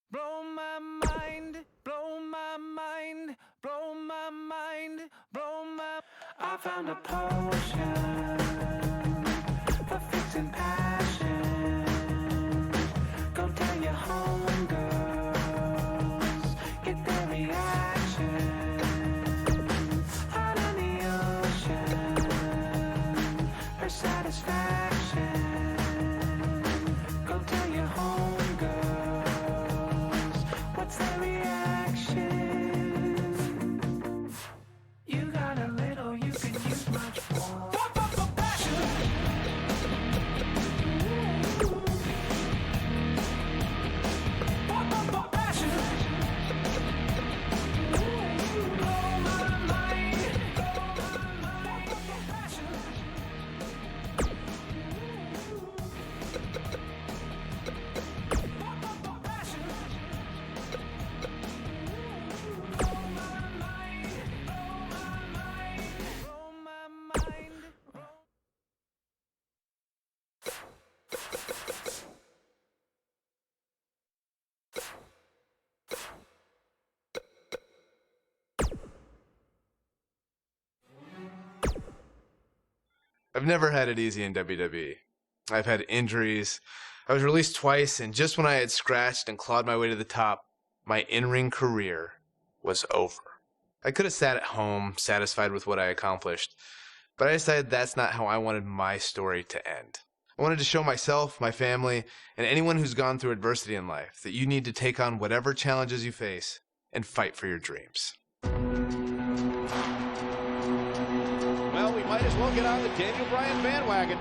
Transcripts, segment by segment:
Blow my mind, blow my mind, blow my mind, blow my... I found a potion for fixing passion. Go tell your homegirls, get their reaction. Out in the ocean, her satisfaction. Go tell your homegirls, what's their reaction? You got a little, you could use much more. Passion. Passion. Blow my mind. Passion. I've never had it easy in WWE. I've had injuries. I was released twice, and just when I had scratched and clawed my way to the top, my in-ring career was over. I could have sat at home, satisfied with what I accomplished, but I decided that's not how I wanted my story to end. I wanted to show myself, my family, and anyone who's gone through adversity in life that you need to take on whatever challenges you face and fight for your dreams. Well, we might as well get on the Daniel Bryan bandwagon.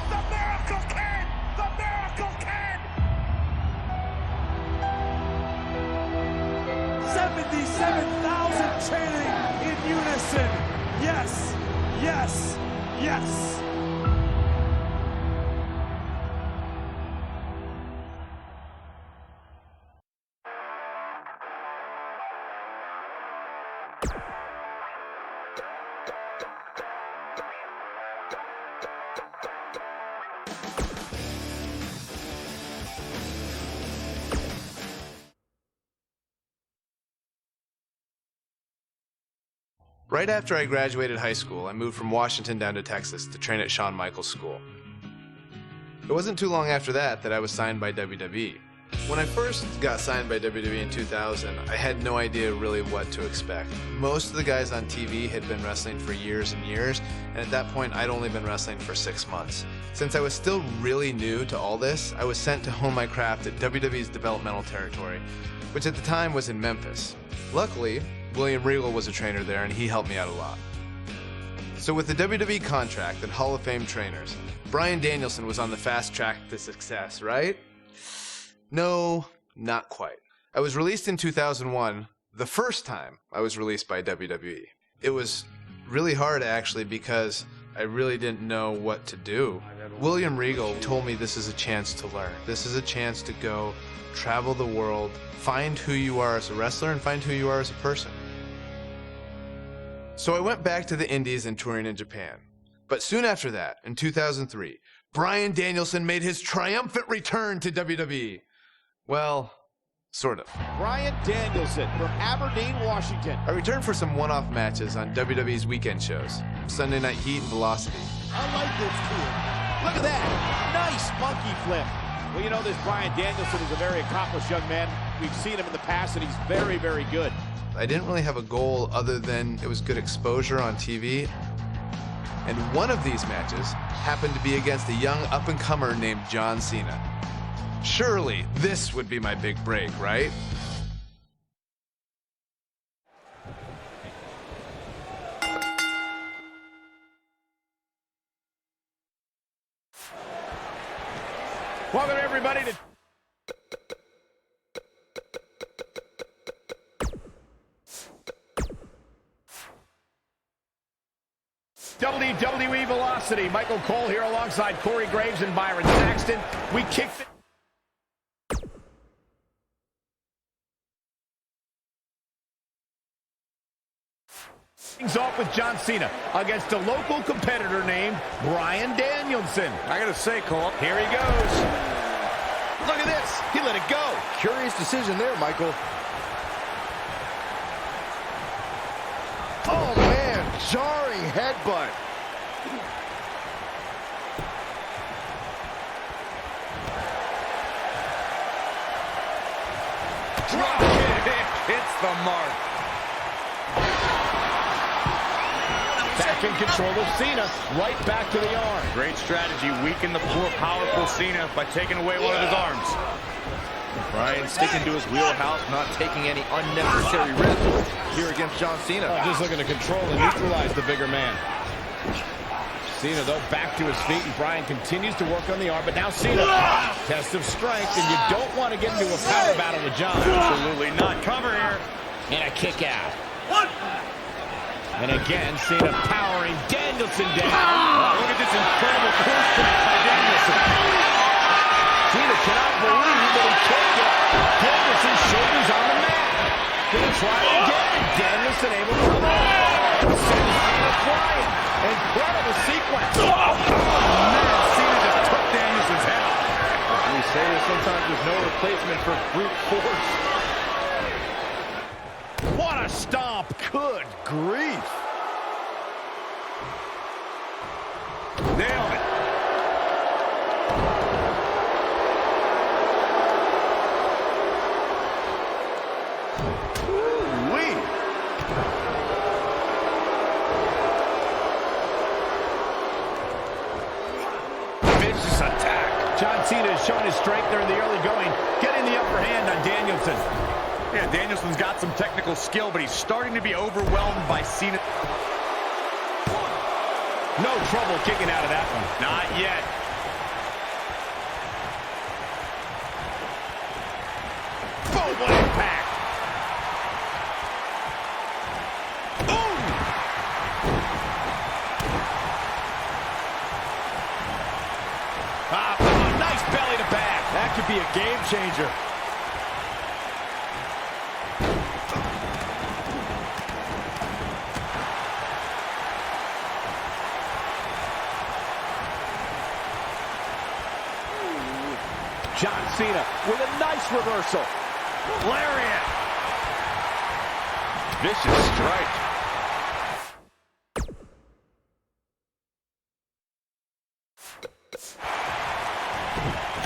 The Miracle Kid! The Miracle Kid! 77,000 chanting in unison. Yes, yes, yes. Right after I graduated high school, I moved from Washington down to Texas to train at Shawn Michaels School. It wasn't too long after that I was signed by WWE. When I first got signed by WWE in 2000, I had no idea really what to expect. Most of the guys on TV had been wrestling for years and years, and at that point I'd only been wrestling for 6 months. Since I was still really new to all this, I was sent to hone my craft at WWE's developmental territory, which at the time was in Memphis. Luckily, William Regal was a trainer there, and he helped me out a lot. So with the WWE contract and Hall of Fame trainers, Bryan Danielson was on the fast track to success, right? No, not quite. I was released in 2001, the first time I was released by WWE. It was really hard, actually, because I really didn't know what to do. William Regal told me this is a chance to learn. This is a chance to go travel the world, find who you are as a wrestler, and find who you are as a person. So I went back to the Indies and touring in Japan. But soon after that, in 2003, Bryan Danielson made his triumphant return to WWE. Well, sort of. Bryan Danielson from Aberdeen, Washington. I returned for some one-off matches on WWE's weekend shows, Sunday Night Heat and Velocity. I like this kid. Look at that. Nice monkey flip. Well, you know, this Bryan Danielson is a very accomplished young man. We've seen him in the past, and he's very, very good. I didn't really have a goal other than it was good exposure on TV. And one of these matches happened to be against a young up-and-comer named John Cena. Surely this would be my big break, right? Welcome everybody to WWE Velocity. Michael Cole here alongside Corey Graves and Byron Saxton. We kicked it. Things off with John Cena against a local competitor named Bryan Danielson. I gotta say, Cole, here he goes. Look at this. He let it go. Curious decision there, Michael. Oh, man. Jarring headbutt. Drop kick. Hits the mark. Back in control of Cena. Right back to the arm. Great strategy. Weaken the poor, powerful Cena by taking away one of his arms. Bryan sticking to his wheelhouse, not taking any unnecessary risks here against John Cena. Just looking to control and neutralize the bigger man. Cena, though, back to his feet, and Bryan continues to work on the arm, but now Cena, test of strength, and you don't want to get into a power battle with John. Absolutely not. Cover here. And a kick out. And again, Cena powering Danielson down. Oh, look at this incredible core strength by Danielson. Cena cannot believe that he can't get Danielson's shoulders on the mat. Gonna try again. Danielson able to come on. Sends Cena flying. Incredible sequence. Oh, man, Cena just took Danielson's head off. As we say, sometimes there's no replacement for brute force. What a stomp. Good grief. Nailed it. Ooh-wee. Vicious attack. John Cena has shown his strength there in the early going, getting the upper hand on Danielson. Yeah, Danielson's got some technical skill, but he's starting to be overwhelmed by Cena. No trouble kicking out of that one. Not yet. Boom, what impact. Boom. Nice belly to back. That could be a game changer. John Cena with a nice reversal. Lariat. Vicious strike.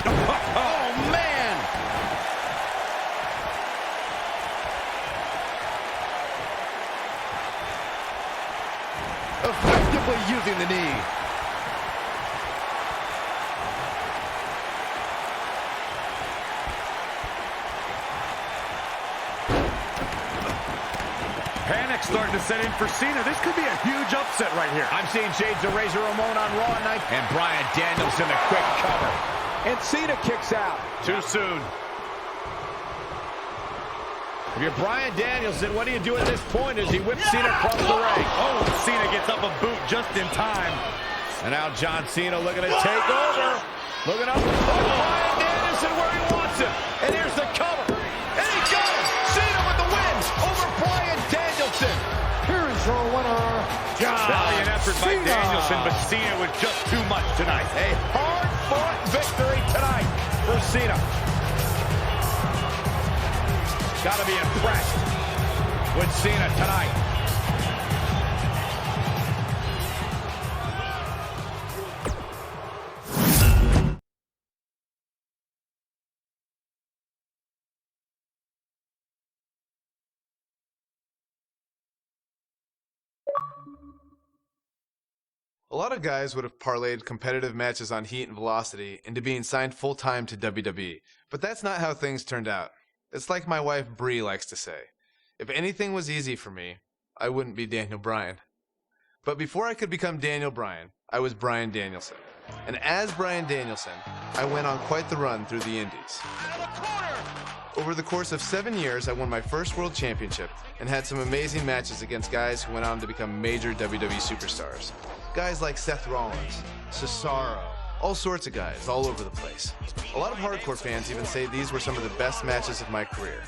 Oh, man. Effectively using the knee. Panic starting to set in for Cena. This could be a huge upset right here. I'm seeing shades of Razor Ramon on Raw tonight. And Bryan Danielson, a quick cover. And Cena kicks out. Too soon. If you're Bryan Danielson, what do you do at this point as he whips Cena across the ring? Oh, Cena gets up a boot just in time. And now John Cena looking to take over. Looking up. Oh, Bryan Danielson where he wants him. And here's the cover. And he got him. Cena with the win over Bryan Danielson. Here is your winner, John Valiant effort by Cena. Danielson, but Cena was just too much tonight. A hard-fought victory tonight for Cena. Got to be impressed with Cena tonight. A lot of guys would have parlayed competitive matches on heat and velocity into being signed full-time to WWE, but that's not how things turned out. It's like my wife Bree likes to say, if anything was easy for me, I wouldn't be Daniel Bryan. But before I could become Daniel Bryan, I was Bryan Danielson. And as Bryan Danielson, I went on quite the run through the Indies. Over the course of 7 years, I won my first world championship and had some amazing matches against guys who went on to become major WWE superstars. Guys like Seth Rollins, Cesaro, all sorts of guys all over the place. A lot of hardcore fans even say these were some of the best matches of my career.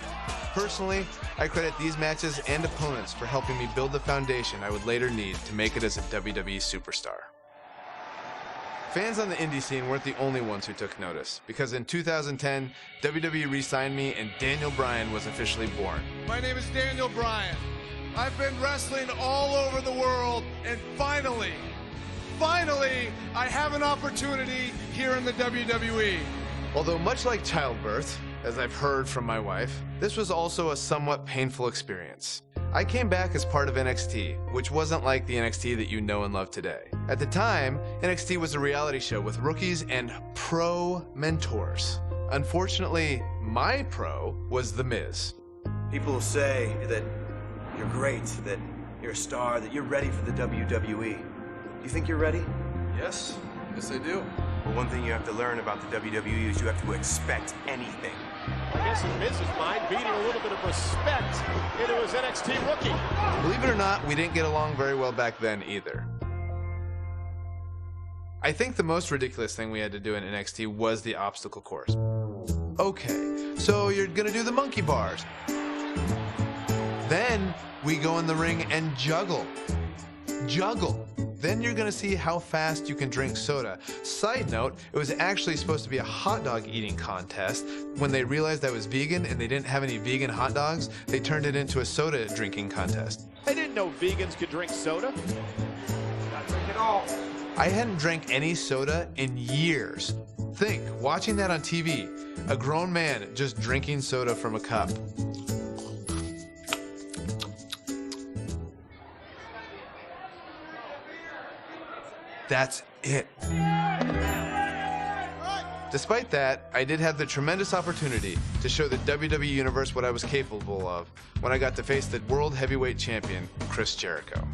Personally, I credit these matches and opponents for helping me build the foundation I would later need to make it as a WWE superstar. Fans on the indie scene weren't the only ones who took notice, because in 2010, WWE re-signed me and Daniel Bryan was officially born. My name is Daniel Bryan. I've been wrestling all over the world, and finally, I have an opportunity here in the WWE. Although much like childbirth, as I've heard from my wife, this was also a somewhat painful experience. I came back as part of NXT, which wasn't like the NXT that you know and love today. At the time, NXT was a reality show with rookies and pro mentors. Unfortunately, my pro was The Miz. People will say that you're great, that you're a star, that you're ready for the WWE. You think you're ready? Yes, I do. Well, one thing you have to learn about the WWE is you have to expect anything. I guess in Miz's mind, beating a little bit of respect into his NXT rookie. Believe it or not, we didn't get along very well back then either. I think the most ridiculous thing we had to do in NXT was the obstacle course. Okay, so you're gonna do the monkey bars. Then we go in the ring and juggle. Then you're gonna see how fast you can drink soda. Side note, it was actually supposed to be a hot dog eating contest. When they realized I was vegan and they didn't have any vegan hot dogs, they turned it into a soda drinking contest. I didn't know vegans could drink soda. Not drink it all. I hadn't drank any soda in years. Think, watching that on TV, a grown man just drinking soda from a cup. That's it. Despite that, I did have the tremendous opportunity to show the WWE Universe what I was capable of when I got to face the World Heavyweight Champion, Chris Jericho.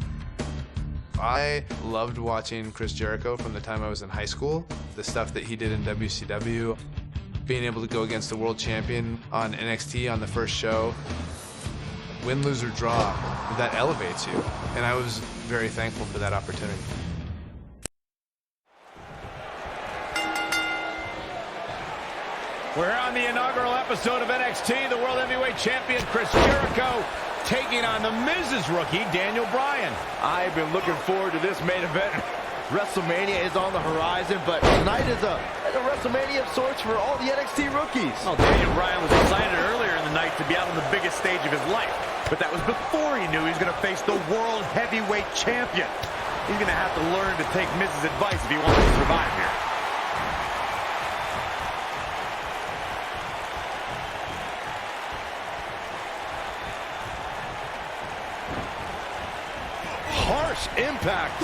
I loved watching Chris Jericho from the time I was in high school, the stuff that he did in WCW, being able to go against the World Champion on NXT on the first show. Win, lose, or draw, that elevates you, and I was very thankful for that opportunity. We're on the inaugural episode of NXT. The World Heavyweight Champion Chris Jericho taking on the Miz's rookie, Daniel Bryan. I've been looking forward to this main event. WrestleMania is on the horizon, but tonight is a WrestleMania of sorts for all the NXT rookies. Well, Daniel Bryan was excited earlier in the night to be out on the biggest stage of his life, but that was before he knew he was going to face the World Heavyweight Champion. He's going to have to learn to take Miz's advice if he wants to survive here. Harsh impact.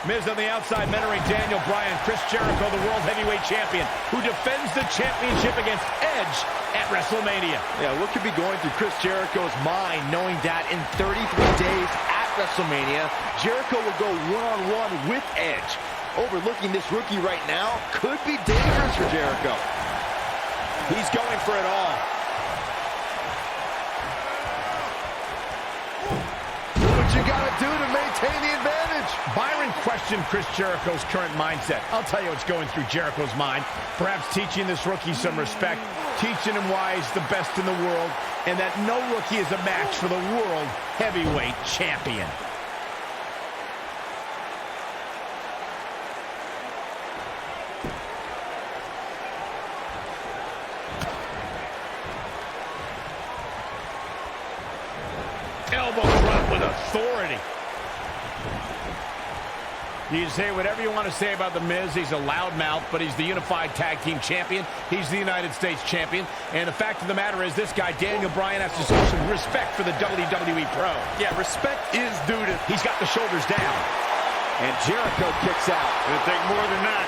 Miz on the outside mentoring Daniel Bryan. Chris Jericho, the World Heavyweight Champion, who defends the championship against Edge at WrestleMania. Yeah, what could be going through Chris Jericho's mind knowing that in 33 days at WrestleMania, Jericho will go one-on-one with Edge? Overlooking this rookie right now could be dangerous for Jericho. He's going for it all. What you gotta do to maintain the advantage? Byron questioned Chris Jericho's current mindset. I'll tell you what's going through Jericho's mind. Perhaps teaching this rookie some respect, teaching him why he's the best in the world, and that no rookie is a match for the World Heavyweight Champion. Elbow drop with authority. You can say whatever you want to say about The Miz. He's a loudmouth, but he's the unified tag team champion. He's the United States champion. And the fact of the matter is this guy, Daniel Bryan, has to show some respect for the WWE Pro. Yeah, respect is due to... He's got the shoulders down. And Jericho kicks out. It'll take more than that.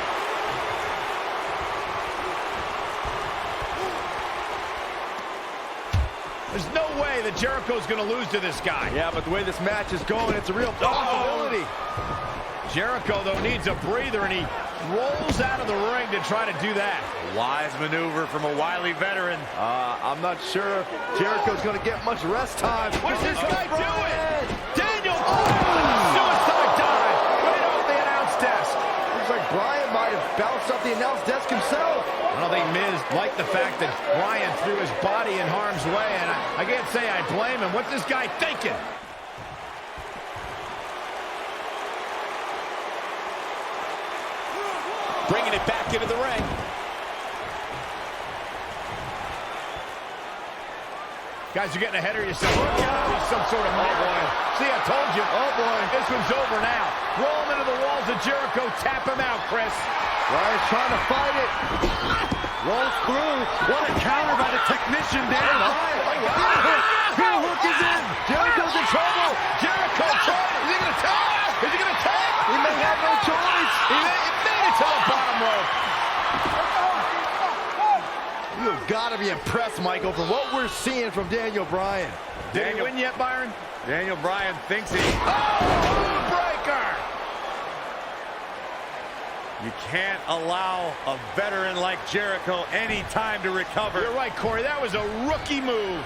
There's no way that Jericho's going to lose to this guy. Yeah, but the way this match is going, it's a real possibility. Jericho, though, needs a breather, and he rolls out of the ring to try to do that. Wise maneuver from a wily veteran. I'm not sure if Jericho's going to get much rest time. What's this guy doing? Daniel Bryan! Suicide dive right off the announce desk. Looks like Bryan might have bounced off the announce desk himself. I don't think Miz liked the fact that Bryan threw his body in harm's way, and I can't say I blame him. What's this guy thinking? Bringing it back into the ring. Guys, you're getting ahead of yourself. Look out. He's some sort of boy. See, I told you. Oh, boy. This one's over now. Roll him into the walls of Jericho. Tap him out, Chris. Bryan's trying to fight it. Rolls through. What a counter by the technician, Dan. Heel hook is in. Jericho's in trouble. Jericho tried. Is he going to tap? Is he going to tap? He may have no choice. He made it to the bottom rope. You've got to be impressed, Michael, from what we're seeing from Daniel Bryan. Did he win yet, Byron? Daniel Bryan thinks he... Oh, breaker! You can't allow a veteran like Jericho any time to recover. You're right, Corey. That was a rookie move.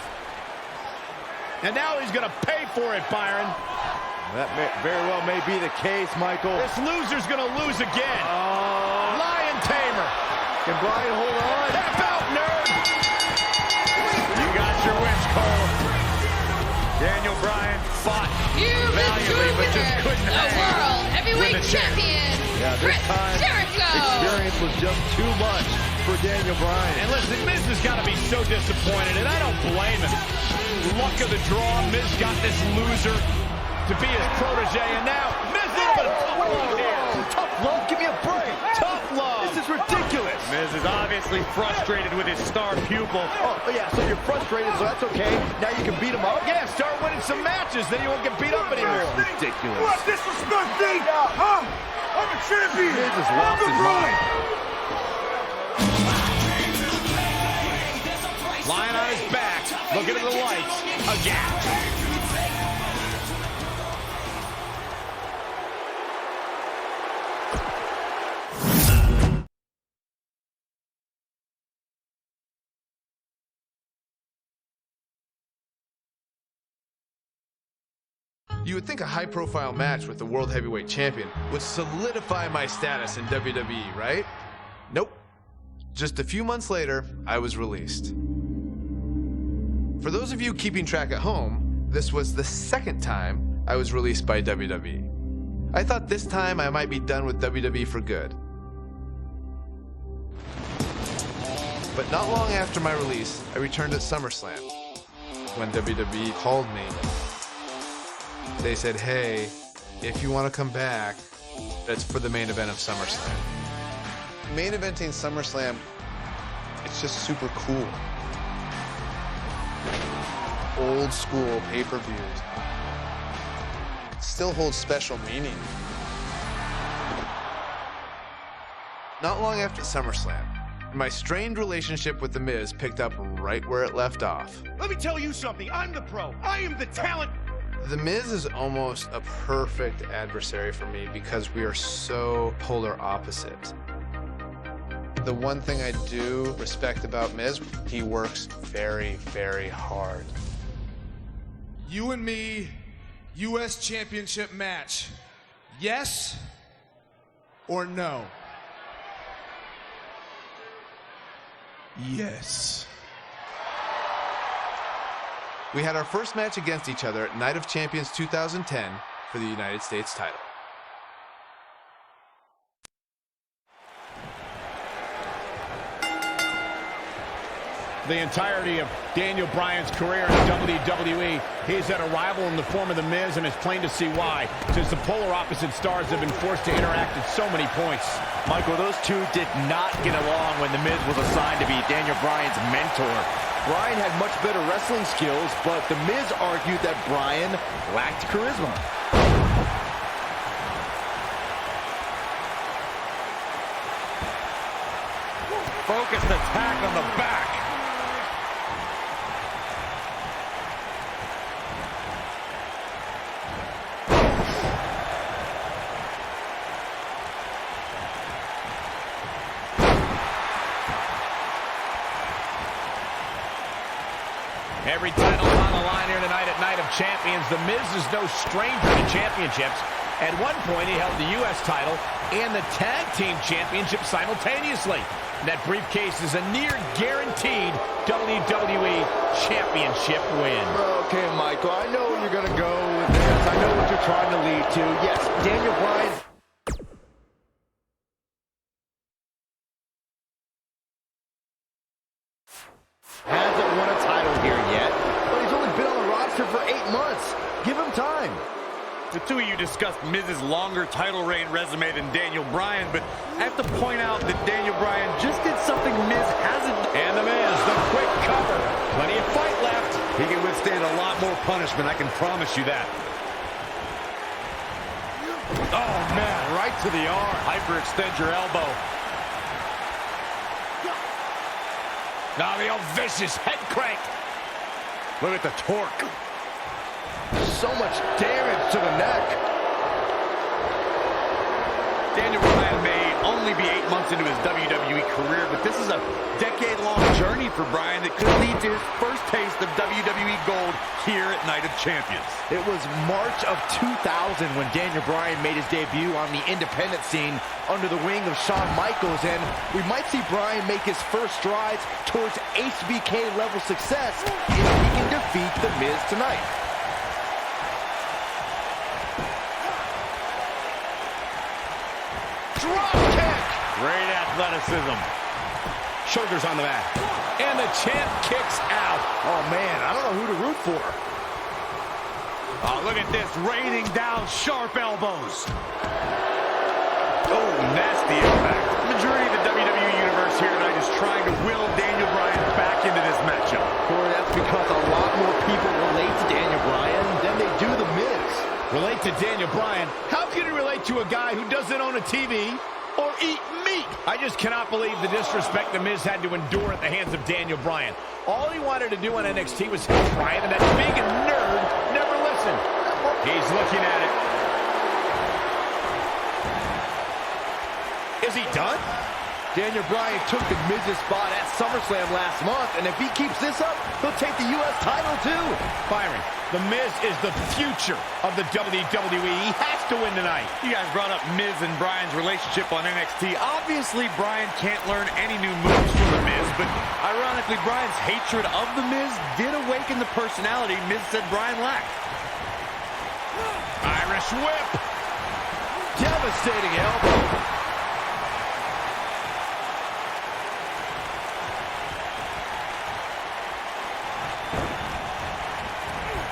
And now he's going to pay for it, Byron. That very well may be the case, Michael. This loser's going to lose again. Lion Tamer. Can Bryan hold on? Tap out, nerd. You got your wish, Cole. Daniel Bryan fought valiantly, but just couldn't hang. The World Heavyweight Champion, Yeah, this time, Jericho. experience was just too much for Daniel Bryan. And listen, Miz has got to be so disappointed, and I don't blame him. Luck of the draw, Miz got this loser to be his protege, and now Miz a little bit of tough love here. Tough love? Give me a break. Tough love. This is ridiculous. Miz is obviously frustrated with his star pupil. Oh, yeah, so you're frustrated, so that's okay. Now you can beat him up? Yeah, start winning some matches, then you won't get beat up anymore. Ridiculous. What, disrespect me? Huh? I'm a champion. Miz has lost his mind. Lying on his back, looking at the lights, again. You would think a high-profile match with the World Heavyweight Champion would solidify my status in WWE, right? Nope. Just a few months later, I was released. For those of you keeping track at home, this was the second time I was released by WWE. I thought this time I might be done with WWE for good. But not long after my release, I returned at SummerSlam. When WWE called me, they said, hey, if you want to come back, that's for the main event of SummerSlam. Main eventing SummerSlam, it's just super cool. Old school pay-per-views. Still holds special meaning. Not long after SummerSlam, my strained relationship with The Miz picked up right where it left off. Let me tell you something. I'm the pro. I am the talent. The Miz is almost a perfect adversary for me because we are so polar opposite. The one thing I do respect about Miz, he works very, very hard. You and me, U.S. Championship match. Yes or no? Yes. We had our first match against each other at Night of Champions 2010 for the United States title. the entirety of Daniel Bryan's career in WWE, he's had a rival in the form of The Miz, and it's plain to see why, since the polar opposite stars have been forced to interact at so many points. Michael, those two did not get along when The Miz was assigned to be Daniel Bryan's mentor. Bryan had much better wrestling skills, but The Miz argued that Bryan lacked charisma. Focused attack on the back. Every title's on the line here tonight at Night of Champions. The Miz is no stranger to championships. At one point, he held the U.S. title and the Tag Team Championship simultaneously. That briefcase is a near guaranteed WWE Championship win. Okay, Michael, I know you're going to go with this. I know what you're trying to lead to. Yes, Daniel Bryan hasn't won a title here yet, but he's only been on the roster for 8 months. Give him time. The two of you discussed Miz's longer title reign resume than Daniel Bryan, but I have to point out that Daniel Bryan just did something Miz hasn't. And The Miz, the quick cover. Plenty of fight left. He can withstand a lot more punishment, I can promise you that. Oh, man, right to the arm. Hyperextend your elbow. Now the old vicious head crank. Look at the torque. So much damage to the neck. Daniel Bryan may only be 8 months into his WWE career, but this is a decade-long journey for Bryan that could lead to his first taste of WWE gold here at Night of Champions. It was March of 2000 when Daniel Bryan made his debut on the independent scene under the wing of Shawn Michaels, and we might see Bryan make his first strides towards HBK-level success if he can defeat The Miz tonight. Drop kick! Great athleticism. Shoulders on the mat. And the champ kicks out. Oh, man, I don't know who to root for. Oh, look at this, raining down sharp elbows. Oh, nasty impact. The majority of the WWE Universe here tonight is trying to will Daniel Bryan back into this matchup. Corey, that's because a lot more people relate to Daniel Bryan than they do The Miz. Relate to Daniel Bryan? How can he relate to a guy who doesn't own a TV or eat meat? I just cannot believe the disrespect The Miz had to endure at the hands of Daniel Bryan. All he wanted to do on NXT was help Bryan, and that big nerd never listened. He's looking at it. Is he done? Daniel Bryan took The Miz's spot at SummerSlam last month, and if he keeps this up, he'll take the U.S. title too. Byron, The Miz is the future of the WWE. He has to win tonight. You guys brought up Miz and Bryan's relationship on NXT. Obviously, Bryan can't learn any new moves from The Miz, but ironically, Bryan's hatred of The Miz did awaken the personality Miz said Bryan lacked. Irish whip. Devastating elbow.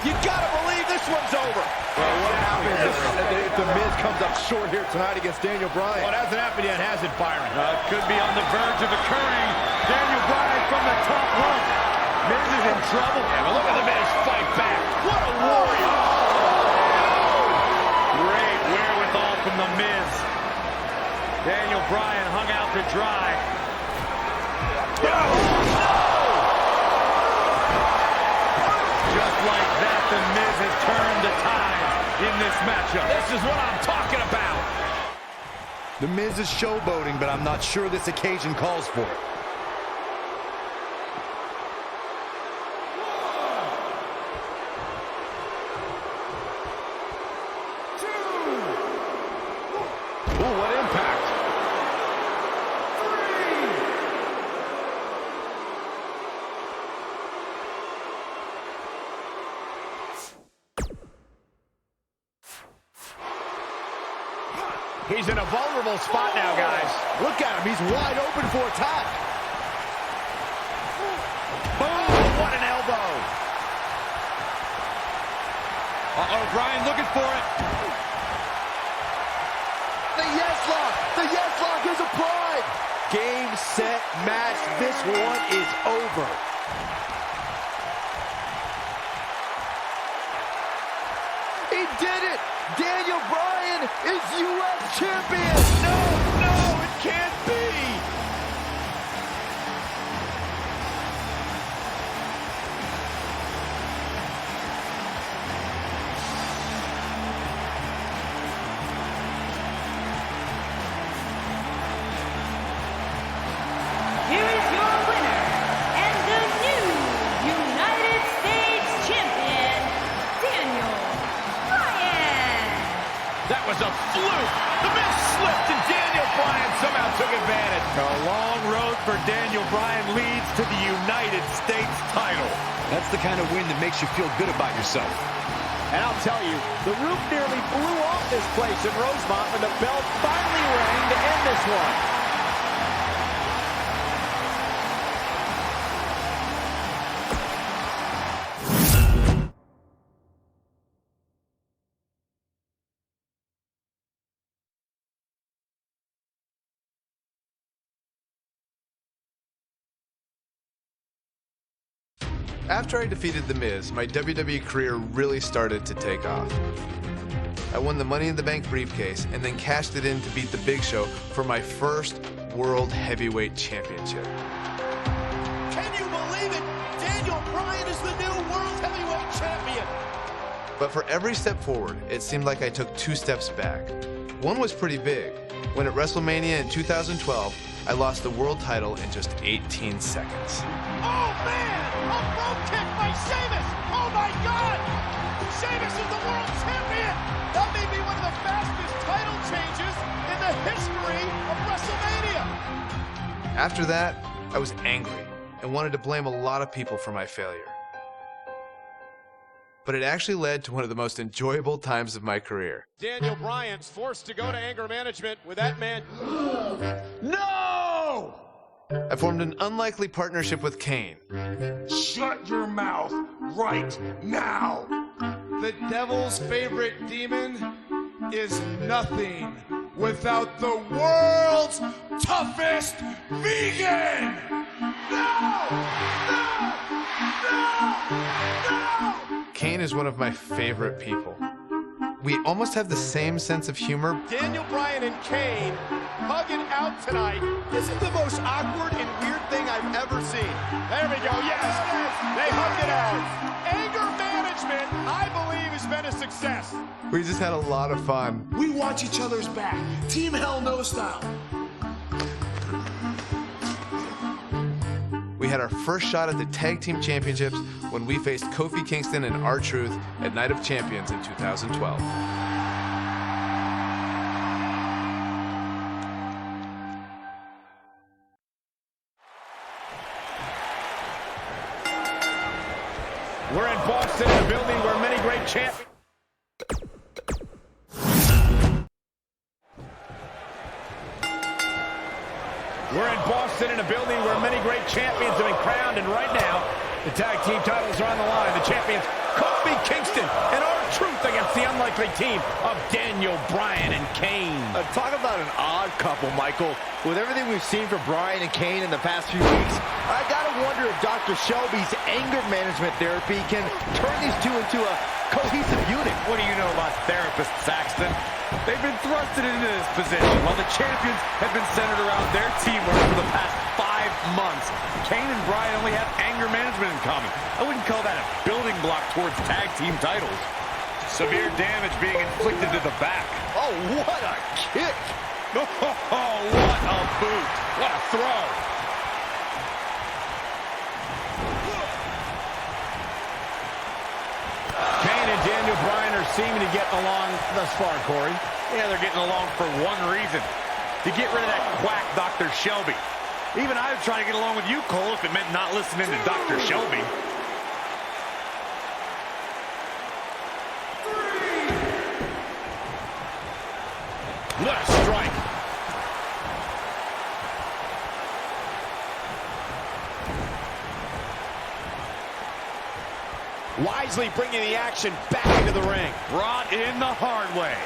You gotta believe this one's over. Well, what happens if The Miz comes up short here tonight against Daniel Bryan? Well, it hasn't happened yet, has it, Byron? Could be on the verge of occurring. Daniel Bryan from the top rope. Miz is in trouble. Yeah, but look at The Miz fight back. What a warrior. Great wherewithal from The Miz. Daniel Bryan hung out to dry. Just like that, The Miz has turned the tide in this matchup. This is what I'm talking about. The Miz is showboating, but I'm not sure this occasion calls for it. Ooh, what impact. He's in a vulnerable spot now, guys. Look at him. He's wide open for attack. Bryan looking for it. The yes lock! The yes lock is applied! Game, set, match. This one is over. He did it! Daniel Bryan is U.S. champion! No, it can't be! Here is your winner and the new United States champion, Daniel Bryan. That was a fluke. The Miz slipped and Daniel Bryan somehow took advantage. A long road for Daniel Bryan leads to the United States title. That's the kind of win that makes you feel good about yourself. And I'll tell you, the roof nearly blew off this place in Rosemont when the bell finally rang to end this one. After I defeated The Miz, my WWE career really started to take off. I won the Money in the Bank briefcase and then cashed it in to beat The Big Show for my first World Heavyweight Championship. Can you believe it? Daniel Bryan is the new World Heavyweight Champion. But for every step forward, it seemed like I took 2 steps back. One was pretty big. When at WrestleMania in 2012, I lost the world title in just 18 seconds. Oh, man! A rope kick by Sheamus! Oh, my God! Sheamus is the world champion! That may be one of the fastest title changes in the history of WrestleMania! After that, I was angry and wanted to blame a lot of people for my failure. But it actually led to one of the most enjoyable times of my career. Daniel Bryan's forced to go to anger management with that man. No! I formed an unlikely partnership with Kane. Shut your mouth right now. The devil's favorite demon is nothing without the world's toughest vegan. No! Kane is one of my favorite people. We almost have the same sense of humor. Daniel Bryan and Kane hugging out tonight. This is the most awkward and weird thing I've ever seen. There we go. Yes, they hugged it out. Anger management, I believe, has been a success. We just had a lot of fun. We watch each other's back. Team Hell No style. We had our first shot at the Tag Team Championships when we faced Kofi Kingston and R-Truth at Night of Champions in 2012. We're in Boston, a building where many great champions... We're in Boston in a building where many great champions have been crowned, and right now, the tag team titles are on the line. The champions, Kofi Kingston and R-Truth against the unlikely team of Daniel Bryan and Kane. Talk about an odd couple, Michael. With everything we've seen from Bryan and Kane in the past few weeks, I gotta wonder if Dr. Shelby's anger management therapy can turn these two into a cohesive unit. What do you know about therapists, Saxton? They've been thrusted into this position while the champions have been centered around their teamwork for the past 5 months. Kane and Bryan only have anger management in common. I wouldn't call that a building block towards tag team titles. Severe damage being inflicted to the back. Oh, what a kick! Oh, what a boot! What a throw! Kane and Daniel Bryan are seeming to get along thus far, Corey. Yeah, they're getting along for one reason. To get rid of that quack Dr. Shelby. Even I would try to get along with you, Cole, if it meant not listening to Dr. Shelby. What a strike. wisely bringing the action back into the ring. Brought in the hard way.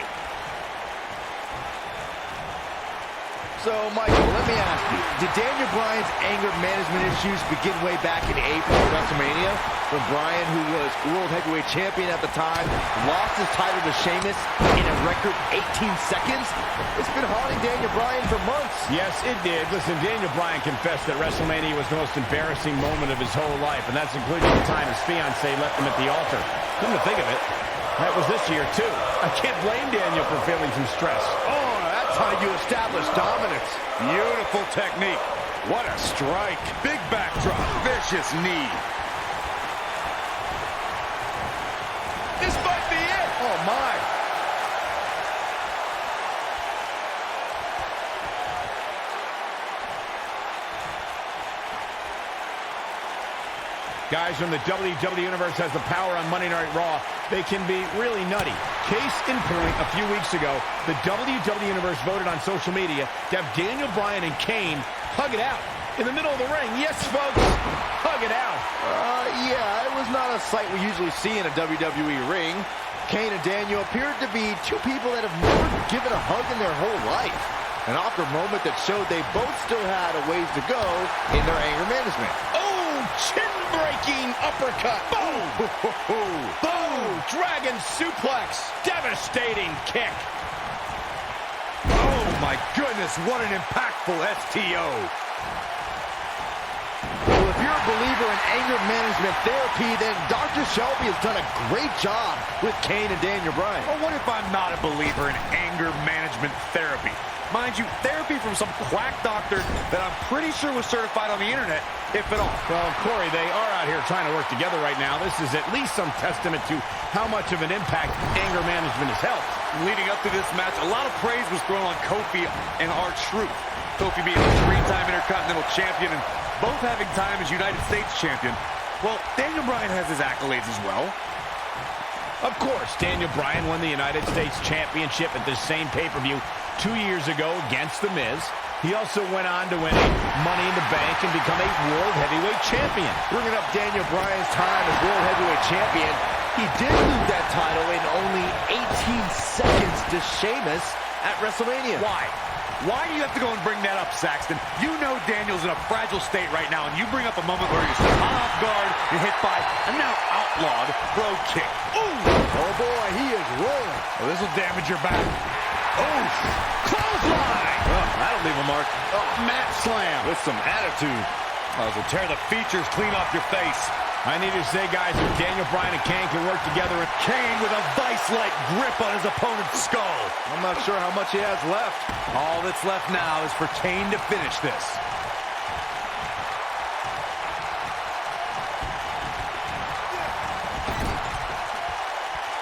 So, Michael, let me ask you, did Daniel Bryan's anger management issues begin way back in April at WrestleMania, when Bryan, who was World Heavyweight Champion at the time, lost his title to Sheamus in a record 18 seconds? It's been haunting Daniel Bryan for months. Yes, it did. Listen, Daniel Bryan confessed that WrestleMania was the most embarrassing moment of his whole life, and that's including the time his fiancée left him at the altar. Come to think of it, that was this year, too. I can't blame Daniel for feeling some stress. Oh, that's how you establish dominance. Beautiful technique. What a strike. Big backdrop. Vicious knee. This might be it. Oh, my. Guys, when the WWE Universe has the power on Monday Night Raw, they can be really nutty. Case in point, a few weeks ago, the WWE Universe voted on social media to have Daniel Bryan and Kane hug it out in the middle of the ring. Yes, folks, hug it out. Yeah, it was not a sight we usually see in a WWE ring. Kane and Daniel appeared to be two people that have never given a hug in their whole life. An awkward moment that showed they both still had a ways to go in their anger management. Chin-breaking uppercut. Boom! Boom! Dragon suplex. Devastating kick. Oh, my goodness. What an impactful STO. Well, if you're a believer in anger management therapy, then Dr. Shelby has done a great job with Kane and Daniel Bryan. Well, what if I'm not a believer in anger management therapy? Mind you, therapy from some quack doctor that I'm pretty sure was certified on the internet, if at all. Well, Corey, they are out here trying to work together right now. This is at least some testament to how much of an impact anger management has helped. Leading up to this match, a lot of praise was thrown on Kofi and R-Truth. Kofi being a three-time Intercontinental Champion and both having time as United States Champion. Well, Daniel Bryan has his accolades as well. Of course, Daniel Bryan won the United States Championship at this same pay-per-view 2 years ago against The Miz. He also went on to win a Money in the Bank and become a World Heavyweight Champion. Bringing up Daniel Bryan's time as World Heavyweight Champion, he did lose that title in only 18 seconds to Sheamus at WrestleMania. Why? Why do you have to go and bring that up, Saxton? You know Daniel's in a fragile state right now, and you bring up a moment where he's caught off guard and hit by a now outlawed Brogue Kick. Ooh! Oh, boy, he is rolling. Well, this will damage your back. Oof! Clothesline! Oh, that'll leave a mark. Oh, mat slam. With some attitude. Oh, this will tear the features clean off your face. I need to say, guys, if Daniel Bryan and Kane can work together, and Kane with a vice-like grip on his opponent's skull. I'm not sure how much he has left. All that's left now is for Kane to finish this.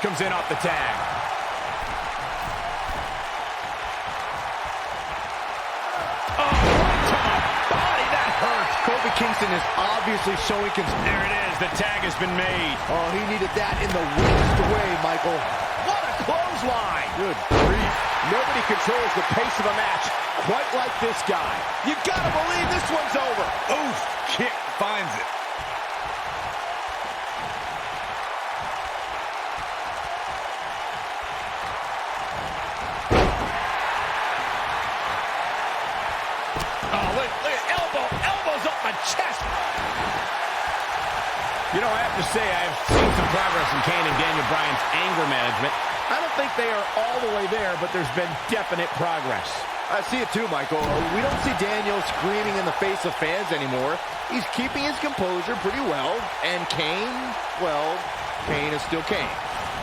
comes in off the tag. Kofi Kingston is obviously showing concern. There it is. The tag has been made. Oh, he needed that in the worst way, Michael. What a clothesline. Good grief. Nobody controls the pace of a match quite like this guy. You gotta believe this one's over. Oof. Kick finds it. Chest. You know, I have to say, I've seen some progress in Kane and Daniel Bryan's anger management. I don't think they are all the way there, but there's been definite progress. I see it too, Michael. We don't see Daniel screaming in the face of fans anymore. He's keeping his composure pretty well. And Kane, well, Kane is still Kane.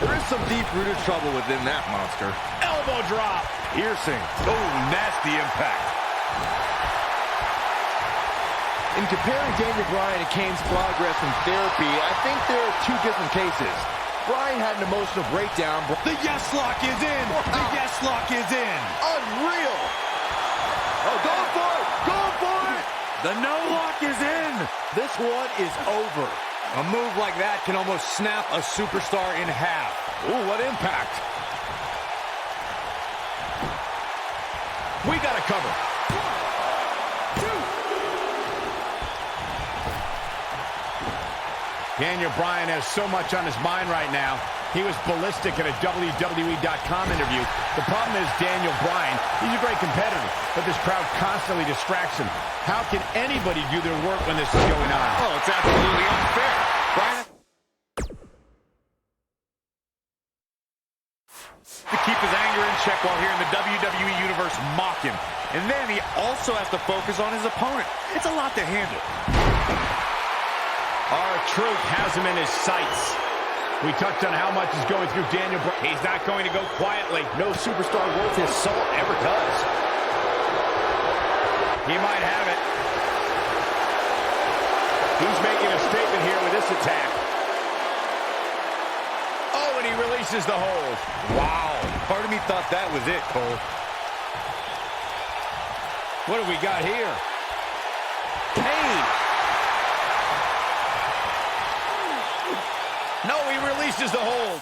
There is some deep-rooted trouble within that monster. Elbow drop. Piercing. Oh, nasty impact. In comparing Daniel Bryan and Kane's progress in therapy, I think there are two different cases. Bryan had an emotional breakdown. The yes lock is in! The yes lock is in! Unreal! Oh, going for it! Going for it! The no lock is in! This one is over. A move like that can almost snap a superstar in half. Ooh, what impact! We got a cover. Daniel Bryan has so much on his mind right now. He was ballistic in a WWE.com interview. The problem is Daniel Bryan, he's a great competitor, but this crowd constantly distracts him. How can anybody do their work when this is going on? Oh, it's absolutely unfair. Bryan to keep his anger in check while here in the WWE Universe mock him. And then he also has to focus on his opponent. It's a lot to handle. R-Truth has him in his sights. We touched on how much is going through Daniel Bryan. He's not going to go quietly. No superstar worth his salt ever does. He might have it. He's making a statement here with this attack. Oh, and he releases the hold. Wow. Part of me thought that was it, Cole. What do we got here? Kane. No, he releases the hold.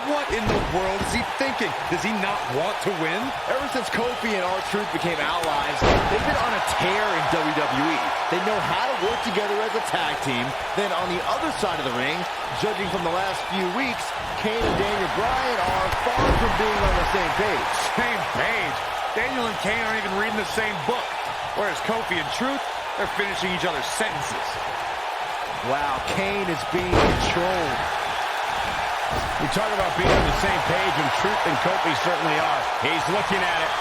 What in the world is he thinking? Does he not want to win? Ever since Kofi and R-Truth became allies, they've been on a tear in WWE. They know how to work together as a tag team. Then on the other side of the ring, judging from the last few weeks, Kane and Daniel Bryan are far from being on the same page. Same page? Daniel and Kane aren't even reading the same book. Whereas Kofi and Truth, they're finishing each other's sentences. Wow, Kane is being controlled. We talk about being on the same page, and Truth and Kofi certainly are. He's looking at it.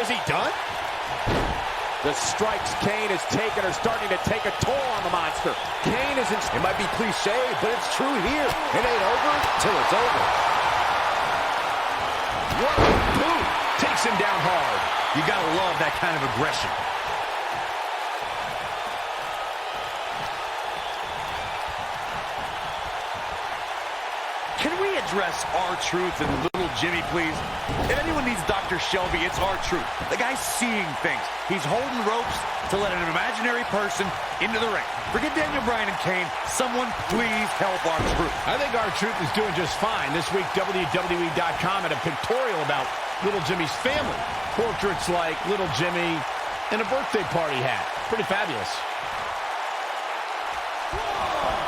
Is he done? The strikes Kane has taken are starting to take a toll on the monster. Kane isn't, it might be cliche, but it's true here. It ain't over till it's over. 1, 2, takes him down hard. You gotta love that kind of aggression. Can we address R-Truth and Little Jimmy, please? If anyone needs Dr. Shelby, it's R-Truth. The guy's seeing things. He's holding ropes to let an imaginary person into the ring. Forget Daniel Bryan and Kane. Someone please help R-Truth. I think R-Truth is doing just fine. This week, WWE.com had a pictorial about Little Jimmy's family. Portraits like Little Jimmy and a birthday party hat. Pretty fabulous.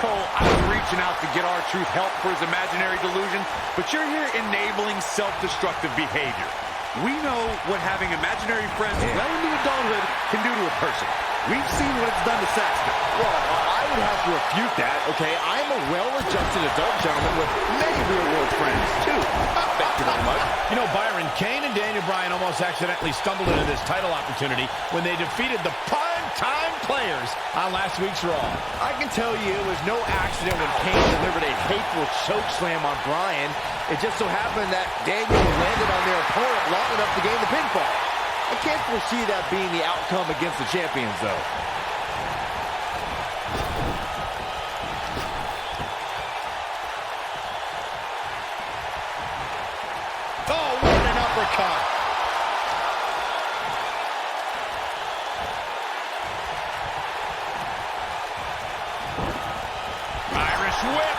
Cole, I was reaching out to get R-Truth help for his imaginary delusion, but you're here enabling self-destructive behavior. We know what having imaginary friends well into adulthood can do to a person. We've seen what it's done to Saxton. Well, I would have to refute that, okay? I'm a well-adjusted adult gentleman with many real-world friends, too. Thank you very much. You know, Byron, Kane and Daniel Bryan almost accidentally stumbled into this title opportunity when they defeated the prime-time players on last week's Raw. I can tell you it was no accident when Kane delivered a hateful chokeslam on Bryan. It just so happened that Daniel landed on their opponent long enough to gain the pinfall. I can't foresee that being the outcome against the champions, though. Oh, what an uppercut. Irish whip.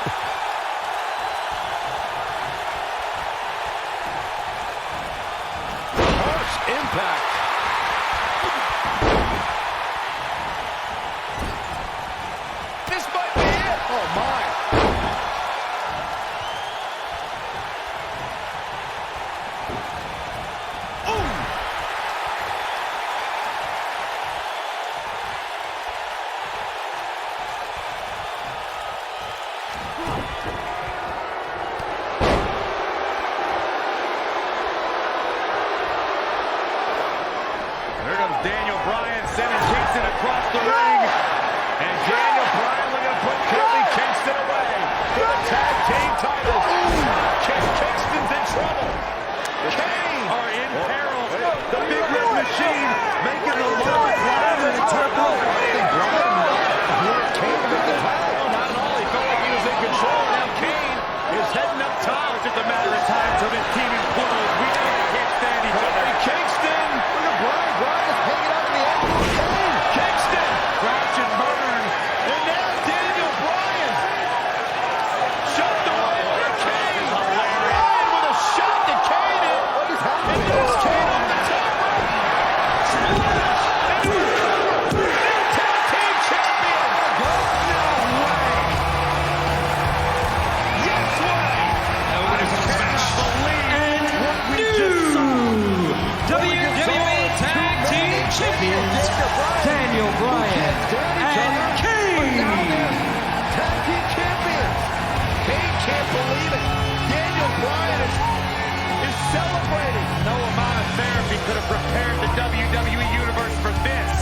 Harsh impact. This might be it. Oh, my. There comes Daniel Bryan sending Kingston across the ring. And Daniel Bryan looking to put Kofi Kingston away for the tag team titles. Kingston's in trouble. The Kane are in peril. The Big Red Machine making the lower climb in Turbo. Kane with the title. No, not at all. He felt like he was in control. Now Kane is heading up top. It's just a matter of time till this team implodes. We can't stand each other. Kingston. Look at Bryan. Bryan is hanging out in the end. Kingston. Crouch and burn. And now Daniel Bryan. Shoved away. celebrating. No amount of therapy could have prepared the WWE Universe for this.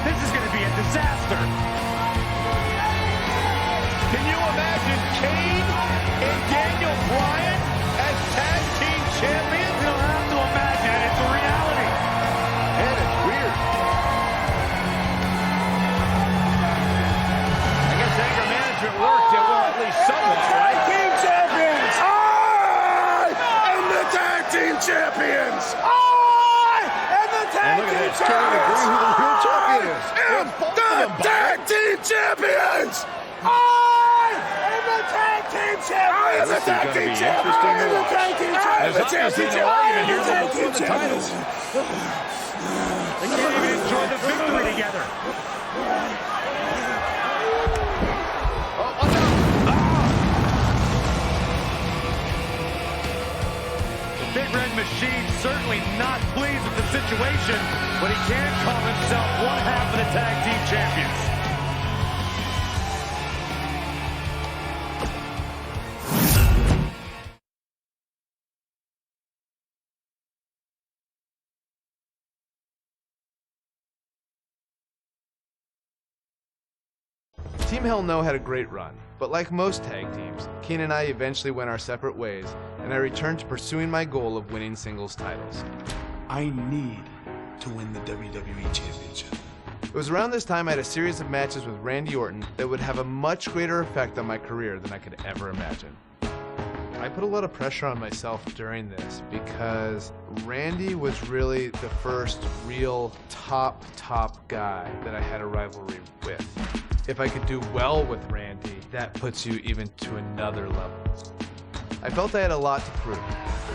This is going to be a disaster. Can you imagine Kane and Daniel Bryan as tag team champions? You don't have to imagine it. It's a reality. And it's weird. I guess anger management worked. It will at least somewhat, right? Team champions! I am the tag team champions! I am the tag team champions! Can't even agree who the real champion is. am the tag team champions! I am the tag team champions! I am the tag team champions! I am the tag team champions! There's obviously no argument here for both of the titles. They can't even enjoy the victory together. The Big Red Machine certainly not pleased with the situation, but he can call himself one half of the tag team champions. Team Hell No had a great run, but like most tag teams, Kane and I eventually went our separate ways, and I returned to pursuing my goal of winning singles titles. I need to win the WWE Championship. It was around this time I had a series of matches with Randy Orton that would have a much greater effect on my career than I could ever imagine. I put a lot of pressure on myself during this because Randy was really the first real top guy that I had a rivalry with. If I could do well with Randy, that puts you even to another level. I felt I had a lot to prove,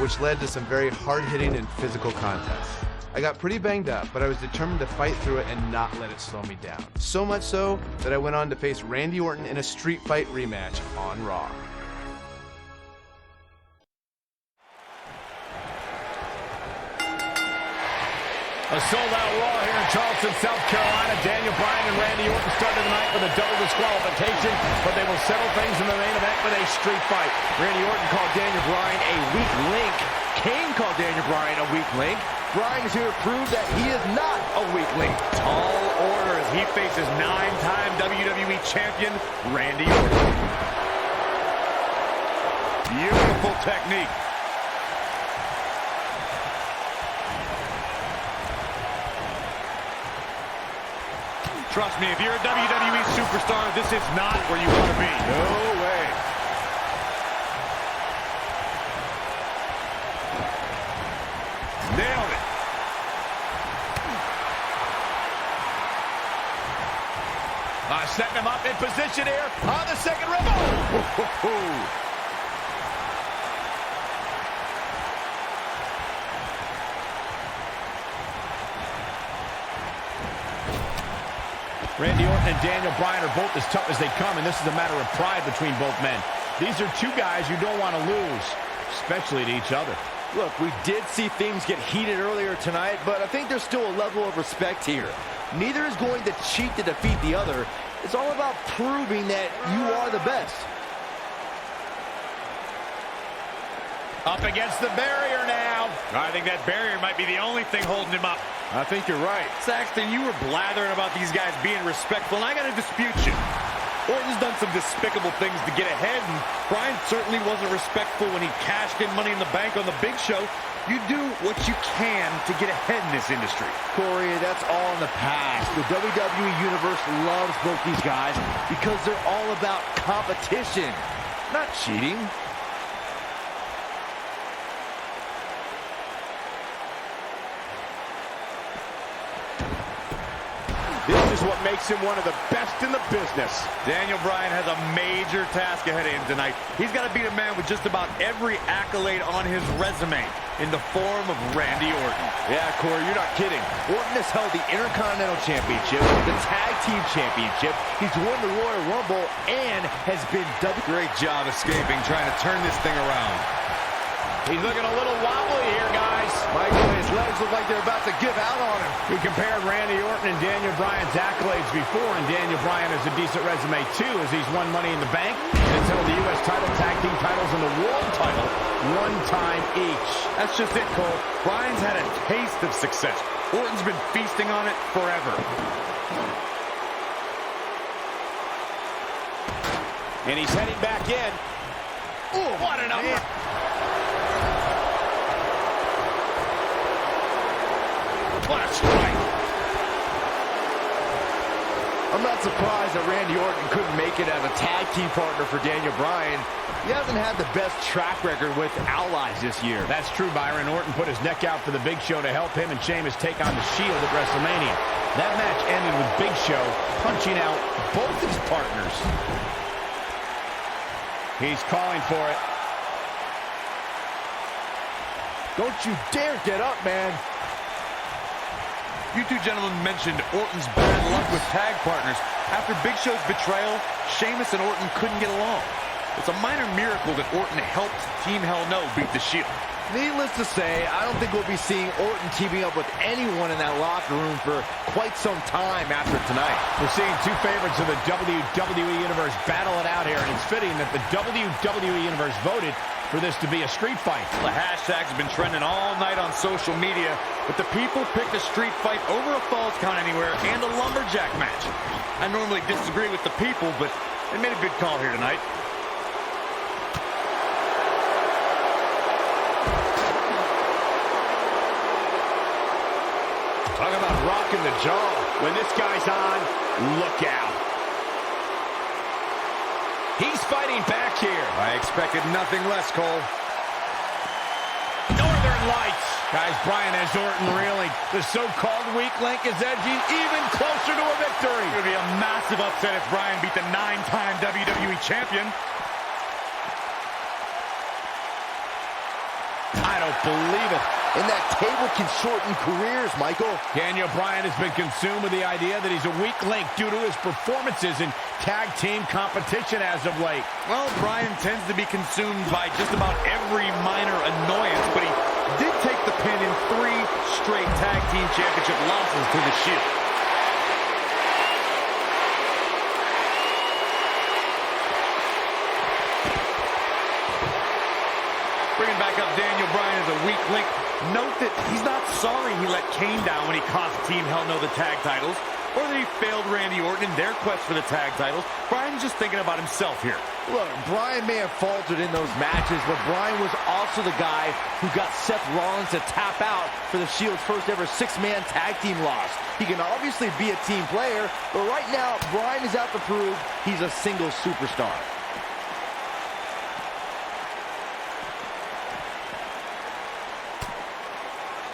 which led to some very hard-hitting and physical contests. I got pretty banged up, but I was determined to fight through it and not let it slow me down. So much so that I went on to face Randy Orton in a street fight rematch on Raw. A sold-out Raw here in Charleston, South Carolina. Daniel Bryan and Randy Orton started the night with a double disqualification, but they will settle things in the main event with a street fight. Randy Orton called Daniel Bryan a weak link. Kane called Daniel Bryan a weak link. Bryan is here to prove that he is not a weak link. Tall order as he faces 9-time WWE champion Randy Orton. Beautiful technique. Trust me, if you're a WWE superstar, this is not where you want to be. No way. Nailed it. Setting him up in position here on the second rope. Randy Orton and Daniel Bryan are both as tough as they come, and this is a matter of pride between both men. These are two guys you don't want to lose, especially to each other. Look, we did see things get heated earlier tonight, but I think there's still a level of respect here. Neither is going to cheat to defeat the other. It's all about proving that you are the best. Up against the barrier now. I think that barrier might be the only thing holding him up. I think you're right. Saxton, you were blathering about these guys being respectful, and I got to dispute you. Orton's done some despicable things to get ahead, and Bryan certainly wasn't respectful when he cashed in Money in the Bank on the Big Show. You do what you can to get ahead in this industry. Corey, that's all in the past. The WWE Universe loves both these guys because they're all about competition, not cheating. This is what makes him one of the best in the business. Daniel Bryan has a major task ahead of him tonight. He's got to beat a man with just about every accolade on his resume in the form of Randy Orton. Yeah, Corey, you're not kidding. Orton has held the Intercontinental Championship, the Tag Team Championship. He's won the Royal Rumble and has been Great job escaping, trying to turn this thing around. He's looking a little wobbly here, guys. Michael, his legs look like they're about to give out on him. We compared Randy Orton and Daniel Bryan's accolades before, and Daniel Bryan has a decent resume too, as he's won Money in the Bank and has held the U.S. title, tag team titles, and the world title one time each. That's just it, Cole. Bryan's had a taste of success. Orton's been feasting on it forever. And he's heading back in. Ooh, what an upper. What a strike. I'm not surprised that Randy Orton couldn't make it as a tag team partner for Daniel Bryan. He hasn't had the best track record with allies this year. That's true, Byron. Orton put his neck out for the Big Show to help him and Sheamus take on the Shield at WrestleMania. That match ended with Big Show punching out both his partners. He's calling for it. Don't you dare get up, man. You two gentlemen mentioned Orton's bad luck with tag partners. After Big Show's betrayal, Sheamus and Orton couldn't get along. It's a minor miracle that Orton helped Team Hell No beat the Shield. Needless to say, I don't think we'll be seeing Orton teaming up with anyone in that locker room for quite some time after tonight. We're seeing two favorites of the WWE Universe battle it out here, and it's fitting that the WWE Universe voted for this to be a street fight. The hashtags have been trending all night on social media, but the people picked a street fight over a Falls Count Anywhere and a lumberjack match. I normally disagree with the people, but they made a good call here tonight. Talk about rocking the jaw. When this guy's on, look out. He's fighting back here. I expected nothing less, Cole. Northern Lights. Guys, Bryan has Orton reeling. The so-called weak link is edging even closer to a victory. It would be a massive upset if Bryan beat the 9-time WWE champion. I don't believe it. And that table can shorten careers, Michael. Daniel Bryan has been consumed with the idea that he's a weak link due to his performances in tag team competition as of late. Well, Bryan tends to be consumed by just about every minor annoyance, but he did take the pin in 3 straight tag team championship losses to the Shield. Bringing back up Daniel Bryan as a weak link. Note that he's not sorry he let Kane down when he cost Team Hell No the tag titles, or that he failed Randy Orton in their quest for the tag titles. Bryan's just thinking about himself here. Look, Bryan may have faltered in those matches, but Bryan was also the guy who got Seth Rollins to tap out for the Shield's first ever 6-man tag team loss. He can obviously be a team player, but right now, Bryan is out to prove he's a single superstar.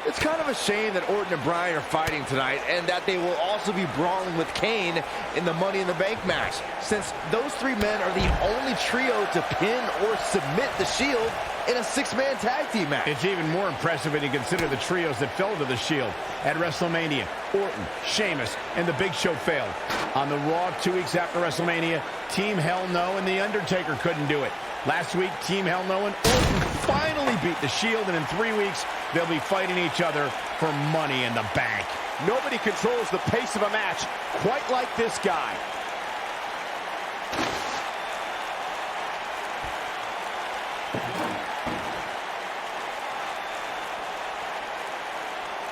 It's kind of a shame that Orton and Bryan are fighting tonight, and that they will also be brawling with Kane in the Money in the Bank match, since those 3 men are the only trio to pin or submit the Shield in a 6-man tag team match. It's even more impressive when you consider the trios that fell to the Shield. At WrestleMania, Orton, Sheamus, and The Big Show failed. On the Raw 2 weeks after WrestleMania, Team Hell No and The Undertaker couldn't do it. Last week, Team Hell No and Orton finally beat the Shield, and in 3 weeks, they'll be fighting each other for Money in the Bank. Nobody controls the pace of a match quite like this guy.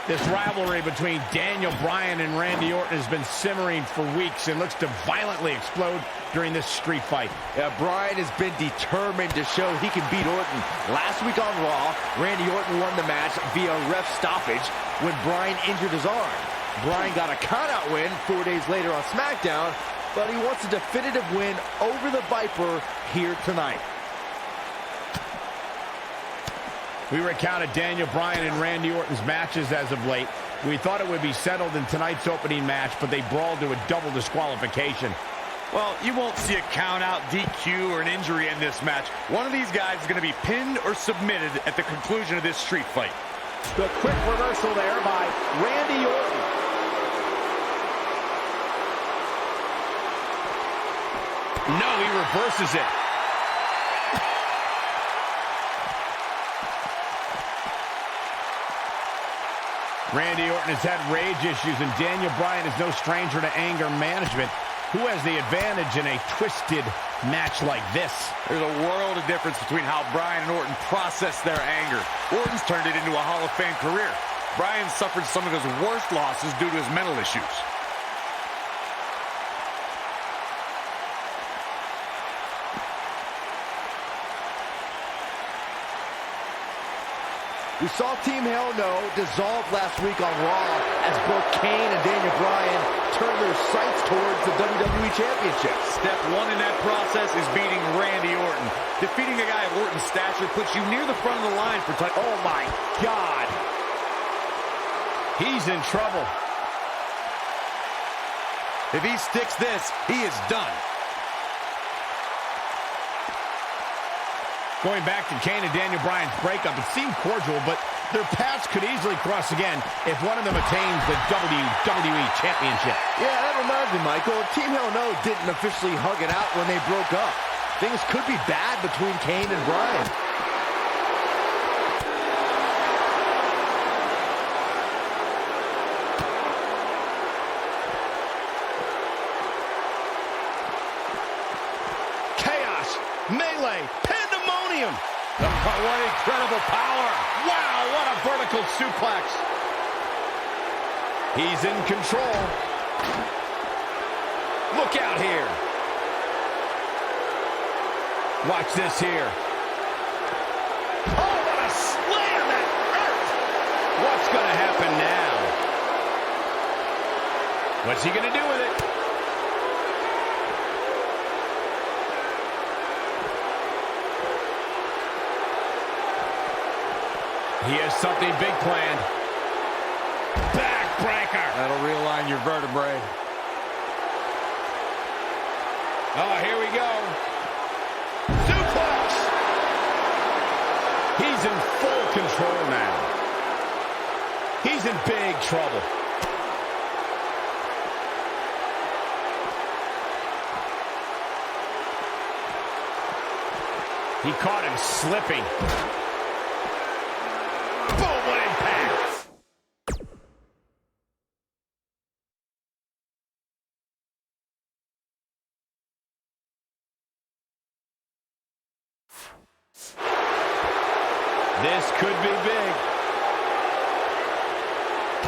This rivalry between Daniel Bryan and Randy Orton has been simmering for weeks and looks to violently explode during this street fight. Bryan has been determined to show he can beat Orton. Last week on Raw, Randy Orton won the match via ref stoppage when Bryan injured his arm. Bryan got a countout win 4 days later on SmackDown, but he wants a definitive win over the Viper here tonight. We recounted Daniel Bryan and Randy Orton's matches as of late. We thought it would be settled in tonight's opening match, but they brawled to a double disqualification. Well, you won't see a count-out, DQ, or an injury in this match. One of these guys is going to be pinned or submitted at the conclusion of this street fight. The quick reversal there by Randy Orton. No, he reverses it. Randy Orton has had rage issues, and Daniel Bryan is no stranger to anger management. Who has the advantage in a twisted match like this? There's a world of difference between how Bryan and Orton process their anger. Orton's turned it into a Hall of Fame career. Bryan suffered some of his worst losses due to his mental issues. We saw Team Hell No dissolve last week on Raw as both Kane and Daniel Bryan turned their sights towards the WWE Championship. Step one in that process is beating Randy Orton. Defeating a guy of Orton's stature puts you near the front of the line for title. Oh my God. He's in trouble. If he sticks this, he is done. Going back to Kane and Daniel Bryan's breakup, it seemed cordial, but their paths could easily cross again if one of them attains the WWE Championship. Yeah, that reminds me, Michael. Team Hell No didn't officially hug it out when they broke up. Things could be bad between Kane and Bryan. Chaos, melee, pandemonium. What incredible power. Wow, what a vertical suplex. He's in control. Look out here. Watch this here. Oh, what a slam that hurt. What's going to happen now? What's he going to do with it? He has something big planned. Backbreaker. That'll realign your vertebrae. Oh, here we go. Suplex. He's in full control now. He's in big trouble. He caught him slipping. Boom, what impact! This could be big.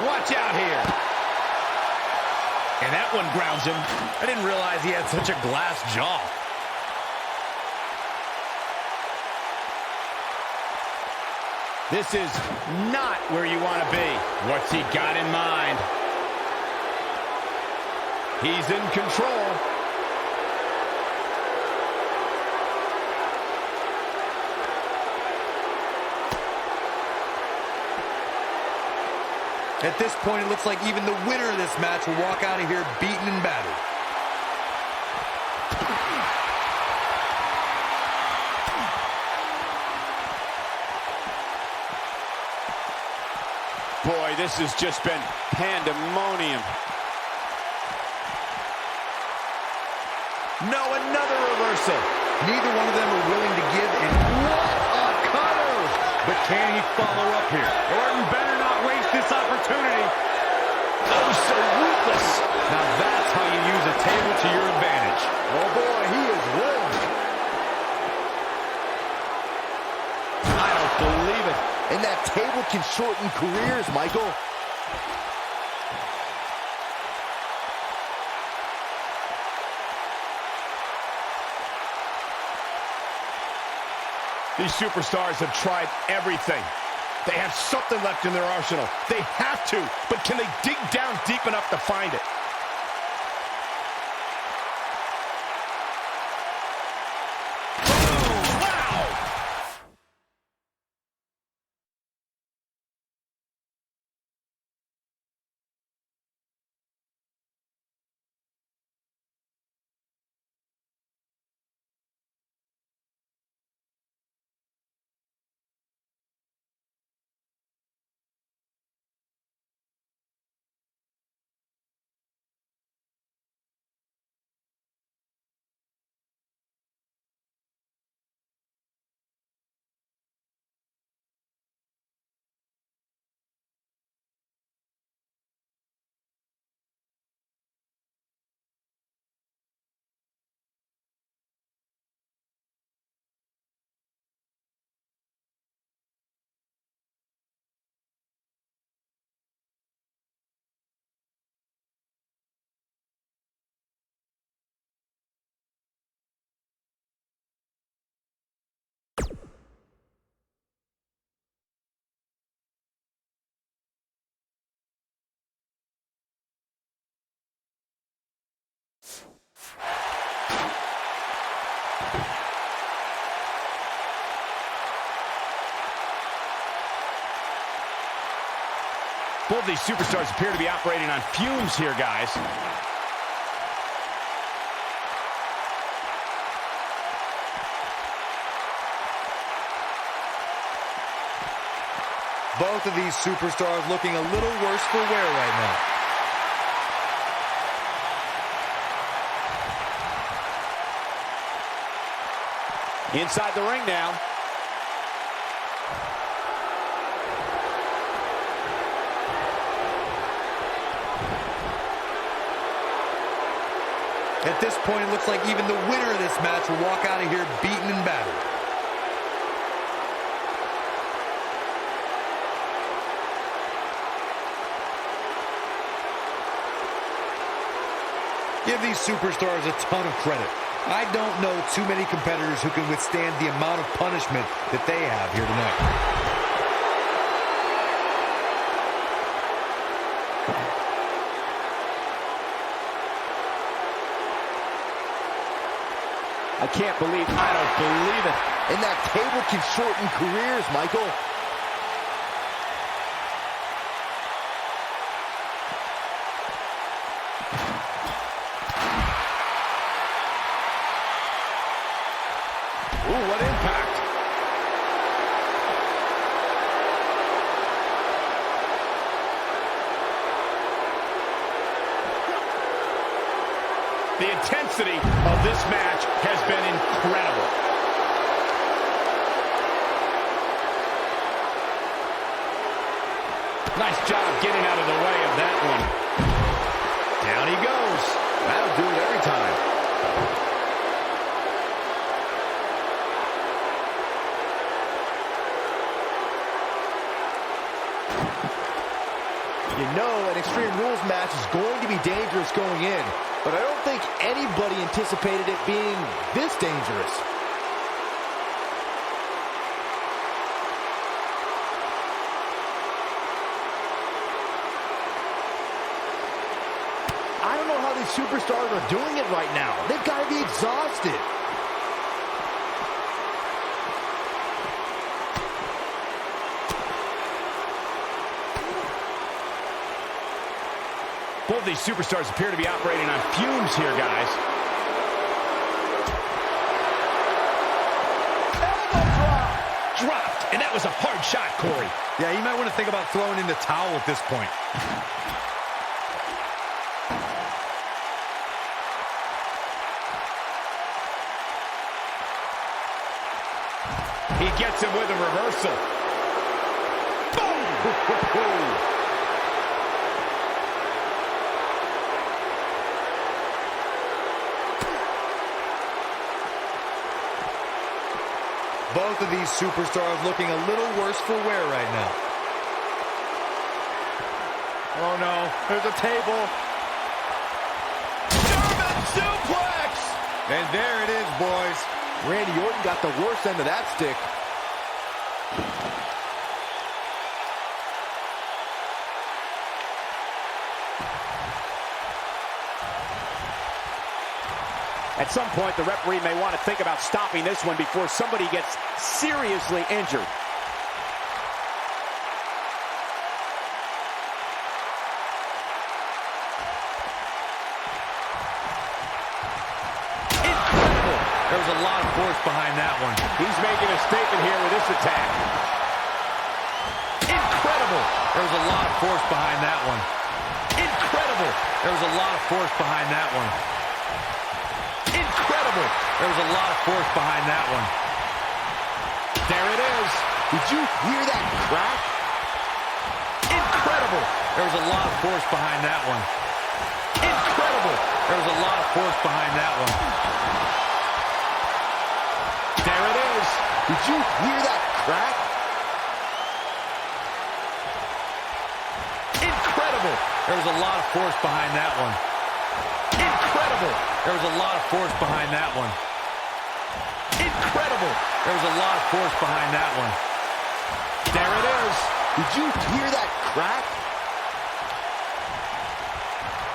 Watch out here. And that one grounds him. I didn't realize he had such a glass jaw. This is not where you want to be. What's he got in mind? He's in control. At this point, it looks like even the winner of this match will walk out of here beaten and battered. Boy, this has just been pandemonium. No, another reversal. Neither one of them are willing to give, and what a cutter! But can he follow up here? Orton better not waste this opportunity. Oh, so ruthless. Now that's how you use a table to your advantage. Oh boy, he is rolling. I don't believe it. And that table can shorten careers, Michael. These superstars have tried everything. They have something left in their arsenal. They have to, but can they dig down deep enough to find it? Both of these superstars appear to be operating on fumes here, guys. Both of these superstars looking a little worse for wear right now. Inside the ring now. At this point, it looks like even the winner of this match will walk out of here beaten and battered. Give these superstars a ton of credit. I don't know too many competitors who can withstand the amount of punishment that they have here tonight. I can't believe, I don't believe it. And that table can shorten careers, Michael. Ooh, what impact. The intensity of this match has been incredible. Nice job getting out of the way of that one. Down he goes. That'll do it every time. You know an Extreme Rules match is going to be dangerous going in, but I don't think anybody anticipated it being this dangerous. I don't know how these superstars are doing it right now. They've got to be exhausted. Both of these superstars appear to be operating on fumes here, guys. Elbow drop! Dropped, and that was a hard shot, Corey. Yeah, you might want to think about throwing in the towel at this point. He gets him with a reversal. Boom! Both of these superstars looking a little worse for wear right now. Oh no, there's a table. German suplex! And there it is, boys. Randy Orton got the worst end of that stick. At some point, the referee may want to think about stopping this one before somebody gets seriously injured. Incredible. There was a lot of force behind that one. He's making a statement here with this attack. Incredible. There was a lot of force behind that one. Incredible. There was a lot of force behind that one. Incredible. There was a lot of force behind that one. There it is. Did you hear that crack? Incredible. There was a lot of force behind that one. Incredible. There was a lot of force behind that one. There it is. Did you hear that crack? Incredible. There was a lot of force behind that one. Incredible. There was a lot of force behind that one. Incredible. There was a lot of force behind that one. There it is. Did you hear that crack?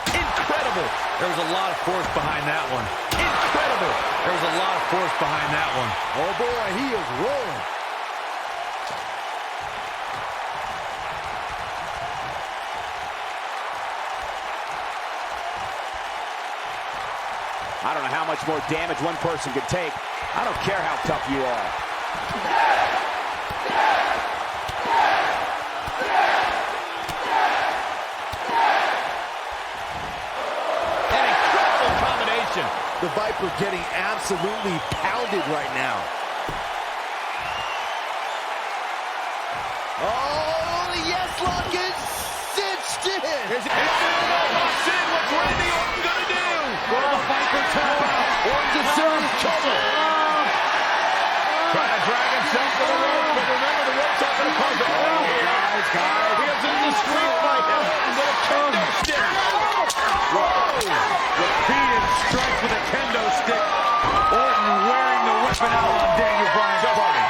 Incredible. There was a lot of force behind that one. Incredible. There was a lot of force behind that one. Oh boy, he is rolling. I don't know how much more damage one person could take. I don't care how tough you are. An incredible combination. The Viper getting absolutely pounded right now. Oh, the yes lock is cinched in. What's Randy Orton gonna do? Will the Viper tap out? Orton's a serious cover. Trying to drag himself to the rope, but remember the rope's not gonna cause it. Guys. He has in the street fight. Orton's gonna kendo stick. Whoa. Repeated strikes with a kendo stick. Orton wearing the weapon out on Daniel Bryan.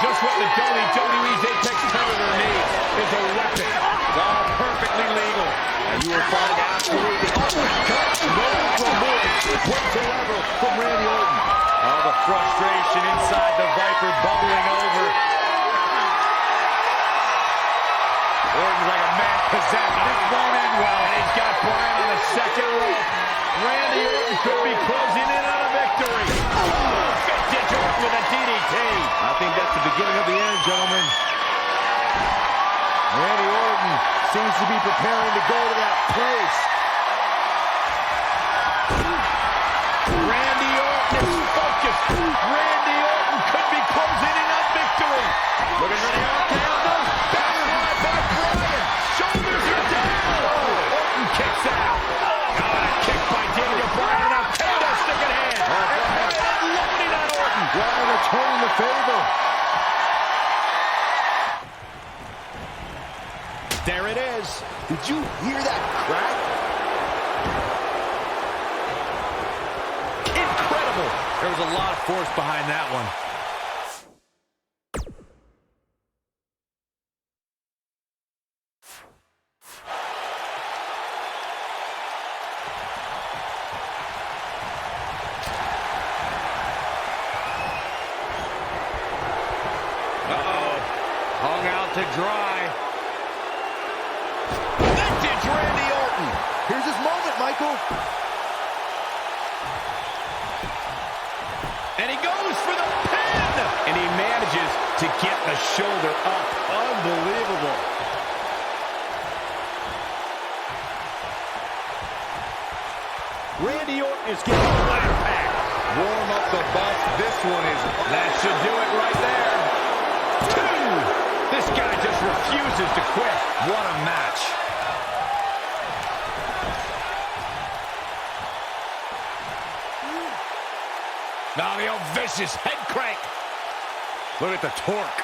Just what the WWE's Apex Predator needs is a weapon. All perfectly legal. And you will find absolutely no remorse whatsoever from Randy Orton. All the frustration inside the Viper bubbling over. Orton's like a man possessed. This won't end well. And he's got Bryan on the second rope. Randy Orton could be closing in on a victory. Vintage Orton with a DDT. I think that's the beginning of the end, gentlemen. Randy Orton seems to be preparing to go to that place. Randy Orton is focused. Randy Orton could be closing in on victory. Looking for the outcome. Backslide by Bryan. Shoulders are down. Orton kicks out. A kick by Daniel Bryan. Now kendo stick in hand. And loading on Orton. Bryan returning the favor. There it is. Did you hear that crack? Incredible. There was a lot of force behind that one. Uh-oh. Hung out to dry. Vintage Randy Orton. Here's his moment, Michael. And he goes for the pin! And he manages to get the shoulder up. Unbelievable. Randy Orton is getting a flat pack. Warm up the bus. This one is... That should do it right there. 2! This guy just refuses to quit. What a match. Now the old vicious head crank. Look at the torque.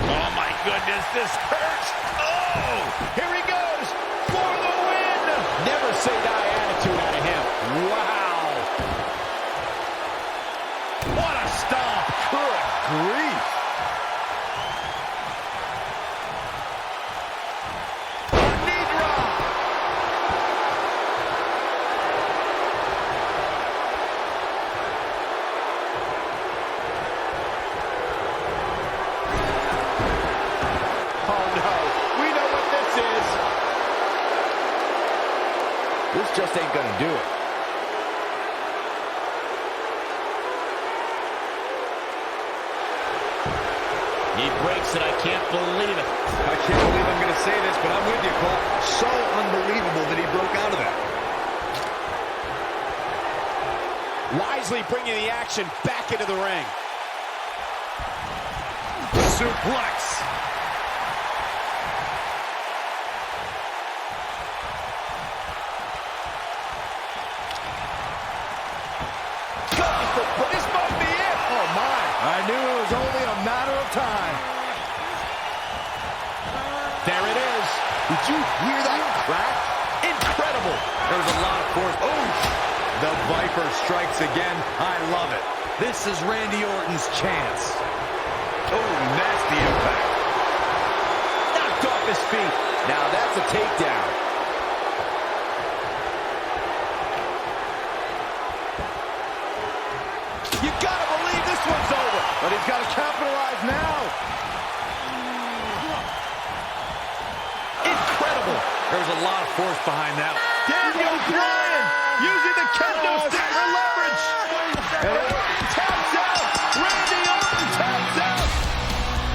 Oh my goodness, this hurts. Oh, here he goes for the win. Never say die attitude out of him. Wow. What a stomp. Good grief. Knee drop. Oh no, we know what this is. This just ain't gonna do it. He breaks it. I can't believe it. I can't believe I'm going to say this, but I'm with you, Cole. So unbelievable that he broke out of that. Wisely bringing the action back into the ring. Suplex. This might be it. Oh my, I knew it was only a matter of time. There it is. Did you hear that crack? Incredible. There was a lot of force. Oh, The Viper strikes again. I love it. This is Randy Orton's chance. Oh, nasty impact. Knocked off his feet. Now that's a takedown. You gotta believe this one's over. But he's got to capitalize now. incredible. There was a lot of force behind that. Daniel Bryan using the kendo stick for leverage. And Orton taps out. Randy Orton taps out.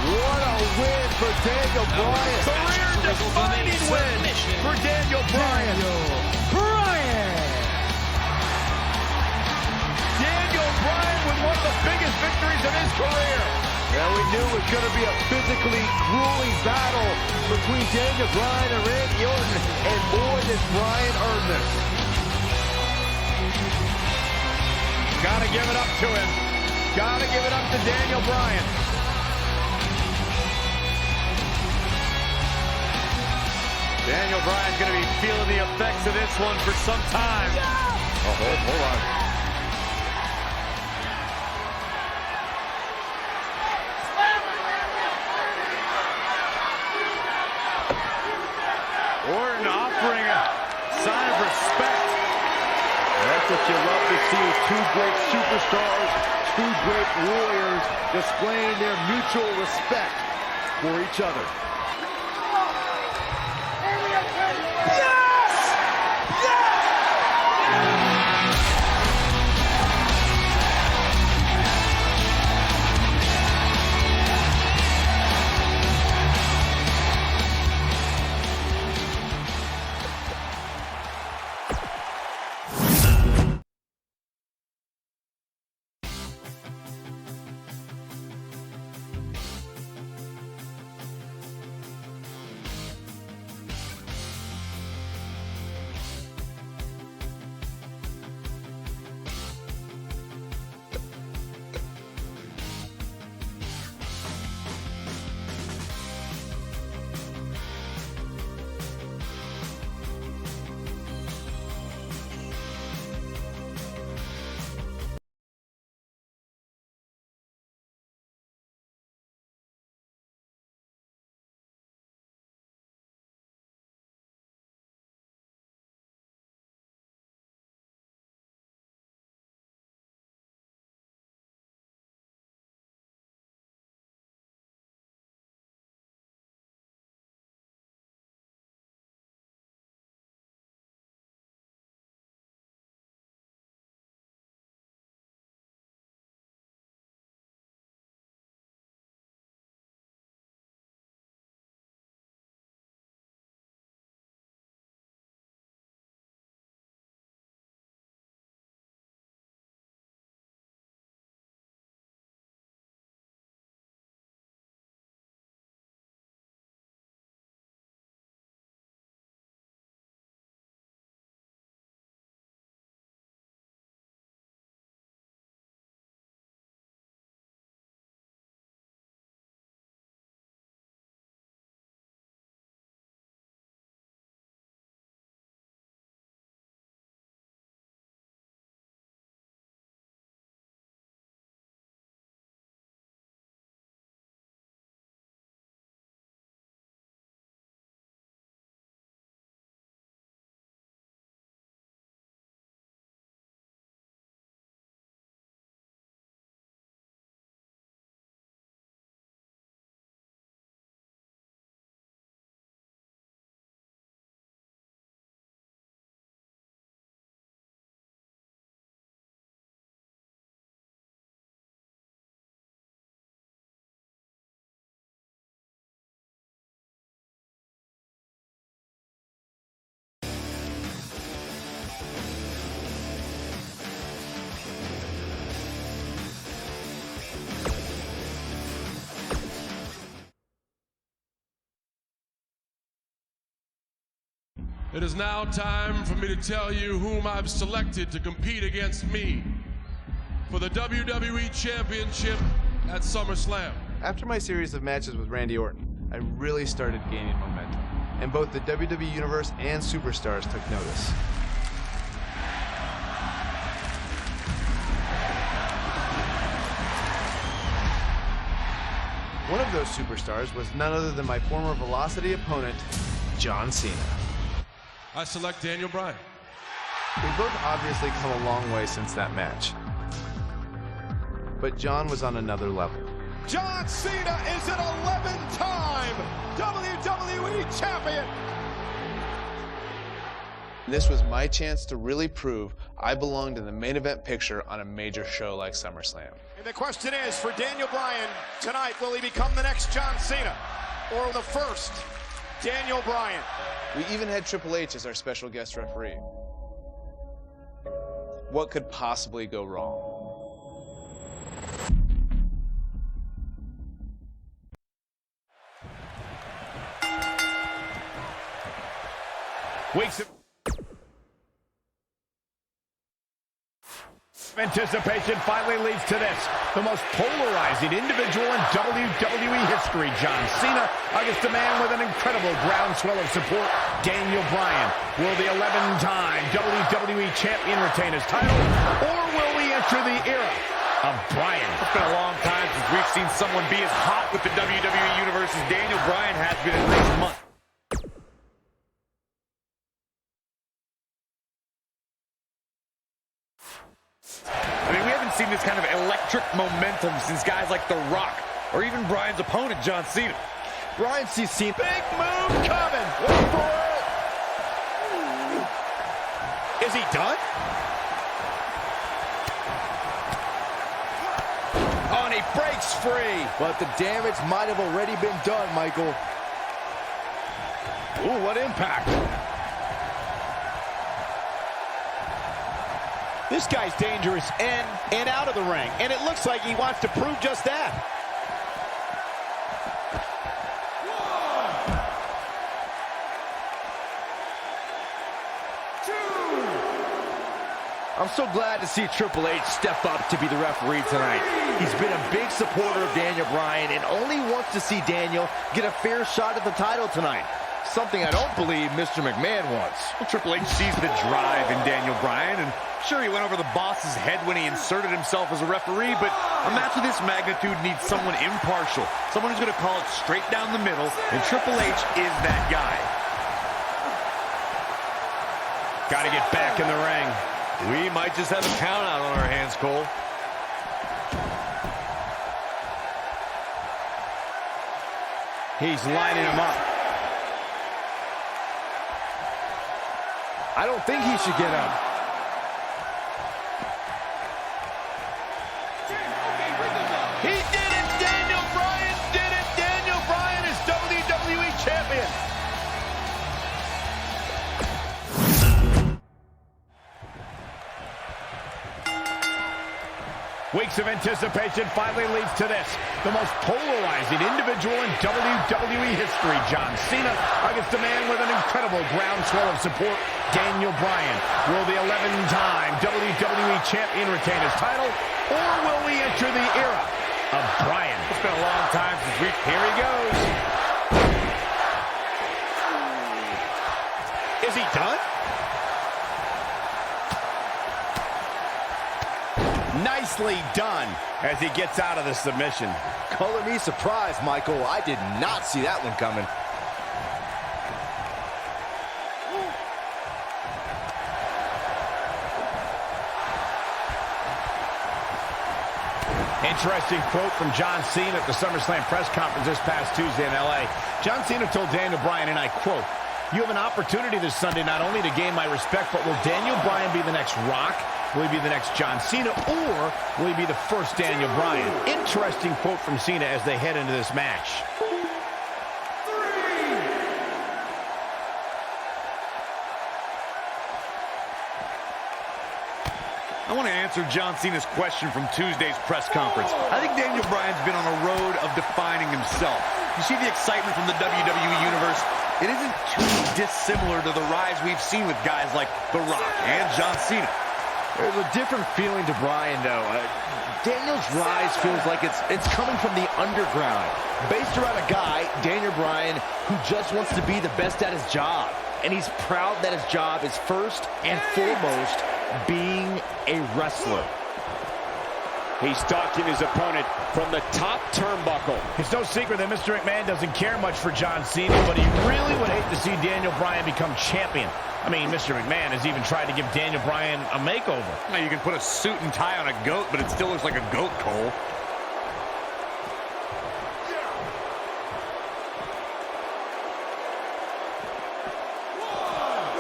What a win for Daniel Bryan. Career-defining win for Daniel Bryan. Daniel Bryan with one of the biggest victories of his career. Yeah, we knew it was going to be a physically grueling battle between Daniel Bryan and Randy Orton, and boy, did Bryan earn this. Gotta give it up to him. Gotta give it up to Daniel Bryan. Daniel Bryan's gonna be feeling the effects of this one for some time. Oh, hold on. Orton offering a sign of respect. That's what you love to see, two great superstars, two great warriors displaying their mutual respect for each other. It is now time for me to tell you whom I've selected to compete against me for the WWE Championship at SummerSlam. After my series of matches with Randy Orton, I really started gaining momentum, and both the WWE Universe and Superstars took notice. One of those superstars was none other than my former Velocity opponent, John Cena. I select Daniel Bryan. We've both obviously come a long way since that match. But John was on another level. John Cena is an 11-time WWE Champion. This was my chance to really prove I belonged in the main event picture on a major show like SummerSlam. And the question is, for Daniel Bryan tonight, will he become the next John Cena or the first Daniel Bryan? We even had Triple H as our special guest referee. What could possibly go wrong? Weeks of anticipation finally leads to this. The most polarizing individual in WWE history, John Cena, against a man with an incredible groundswell of support, Daniel Bryan. Will the 11-time WWE Champion retain his title, or will we enter the era of Bryan? It's been a long time since we've seen someone be as hot with the WWE Universe as Daniel Bryan has been in recent months. I mean, we haven't seen this kind of electric momentum since guys like The Rock, or even Bryan's opponent, John Cena. Bryan sees Cena. Big move coming. Wait for it. Is he done? Oh, and he breaks free. But the damage might have already been done, Michael. Ooh, what impact. This guy's dangerous in and out of the ring, and it looks like he wants to prove just that. I'm so glad to see Triple H step up to be the referee tonight. He's been a big supporter of Daniel Bryan and only wants to see Daniel get a fair shot at the title tonight. Something I don't believe Mr. McMahon wants. Well, Triple H sees the drive in Daniel Bryan, and sure, he went over the boss's head when he inserted himself as a referee, but a match of this magnitude needs someone impartial, someone who's going to call it straight down the middle, and Triple H is that guy. Got to get back in the ring. We might just have a count out on our hands, Cole. He's lining him up. I don't think he should get up. He did it! Daniel Bryan did it! Daniel Bryan is WWE Champion! Weeks of anticipation finally leads to this. The most polarizing individual in WWE history, John Cena, against a man with an incredible groundswell of support, Daniel Bryan. Will the 11-time WWE Champion retain his title, or will we enter the era of Bryan? It's been a long time since we've... Here he goes. Is he done? Nicely done as he gets out of the submission. Color me surprised, Michael. I did not see that one coming. Interesting quote from John Cena at the SummerSlam press conference this past Tuesday in L.A. John Cena told Daniel Bryan, and I quote, "You have an opportunity this Sunday not only to gain my respect, but will Daniel Bryan be the next Rock? Will he be the next John Cena, or will he be the first Daniel Bryan?" Interesting quote from Cena as they head into this match. I want to answer John Cena's question from Tuesday's press conference. I think Daniel Bryan's been on a road of defining himself. You see the excitement from the WWE Universe? It isn't too dissimilar to the rise we've seen with guys like The Rock and John Cena. There's a different feeling to Bryan, though. Daniel's rise feels like it's coming from the underground, based around a guy, Daniel Bryan, who just wants to be the best at his job. And he's proud that his job is first and foremost being a wrestler. He's stalking his opponent from the top turnbuckle. It's no secret that Mr. McMahon doesn't care much for John Cena, but he really would hate to see Daniel Bryan become champion. I mean, Mr. McMahon has even tried to give Daniel Bryan a makeover. Now, you can put a suit and tie on a goat, but it still looks like a goat, Cole.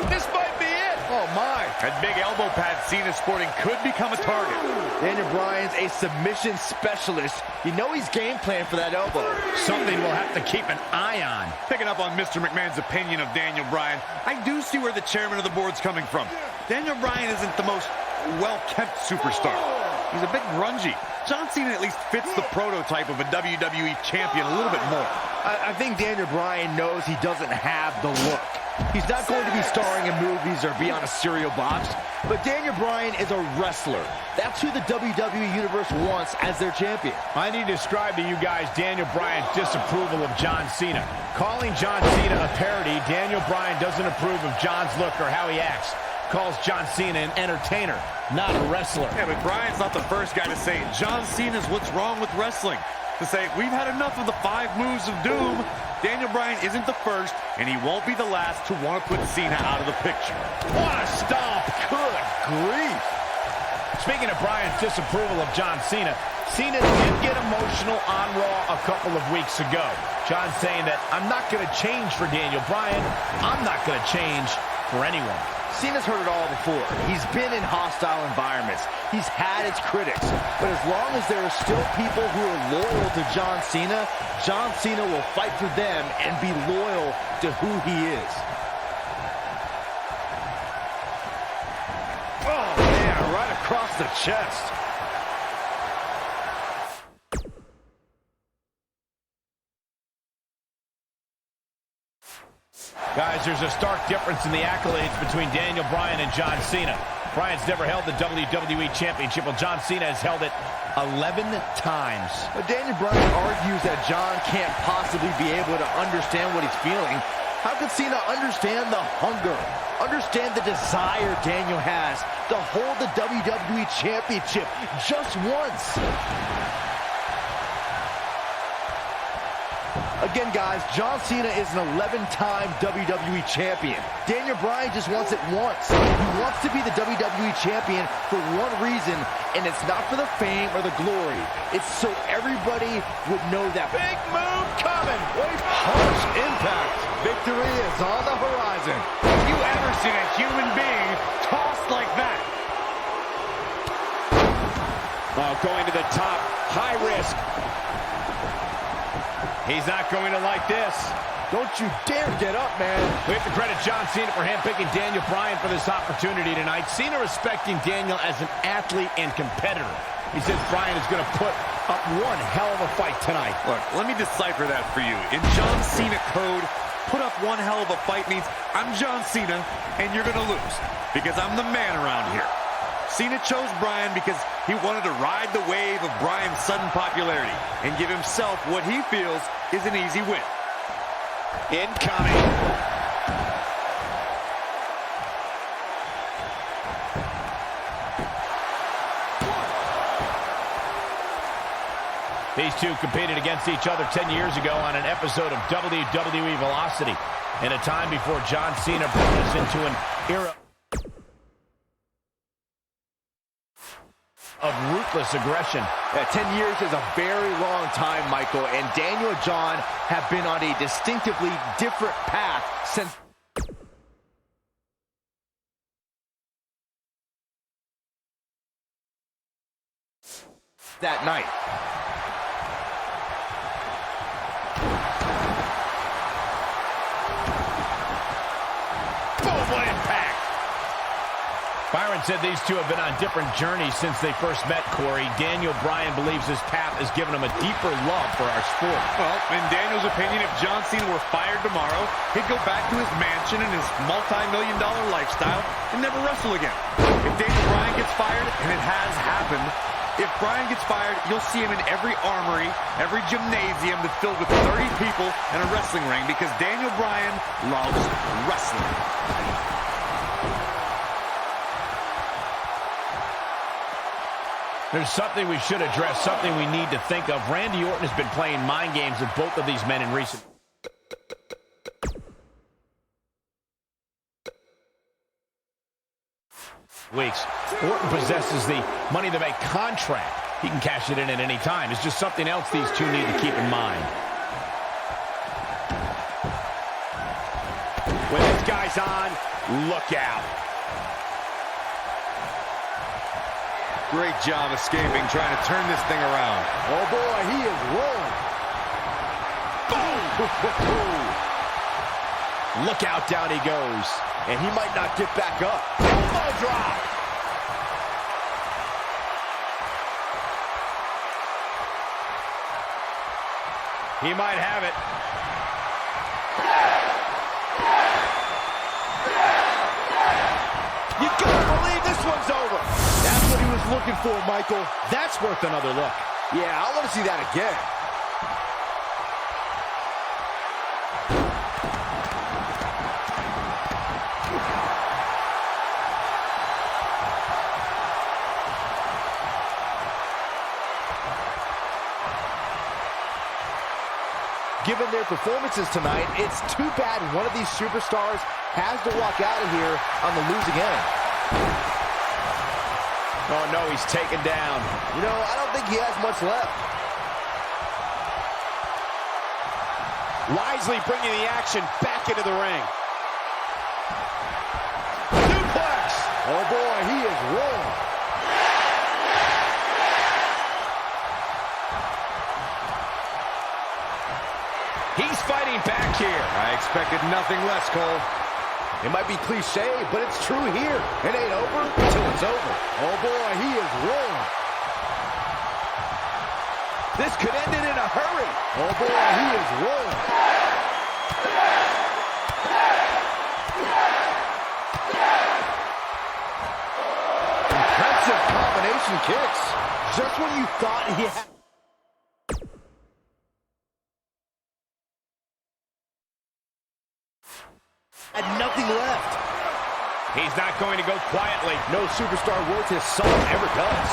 This might be it. That big elbow pad Cena sporting could become a target. Daniel Bryan's a submission specialist. You know he's game plan for that elbow. Something we'll have to keep an eye on. Picking up on Mr. McMahon's opinion of Daniel Bryan, I do see where the chairman of the board's coming from. Daniel Bryan isn't the most well-kept superstar. He's a bit grungy. John Cena at least fits the prototype of a WWE champion a little bit more. I think Daniel Bryan knows he doesn't have the look. He's not going to be starring in movies or be on a cereal box, but Daniel Bryan is a wrestler. That's who the WWE Universe wants as their champion. I need to describe to you guys Daniel Bryan's disapproval of John Cena. Calling John Cena a parody, Daniel Bryan doesn't approve of John's look or how he acts. Calls John Cena an entertainer, not a wrestler. Yeah, but Bryan's not the first guy to say John Cena's what's wrong with wrestling. To say, we've had enough of the 5 moves of doom. Daniel Bryan isn't the first, and he won't be the last to want to put Cena out of the picture. What a stomp! Good grief! Speaking of Bryan's disapproval of John Cena, Cena did get emotional on Raw a couple of weeks ago. John saying that, I'm not going to change for Daniel Bryan. I'm not going to change for anyone. Cena's heard it all before. He's been in hostile environments. He's had his critics. But as long as there are still people who are loyal to John Cena will fight for them and be loyal to who he is. Oh, man, right across the chest. Guys, there's a stark difference in the accolades between Daniel Bryan and John Cena. Bryan's never held the WWE Championship, while John Cena has held it 11 times. But Daniel Bryan argues that John can't possibly be able to understand what he's feeling. How could Cena understand the hunger, understand the desire Daniel has to hold the WWE Championship just once? Again, guys, John Cena is an 11-time WWE champion. Daniel Bryan just wants it once. He wants to be the WWE champion for one reason, and it's not for the fame or the glory. It's so everybody would know that. Big move coming. Harsh impact. Victory is on the horizon. Have you ever seen a human being tossed like that? Oh, going to the top. High risk. He's not going to like this. Don't you dare get up, man. We have to credit John Cena for handpicking Daniel Bryan for this opportunity tonight. Cena respecting Daniel as an athlete and competitor. He says Bryan is going to put up one hell of a fight tonight. Look, let me decipher that for you. In John Cena code, put up one hell of a fight means I'm John Cena and you're going to lose because I'm the man around here. Cena chose Bryan because he wanted to ride the wave of Bryan's sudden popularity and give himself what he feels is an easy win. Incoming. These two competed against each other 10 years ago on an episode of WWE Velocity, in a time before John Cena brought us into an era of ruthless aggression. 10 years is a very long time, Michael, and Daniel and John have been on a distinctively different path since that night. Boom, what impact! Byron said these two have been on different journeys since they first met, Corey. Daniel Bryan believes his path has given him a deeper love for our sport. Well, in Daniel's opinion, if John Cena were fired tomorrow, he'd go back to his mansion and his multi-million-dollar lifestyle and never wrestle again. If Daniel Bryan gets fired, and it has happened, if Bryan gets fired, you'll see him in every armory, every gymnasium that's filled with 30 people and a wrestling ring because Daniel Bryan loves wrestling. There's something we should address, something we need to think of. Randy Orton has been playing mind games with both of these men in recent weeks. Orton possesses the Money in the Bank contract. He can cash it in at any time. It's just something else these two need to keep in mind. When this guy's on, look out. Great job escaping, trying to turn this thing around. Oh, boy, he is rolling. Boom! Look out, down he goes. And he might not get back up. Elbow drop. He might have it. You gotta believe this one's over. That's what he was looking for, Michael. That's worth another look. Yeah, I want to see that again. Given their performances tonight, it's too bad one of these superstars has to walk out of here on the losing end. Oh, no, he's taken down. You know, I don't think he has much left. Wisely bringing the action back into the ring. Suplex! Oh, boy, he is rolling. He's fighting back here. I expected nothing less, Cole. It might be cliche, but it's true here. It ain't over until it's over. Oh, boy, he is rolling. This could end it in a hurry. Oh, boy, he is rolling. Impressive combination kicks. Just when you thought he had... nothing left. He's not going to go quietly. No superstar worth his salt ever does.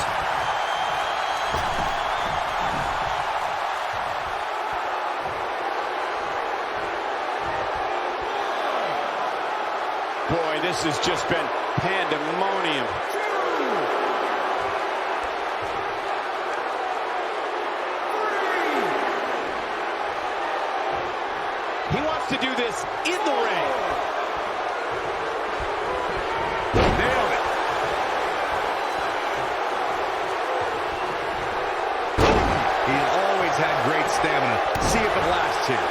Boy, this has just been pandemonium. He wants to do this in the ring. Nailed it. He's always had great stamina. See if it lasts here.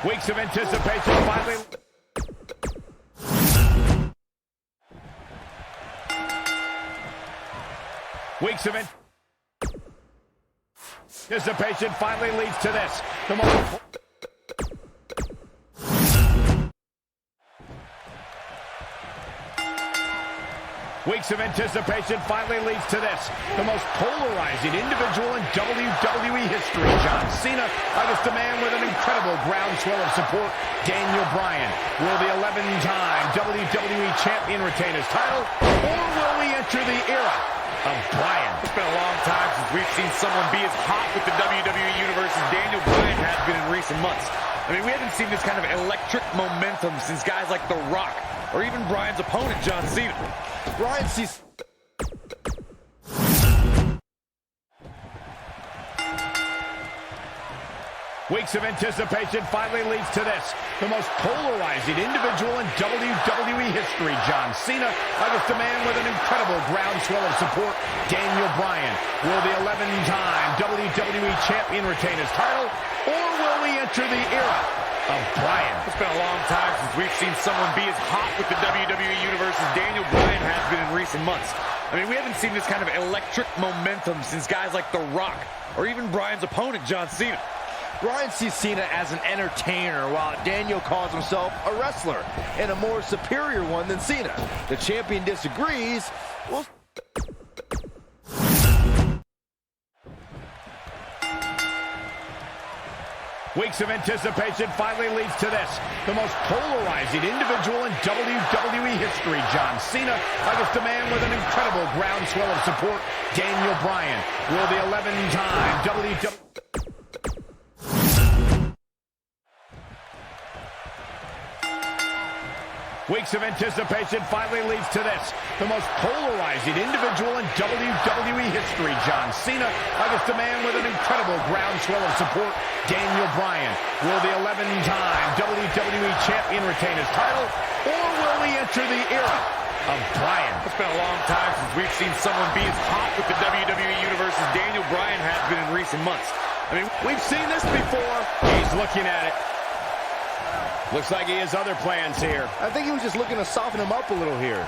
Weeks of anticipation finally. Weeks of anticipation finally leads to this. The moment. Weeks of anticipation finally leads to this. The most polarizing individual in WWE history, John Cena, against a man with an incredible groundswell of support, Daniel Bryan. Will the 11-time WWE Champion retain his title, or will we enter the era of Bryan? It's been a long time since we've seen someone be as hot with the WWE Universe as Daniel Bryan has been in recent months. I mean, we haven't seen this kind of electric momentum since guys like The Rock, or even Bryan's opponent, John Cena. Bryan sees... Weeks of anticipation finally leads to this. The most polarizing individual in WWE history, John Cena, against a man with an incredible groundswell of support, Daniel Bryan. Will the 11-time WWE Champion retain his title, or will we enter the era of Bryan? It's been a long time since we've seen someone be as hot with the WWE Universe as Daniel Bryan has been in recent months. I mean, we haven't seen this kind of electric momentum since guys like The Rock, or even Bryan's opponent, John Cena. Bryan sees Cena as an entertainer, while Daniel calls himself a wrestler, and a more superior one than Cena. The champion disagrees. Well, Weeks of anticipation finally leads to this. The most polarizing individual in WWE history, John Cena, against a man with an incredible groundswell of support, Daniel Bryan. Will the 11-time WWE... Weeks of anticipation finally leads to this. The most polarizing individual in WWE history, John Cena, against a man with an incredible groundswell of support, Daniel Bryan. Will the 11-time WWE Champion retain his title, or will we enter the era of Bryan? It's been a long time since we've seen someone be as hot with the WWE Universe as Daniel Bryan has been in recent months. I mean, we've seen this before. He's looking at it. Looks like he has other plans here. I think he was just looking to soften him up a little here.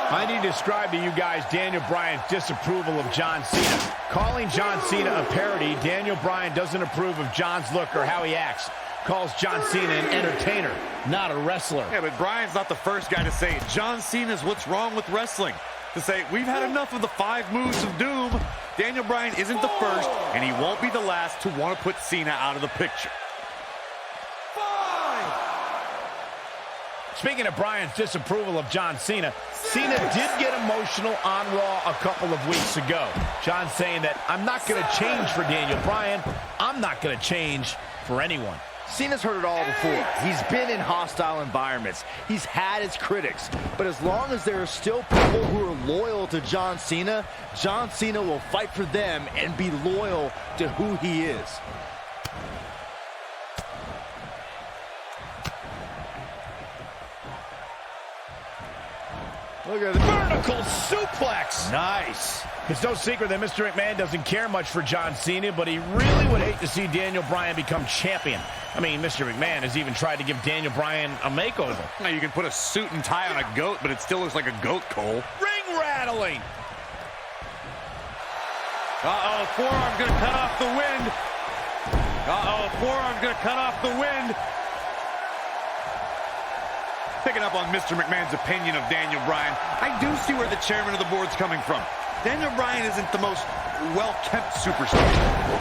I need to describe to you guys Daniel Bryan's disapproval of John Cena. Calling John Cena a parody, Daniel Bryan doesn't approve of John's look or how he acts. Calls John Cena an entertainer, not a wrestler. Yeah, but Bryan's not the first guy to say it. John Cena's what's wrong with wrestling. To say, we've had enough of the 5 moves of doom. Daniel Bryan isn't the first, and he won't be the last to want to put Cena out of the picture. Speaking of Bryan's disapproval of John Cena, Cena did get emotional on Raw a couple of weeks ago. John saying that, I'm not going to change for Daniel Bryan. I'm not going to change for anyone. Cena's heard it all before. He's been in hostile environments. He's had his critics. But as long as there are still people who are loyal to John Cena will fight for them and be loyal to who he is. Look at the vertical suplex. Nice. It's no secret that Mr. McMahon doesn't care much for John Cena, but he really would hate to see Daniel Bryan become champion. I mean, Mr. McMahon has even tried to give Daniel Bryan a makeover. Now, you can put a suit and tie on a goat, but it still looks like a goat, Cole. Ring rattling. Uh-oh, forearm's going to cut off the wind. Uh-oh, forearm's going to cut off the wind. Picking up on Mr. McMahon's opinion of Daniel Bryan, I do see where the chairman of the board's coming from. Daniel Bryan isn't the most well-kept superstar.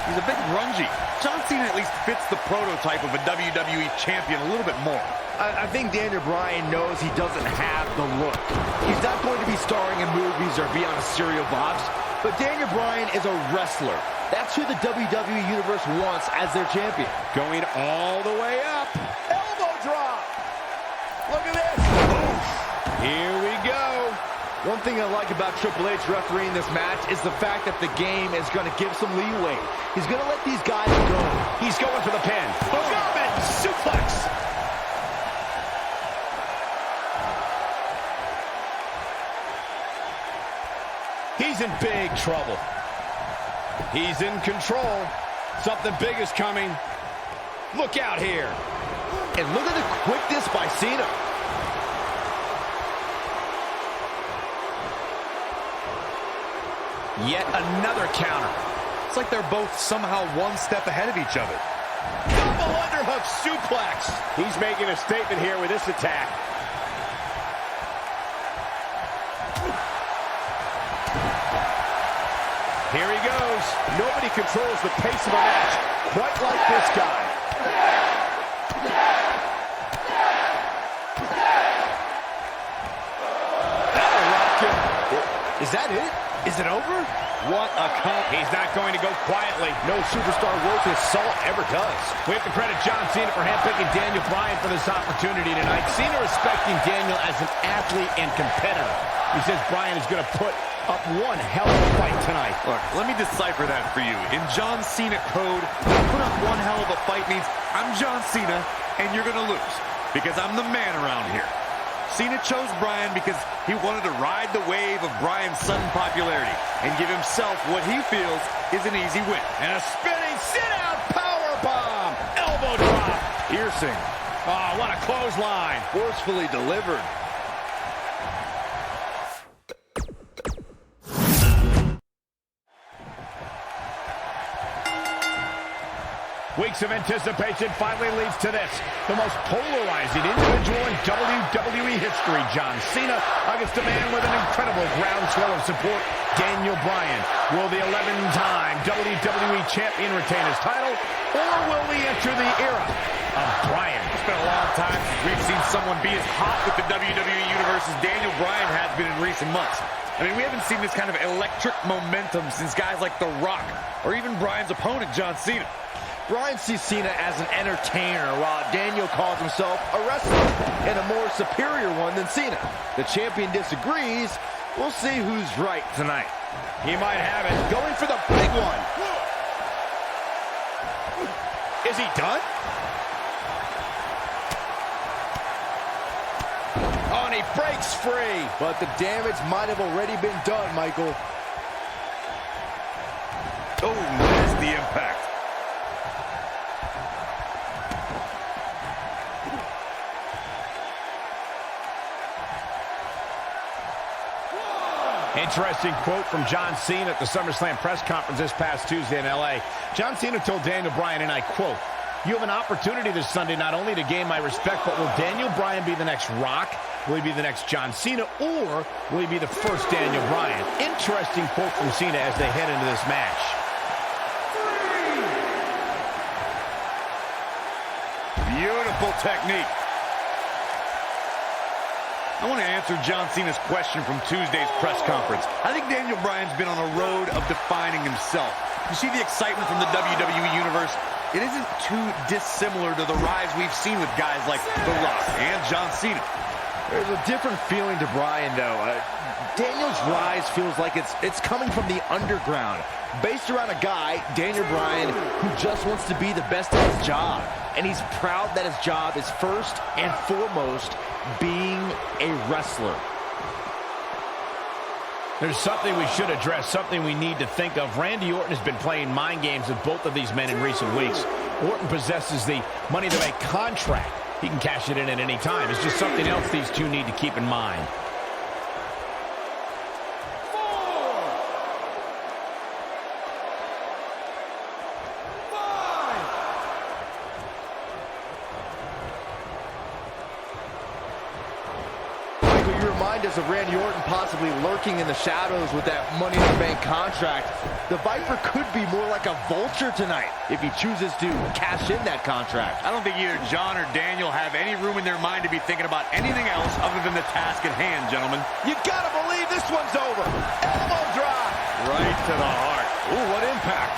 He's a bit grungy. John Cena at least fits the prototype of a WWE champion a little bit more. I think Daniel Bryan knows he doesn't have the look. He's not going to be starring in movies or be on a cereal box, but Daniel Bryan is a wrestler. That's who the WWE Universe wants as their champion. Going all the way up. Elbow drop. Look at this. Here we go. One thing I like about Triple H refereeing this match is the fact that the game is going to give some leeway. He's going to let these guys go. He's going for the pin. German suplex. He's in big trouble. He's in control. Something big is coming. Look out here. And look at the quickness by Cena. Yet another counter. It's like they're both somehow one step ahead of each other. Double underhook suplex. He's making a statement here with this attack. Here he goes. Nobody controls the pace of a match quite like this guy. That'll rock him. Is that it? Is it over? What a comp. He's not going to go quietly. No superstar worth his salt ever does. We have to credit John Cena for handpicking Daniel Bryan for this opportunity tonight. Cena respecting Daniel as an athlete and competitor. He says Bryan is going to put up one hell of a fight tonight. Look, let me decipher that for you. In John Cena code, put up one hell of a fight means I'm John Cena and you're going to lose because I'm the man around here. Cena chose Bryan because he wanted to ride the wave of Bryan's sudden popularity and give himself what he feels is an easy win. And a spinning sit-out powerbomb. Elbow drop. Piercing. Oh, what a clothesline. Forcefully delivered. Weeks of anticipation finally leads to this. The most polarizing individual in WWE history, John Cena, against a man with an incredible groundswell of support, Daniel Bryan. Will the 11-time WWE Champion retain his title, or will we enter the era of Bryan? It's been a long time since we've seen someone be as hot with the WWE Universe as Daniel Bryan has been in recent months. I mean, we haven't seen this kind of electric momentum since guys like The Rock, or even Bryan's opponent, John Cena. Bryan sees Cena as an entertainer, while Daniel calls himself a wrestler, and a more superior one than Cena. The champion disagrees. We'll see who's right tonight. He might have it. Going for the big one. Is he done? Oh, and he breaks free. But the damage might have already been done, Michael. Oh, nasty impact. Interesting quote from John Cena at the SummerSlam press conference this past Tuesday in L.A. John Cena told Daniel Bryan, and I quote, "You have an opportunity this Sunday not only to gain my respect, but will Daniel Bryan be the next Rock? Will he be the next John Cena? Or will he be the first Daniel Bryan?" Interesting quote from Cena as they head into this match. Beautiful technique. I want to answer John Cena's question from Tuesday's press conference. I think Daniel Bryan's been on a road of defining himself. You see the excitement from the WWE Universe? It isn't too dissimilar to the rise we've seen with guys like The Rock and John Cena. There's a different feeling to Bryan, though. Daniel's rise feels like it's coming from the underground, based around a guy, Daniel Bryan, who just wants to be the best at his job. And he's proud that his job is first and foremost being a wrestler. There's something we should address, something we need to think of. Randy Orton has been playing mind games with both of these men in recent weeks. Orton possesses the Money to Make contract. He can cash it in at any time. It's just something else these two need to keep in mind. Us of Randy Orton possibly lurking in the shadows with that Money in the Bank contract. The Viper could be more like a vulture tonight if he chooses to cash in that contract. I don't think either John or Daniel have any room in their mind to be thinking about anything else other than the task at hand, gentlemen. You gotta believe this one's over. Elbow drop. Right to the heart. Ooh, what impact.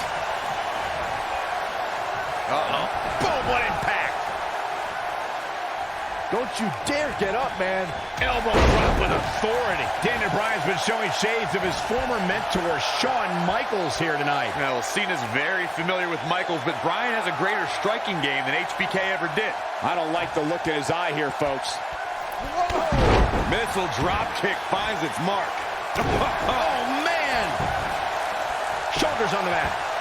Uh-oh. Boom, what impact. Don't you dare get up, man. Elbow drop with authority. Daniel Bryan's been showing shades of his former mentor, Shawn Michaels, here tonight. Well, Cena's very familiar with Michaels, but Bryan has a greater striking game than HBK ever did. I don't like the look in his eye here, folks. Whoa. Missile drop kick finds its mark. Oh, man. Shoulders on the mat.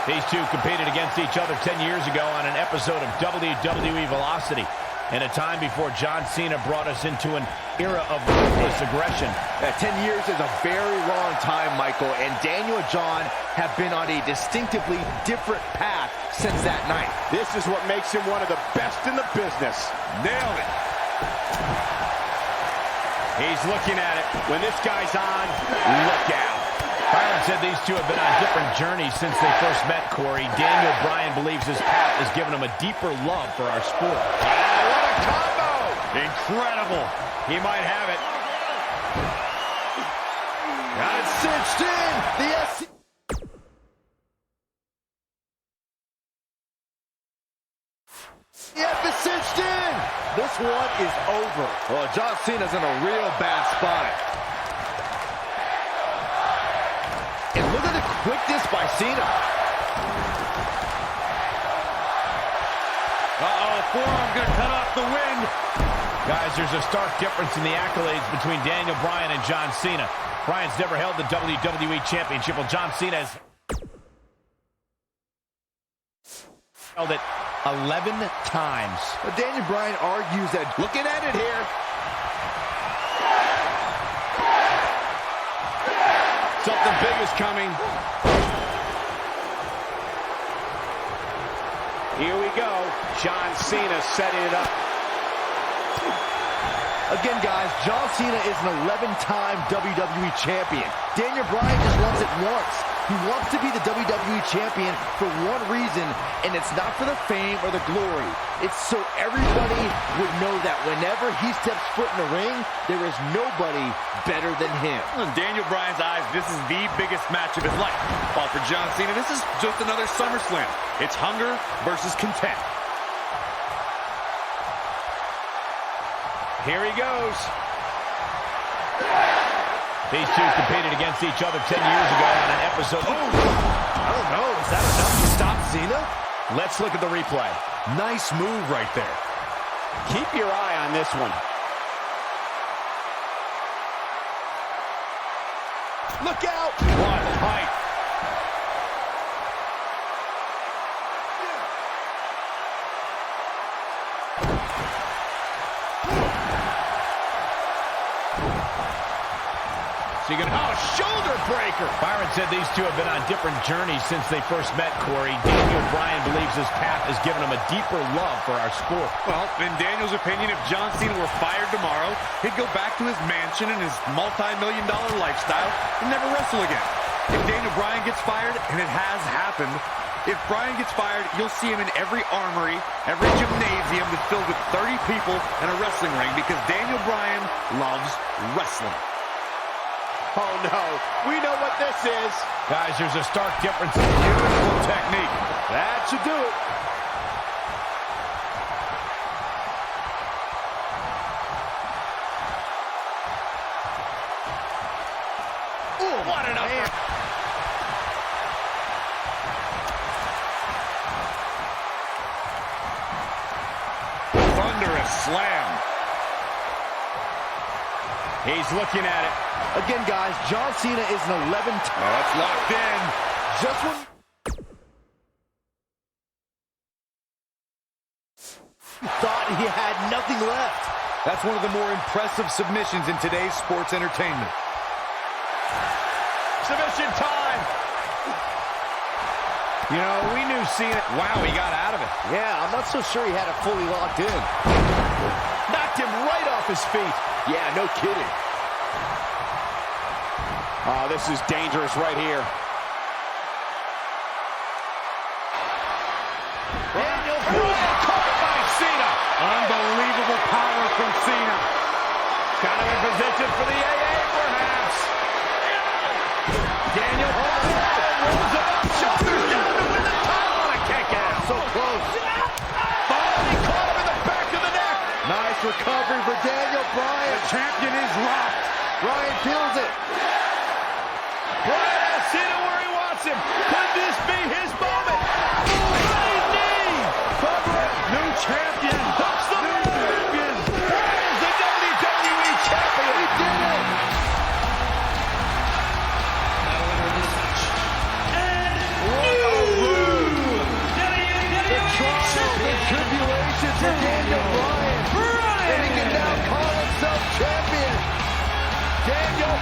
These two competed against each other 10 years ago on an episode of WWE Velocity. In a time before John Cena brought us into an era of ruthless aggression. 10 years is a very long time, Michael, and Daniel and John have been on a distinctively different path since that night. This is what makes him one of the best in the business. Nailed it. He's looking at it. When this guy's on, look out. Byron said these two have been on different journeys since they first met, Corey. Daniel Bryan believes his path has given him a deeper love for our sport. What a combo! Incredible. He might have it. Got it cinched in. The F is cinched in. This one is over. Well, John Cena's in a real bad spot. And look at the quickness by Cena. Forearm gonna cut off the wind. Guys, there's a stark difference in the accolades between Daniel Bryan and John Cena. Bryan's never held the WWE Championship, while John Cena has held it 11 times. But Daniel Bryan argues that, looking at it here, Something big is coming. Here we go. John Cena setting it up. again, guys, John Cena is an 11-time WWE champion. Daniel Bryan just wants it once. He wants to be the WWE champion for one reason, and it's not for the fame or the glory. It's so everybody would know that whenever he steps foot in the ring, there is nobody better than him. In Daniel Bryan's eyes, this is the biggest match of his life. While for John Cena, this is just another SummerSlam. It's hunger versus content. Here he goes. These two competed against each other 10 years ago on an episode. I don't know. Is that enough to stop Cena? Let's look at the replay. Nice move right there. Keep your eye on this one. Look out! What height. Shoulder breaker. Byron said these two have been on different journeys since they first met, Corey. Daniel Bryan believes his path has given him a deeper love for our sport. Well, in Daniel's opinion, if John Cena were fired tomorrow, he'd go back to his mansion and his multi-million-dollar lifestyle and never wrestle again. If Daniel Bryan gets fired, and it has happened, if Bryan gets fired, you'll see him in every armory, every gymnasium that's filled with 30 people and a wrestling ring because Daniel Bryan loves wrestling. Oh, no. We know what this is. Guys, there's a stark difference in beautiful technique. That should do it. Ooh, what an upper. Thunderous slam. He's looking at it. Again, guys, John Cena is an 11-time. Oh, it's locked in. Just when you thought he had nothing left. That's one of the more impressive submissions in today's sports entertainment. Submission time. You know, we knew Cena. Wow, he got out of it. Yeah, I'm not so sure he had it fully locked in. Knocked him right off his feet. Yeah, no kidding. Oh, this is dangerous right here. Daniel Bryan caught by Cena. Unbelievable power from Cena. Kind of in position for the AA, perhaps. Daniel Bryan rolls him up, shoulders down to win the title on a kick out. So close. Finally caught him in the back of the neck. Nice recovery for Daniel Bryan. The champion is rocked. Bryan feels it. Bryan has Cena where he wants him. Could this be his moment? Running knee. Cover it. New champion. Hooks the new champion. Bryan's the WWE champion. He did it. The trials and tribulations of Daniel Bryan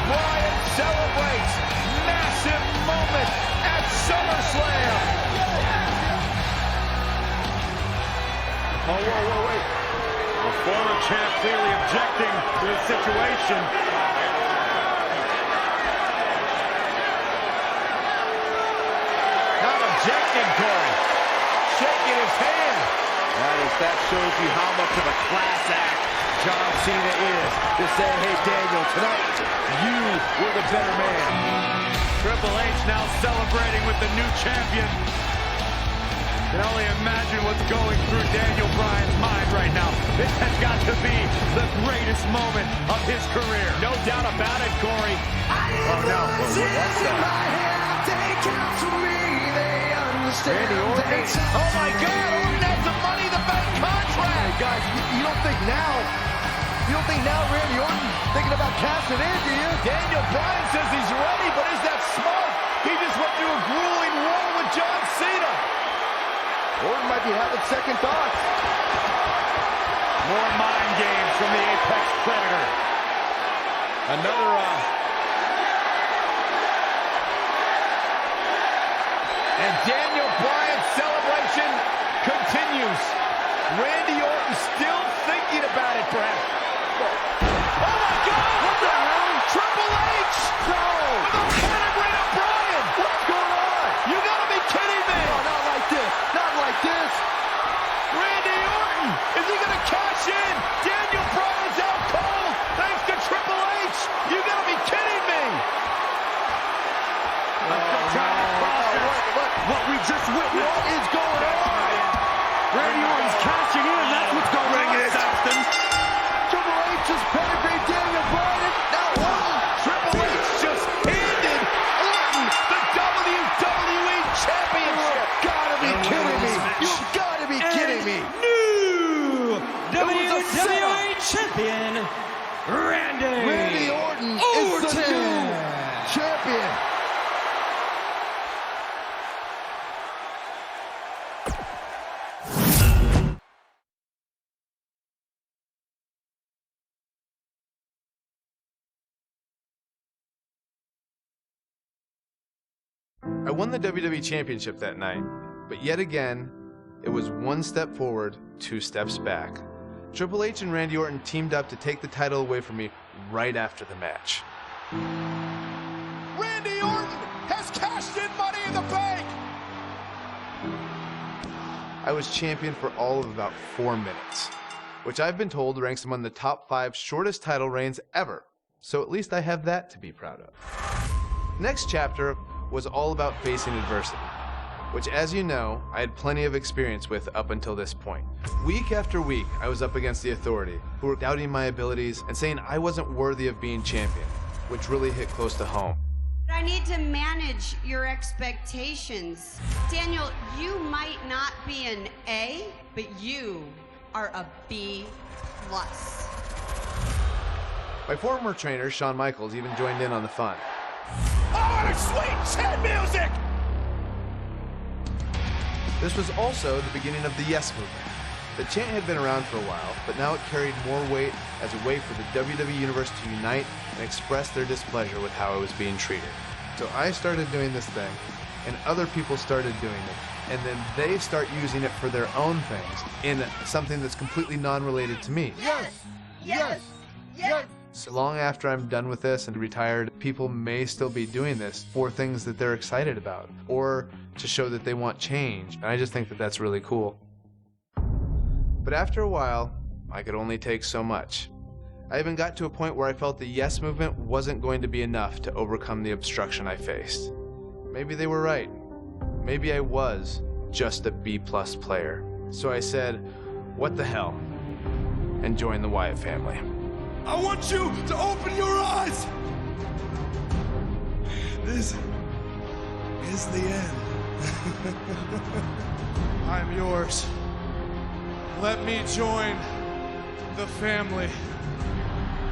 Bryan celebrates. Massive moment at SummerSlam. Oh, wait. The former champ clearly objecting to the situation. Not objecting, Corey. Shaking his hand. That shows you how much of a class act John Cena is. To say, hey, Daniel, tonight, you were the better man. Triple H now celebrating with the new champion. Can only imagine what's going through Daniel Bryan's mind right now. This has got to be the greatest moment of his career. No doubt about it, Corey. Oh, no. What's that? Randy Orton. Oh, my God. Orton has the Money in the Bank contract. Hey, guys, you don't think now Randy Orton thinking about cashing in, do you? Daniel Bryan says he's ready, but is that smart? He just went through a grueling war with John Cena. Orton might be having second thoughts. More mind games from the Apex Predator. And Daniel Bryan's celebration continues. Randy Orton still thinking about it, perhaps. Oh, my God! What the hell? Triple H! No! The pedigree of Bryan! What's going on? You gotta be kidding me! No, not like this. Not like this. Randy Orton! Is he gonna cash in? Daniel Bryan's out cold thanks to Triple H! You gotta be kidding me! What we just witnessed. What is going on? Randy Orton's cashing in. That's what's going on, Saxton. Triple H just pedigree Daniel Bryan. Now Orton. Triple H just handed Orton the WWE Championship. Gotta be kidding me. You've gotta be kidding me. New WWE Champion, Randy Orton is the new champion. I won the WWE Championship that night, but yet again, it was one step forward, 2 steps back. Triple H and Randy Orton teamed up to take the title away from me right after the match. Randy Orton has cashed in Money in the Bank. I was champion for all of about 4 minutes, which I've been told ranks among the top 5 shortest title reigns ever, so at least I have that to be proud of. Next chapter was all about facing adversity, which, as you know, I had plenty of experience with up until this point. Week after week, I was up against the Authority, who were doubting my abilities and saying I wasn't worthy of being champion, which really hit close to home. I need to manage your expectations. Daniel, you might not be an A, but you are a B+. My former trainer, Shawn Michaels, even joined in on the fun. Oh, what a sweet chin music! This was also the beginning of the Yes Movement. The chant had been around for a while, but now it carried more weight as a way for the WWE Universe to unite and express their displeasure with how I was being treated. So I started doing this thing, and other people started doing it, and then they start using it for their own things in something that's completely non-related to me. Yes! Yes! Yes! So long after I'm done with this and retired, people may still be doing this for things that they're excited about or to show that they want change. And I just think that that's really cool. But after a while, I could only take so much. I even got to a point where I felt the Yes Movement wasn't going to be enough to overcome the obstruction I faced. Maybe they were right. Maybe I was just a B+ player. So I said, what the hell? And joined the Wyatt family. I want you to open your eyes. This is the end. I'm yours. Let me join the family.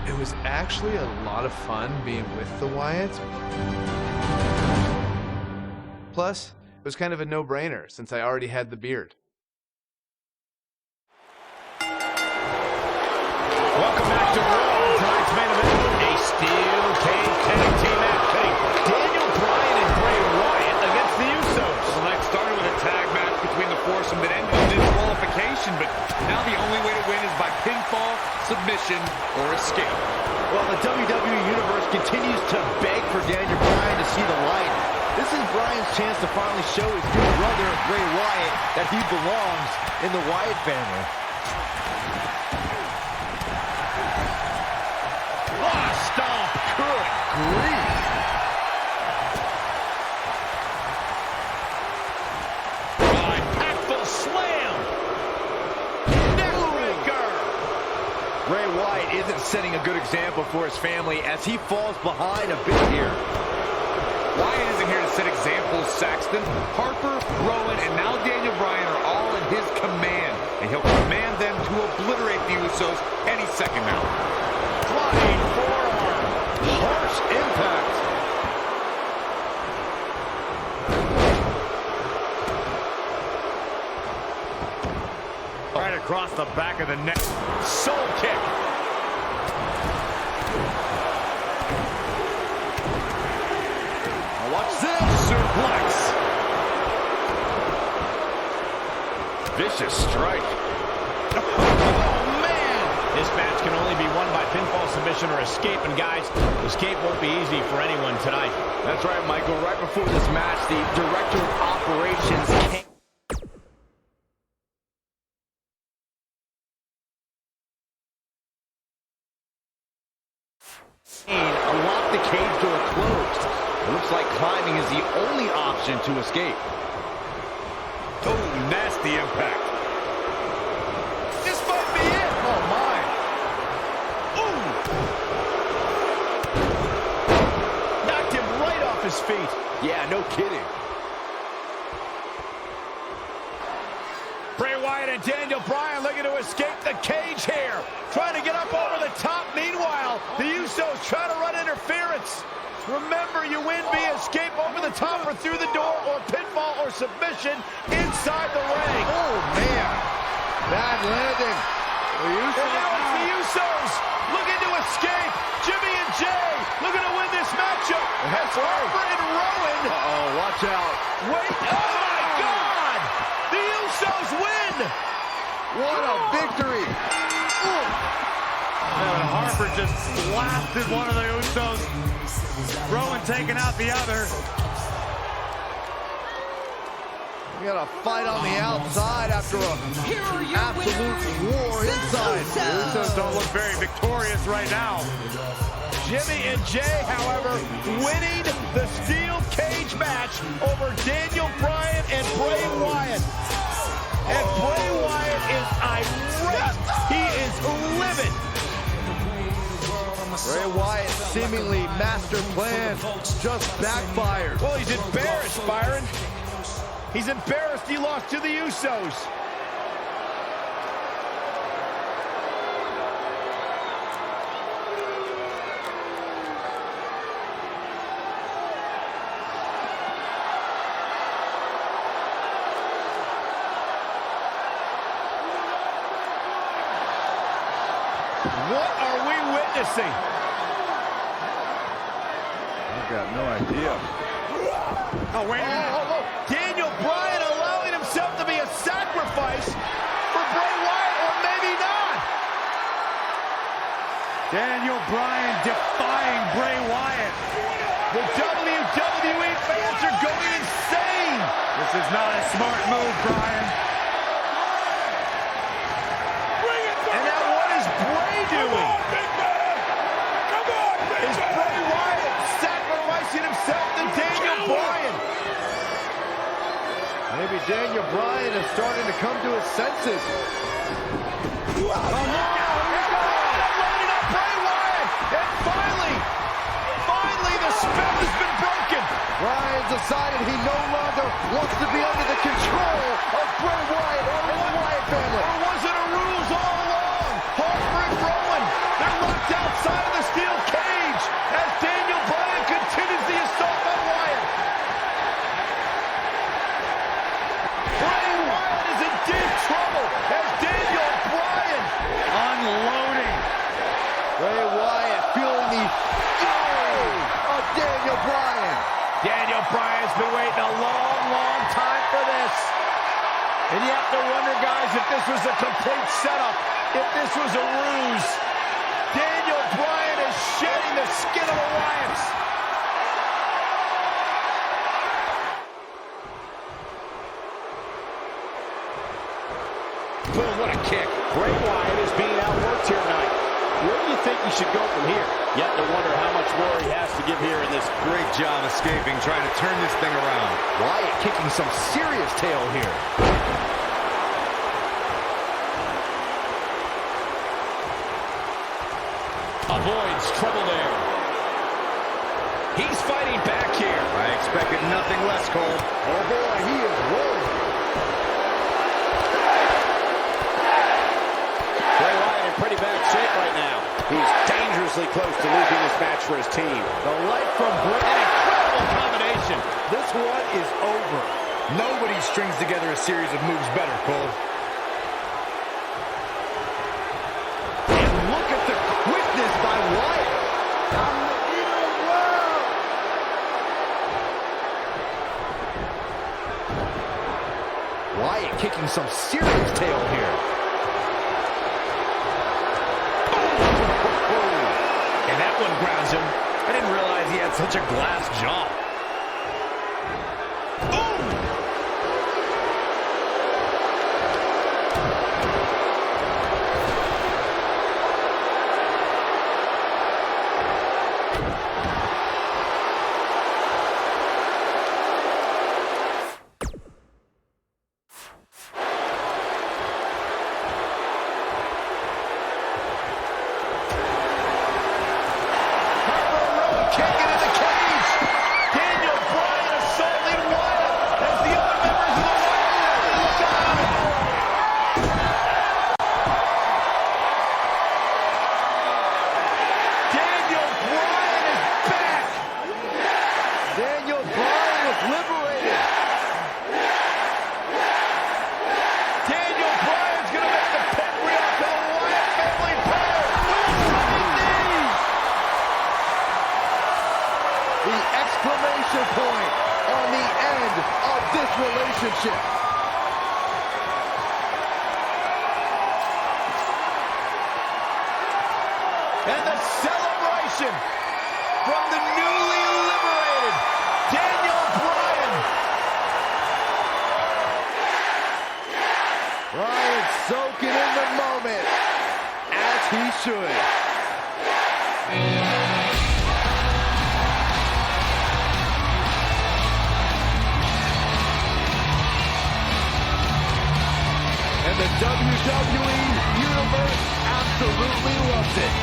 It was actually a lot of fun being with the Wyatts. Plus, it was kind of a no-brainer since I already had the beard. Welcome back to Raw. Tonight's main event, a steel cage Well, the WWE Universe continues to beg for Daniel Bryan to see the light. This is Bryan's chance to finally show his new brother, Bray Wyatt, that he belongs in the Wyatt family. What a stomp! Good grief! Impactful slam! Neckbreaker! Bray Wyatt isn't setting a good example for his family as he falls behind a bit here. Wyatt isn't here to set examples, Saxton. Harper, Rowan, and now Daniel Bryan are all in his command, and he'll command them to obliterate the Usos any second now. Flying forearm. Harsh impact. Right across the back of the neck. Soul kick. Now watch this. Suplex. Vicious strike. Oh, man. This match can only be won by pinfall submission or escape. And guys, escape won't be easy for anyone tonight. That's right, Michael. Right before this match, the director of operations came. Lock the cage door closed. It looks like climbing is the only option to escape. Oh, nasty impact. This might be it. Oh, my. Ooh. Knocked him right off his feet. Yeah, no kidding. Bray Wyatt and Daniel Bryan looking to escape the cage here. Trying to get up over the top. Meanwhile, the Usos trying to run interference. Remember, you win via escape over the top or through the door or pinfall or submission inside the ring. Oh, man. Bad landing. The Usos. And now it's the Usos looking to escape. Jimmy and Jay looking to win this matchup. That's Harper and Rowan. Uh-oh, watch out. Wait, oh my God! The Usos win! What a victory. And Harper just blasted one of the Usos. Rowan taking out the other. We got a fight on the outside after a absolute war inside. The Usos don't look very victorious right now. Jimmy and Jay, however, winning the steel cage match over Daniel Bryan and Bray Wyatt. And Bray Wyatt is irate. He is livid. Bray Wyatt seemingly master plan just backfired. Well, he's embarrassed, Byron. He's embarrassed he lost to the Usos. What are we witnessing? I've got no idea. Oh, wait a minute. Daniel Bryan allowing himself to be a sacrifice for Bray Wyatt, or maybe not. Daniel Bryan defying Bray Wyatt. The WWE fans are going insane. This is not a smart move, Bryan. And now what is Bray doing? Is Bray Wyatt sacrificing himself to Daniel Bryan? Maybe Daniel Bryan is starting to come to his senses. Oh, look out! Loading up Bray Wyatt! And finally, the spell has been broken. Bryan's decided he no longer wants to be under the control of Bray Wyatt or the Wyatt family. Or was it a ruse all along? Harper and Rowan, they're locked outside of the steel cage as Daniel Bryan continues the assault on Wyatt. Bray Wyatt is in deep trouble as Daniel Bryan Unloading. Bray Wyatt feeling the fury of Daniel Bryan. Daniel Bryan's been waiting a long, long time for this. And you have to wonder, guys, if this was a complete setup, if this was a ruse. Daniel Bryan has Bray Wyatt is being outworked here tonight. Where do you think he should go from here? You have to wonder how much more he has to give here in this. Great job escaping, trying to turn this thing around. Wyatt kicking some serious tail here. Avoids trouble there. He's fighting back here. I expected nothing less, Cole. Oh boy, he is rolling. Bray Wyatt in pretty bad shape right now. He's dangerously close to losing this match for his team. The light from Bray. An incredible combination. This one is over. Nobody strings together a series of moves better, Cole. And look at the quickness by Wyatt. Wyatt kicking some serious tail here. And that one grounds him. I didn't realize he had such a glass jaw. Daniel Bryan assaulting Wyatt as the other members of the Wyatt look out. Daniel Bryan is back. Daniel Bryan was liberated. Daniel Bryan's going to make the pinwheel to the Wyatt family power. The exclamation point on the end of this relationship. And the celebration from the newly liberated Daniel Bryan. Bryan soaking in the moment, as he should. And the WWE Universe absolutely loves it.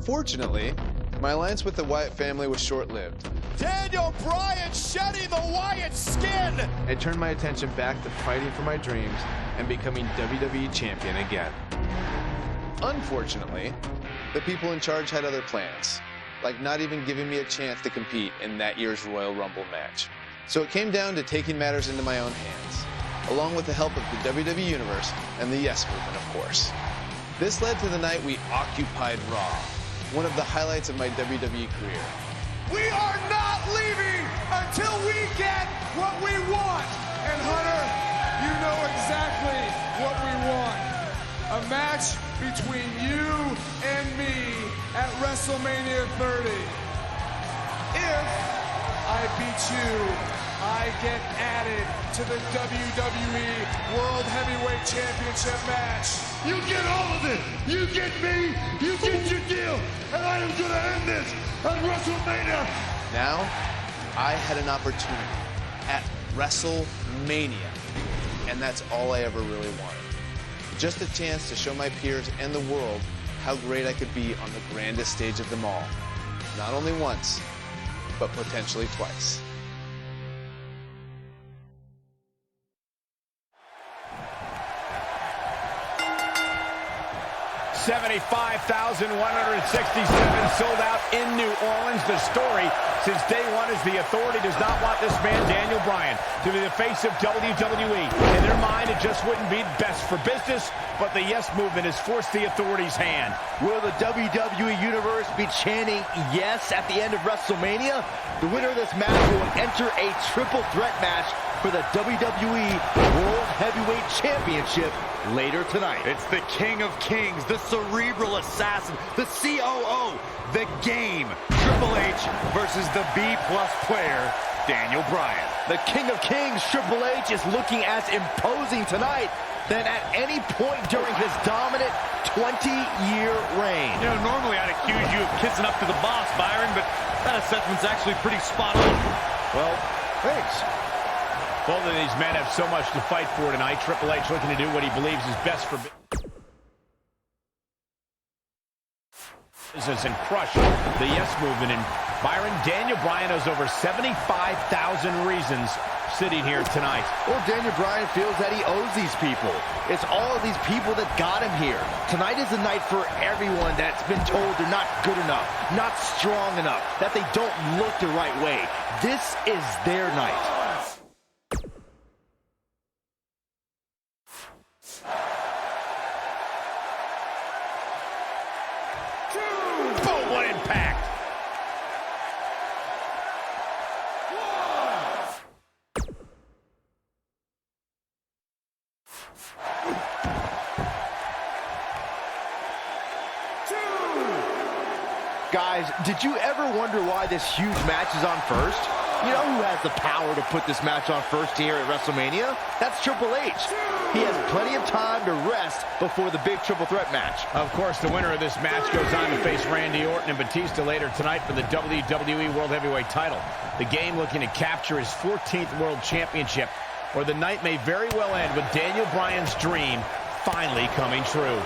Fortunately, my alliance with the Wyatt family was short-lived. Daniel Bryan shedding the Wyatt skin. I turned my attention back to fighting for my dreams and becoming WWE champion again. Unfortunately, the people in charge had other plans, like not even giving me a chance to compete in that year's Royal Rumble match. So it came down to taking matters into my own hands, along with the help of the WWE Universe and the Yes Movement, of course. This led to the night we occupied Raw, one of the highlights of my WWE career. We are not leaving until we get what we want. And Hunter, you know exactly what we want. A match between you and me at WrestleMania 30. If I beat you, I get added to the WWE World Heavyweight Championship match. You get all of it. You get me. You get your deal. And I am going to end this at WrestleMania. Now, I had an opportunity at WrestleMania, and that's all I ever really wanted. Just a chance to show my peers and the world how great I could be on the grandest stage of them all. Not only once, but potentially twice. 75,167 sold out in New Orleans. The story since day one is the Authority does not want this man, Daniel Bryan, to be the face of WWE. In their mind, it just wouldn't be best for business, but the Yes Movement has forced the Authority's hand. Will the WWE Universe be chanting yes at the end of WrestleMania? The winner of this match will enter a triple threat match for the WWE World Heavyweight Championship later tonight. It's the King of Kings, the cerebral assassin, the COO, the game. Triple H versus the B-plus player, Daniel Bryan. The King of Kings, Triple H, is looking as imposing tonight than at any point during his dominant 20-year reign. You know, normally I'd accuse you of kissing up to the boss, Byron, but that assessment's actually pretty spot on. Well, thanks. Both of these men have so much to fight for tonight. Triple H looking to do what he believes is best for business and crush the yes movement. And Byron, Daniel Bryan has over 75,000 reasons sitting here tonight. Well, Daniel Bryan feels that he owes these people. It's all of these people that got him here. Tonight is the night for everyone that's been told they're not good enough, not strong enough, that they don't look the right way. This is their night. Boom, what impact! Guys, did you ever wonder why this huge match is on first? You know who has the power to put this match on first here at WrestleMania? That's Triple H. He has plenty of time to rest before the big triple threat match. Of course, the winner of this match goes on to face Randy Orton and Batista later tonight for the WWE World Heavyweight title. The game looking to capture his 14th World Championship, or the night may very well end with Daniel Bryan's dream finally coming true.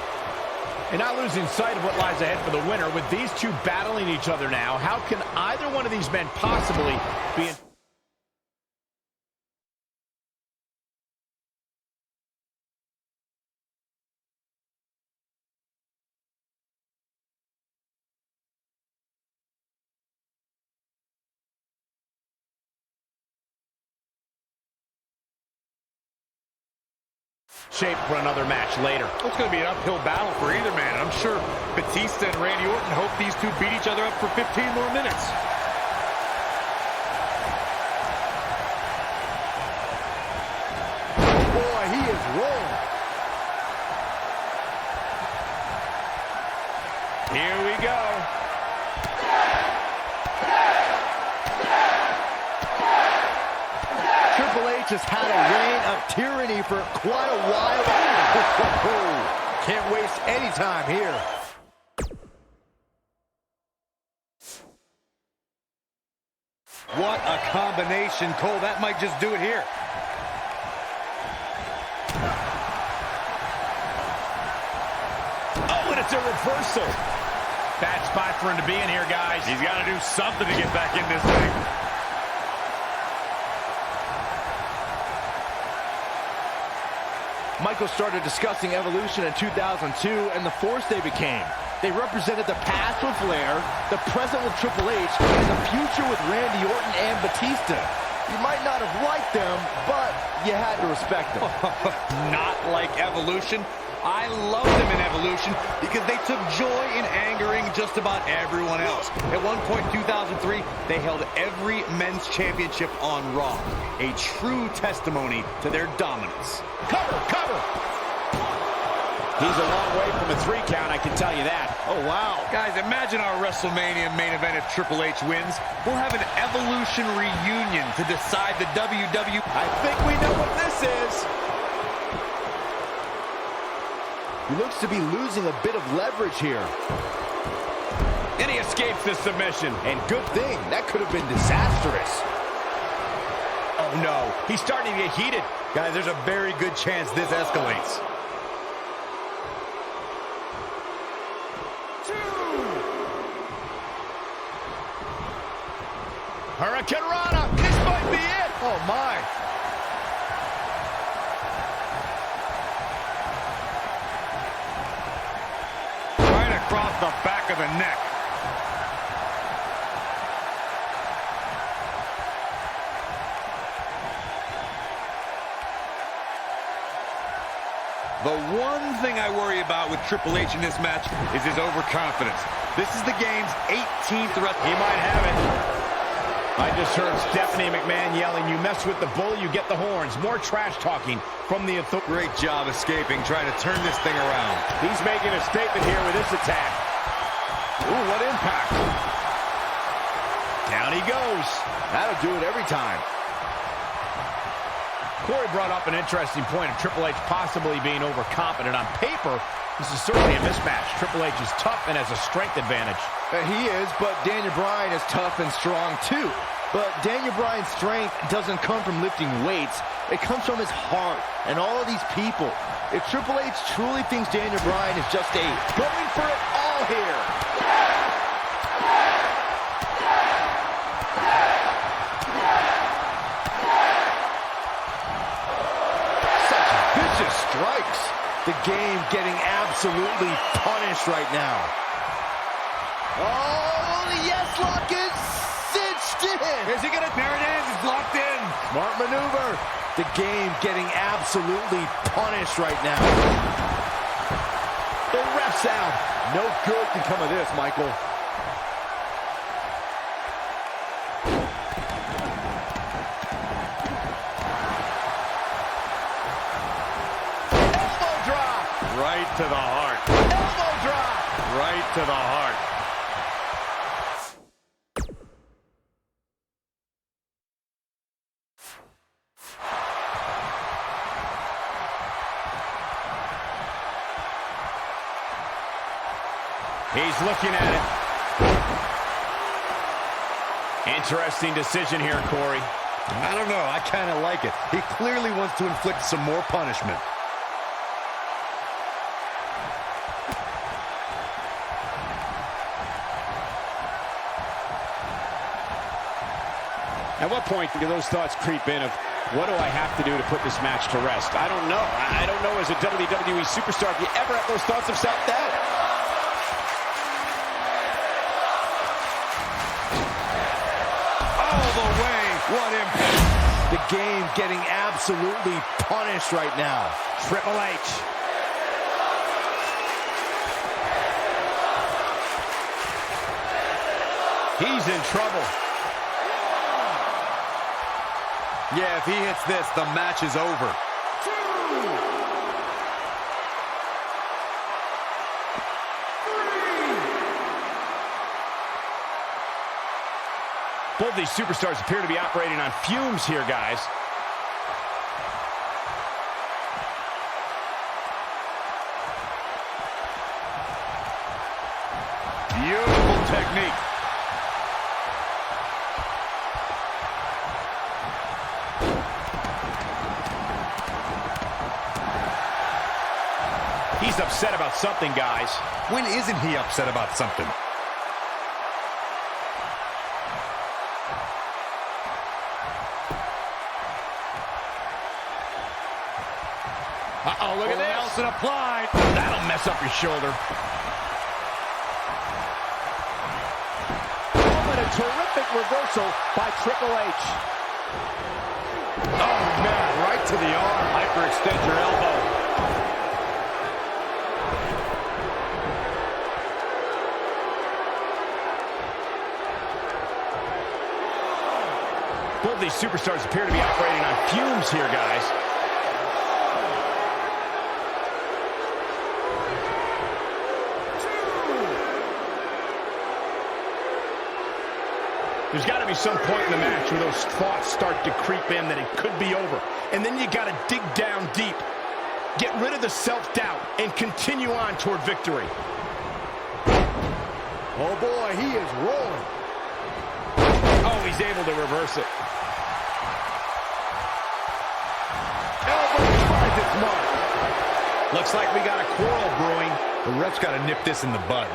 And not losing sight of what lies ahead for the winner, with these two battling each other now, how can either one of these men possibly be in... shape for another match later. It's going to be an uphill battle for either man. I'm sure Batista and Randy Orton hope these two beat each other up for 15 more minutes. Oh boy, he is rolling. Here we go. Triple H has had a reign of tyranny for quite a while. Can't waste any time here. What a combination, Cole. That might just do it here. Oh, and it's a reversal. Bad spot for him to be in here, guys. He's got to do something to get back in this thing. Michael started discussing Evolution in 2002 and the force they became. They represented the past with Flair, the present with Triple H, and the future with Randy Orton and Batista. You might not have liked them, but you had to respect them. Not like Evolution. I loved them in Evolution because they took joy in angering just about everyone else. At one point in 2003, they held every men's championship on Raw. A true testimony to their dominance. Cover, cover! He's a long way from a 3 count, I can tell you that. Oh, wow. Guys, imagine our WrestleMania main event if Triple H wins. We'll have an Evolution reunion to decide the WWE. I think we know what this is. He looks to be losing a bit of leverage here. And he escapes the submission. And good thing, that could have been disastrous. Oh no, he's starting to get heated. Guys, there's a very good chance this escalates. Hurricane Rana, this might be it. Oh my. Across the back of the neck. The one thing I worry about with Triple H in this match is his overconfidence. This is the game's 18th wrestling. He might have it. I just heard Stephanie McMahon yelling, "You mess with the bull, you get the horns." More trash talking from the authority. Great job escaping, trying to turn this thing around. He's making a statement here with this attack. Ooh, what impact. Down he goes. That'll do it every time. Corey brought up an interesting point of Triple H possibly being overconfident. On paper, this is certainly a mismatch. Triple H is tough and has a strength advantage. He is, but Daniel Bryan is tough and strong too. But Daniel Bryan's strength doesn't come from lifting weights. It comes from his heart and all of these people. If Triple H truly thinks Daniel Bryan is just a going for it all here. Such vicious strikes. The game getting absolutely punished right now. Oh, the yes lock is cinched in. Is he gonna? There it is. It's locked in. Smart maneuver. The game getting absolutely punished right now. The ref's out. No good can come of this, Michael. Elbow drop. Right to the heart. Elbow drop. Right to the heart. He's looking at it. Interesting decision here, Corey. I don't know. I kind of like it. He clearly wants to inflict some more punishment. At what point do those thoughts creep in of, what do I have to do to put this match to rest? I don't know. I don't know as a WWE superstar if you ever have those thoughts of self-doubt. All the way. What impact. The game getting absolutely punished right now. Triple H. He's in trouble. Yeah, if he hits this, the match is over. Both these superstars appear to be operating on fumes here, guys. Beautiful technique. He's upset about something, guys. When isn't he upset about something? Uh-oh, look at this. Nelson applied. That'll mess up your shoulder. Oh, and a terrific reversal by Triple H. Oh, man, right to the arm. Hyperextend your elbow. Both these superstars appear to be operating on fumes here, guys. There's got to be some point in the match where those thoughts start to creep in that it could be over. And then you got to dig down deep. Get rid of the self-doubt and continue on toward victory. Oh boy, he is rolling. Oh, he's able to reverse it. Elbow tries its mark. Looks like we got a quarrel brewing. The ref's got to nip this in the bud.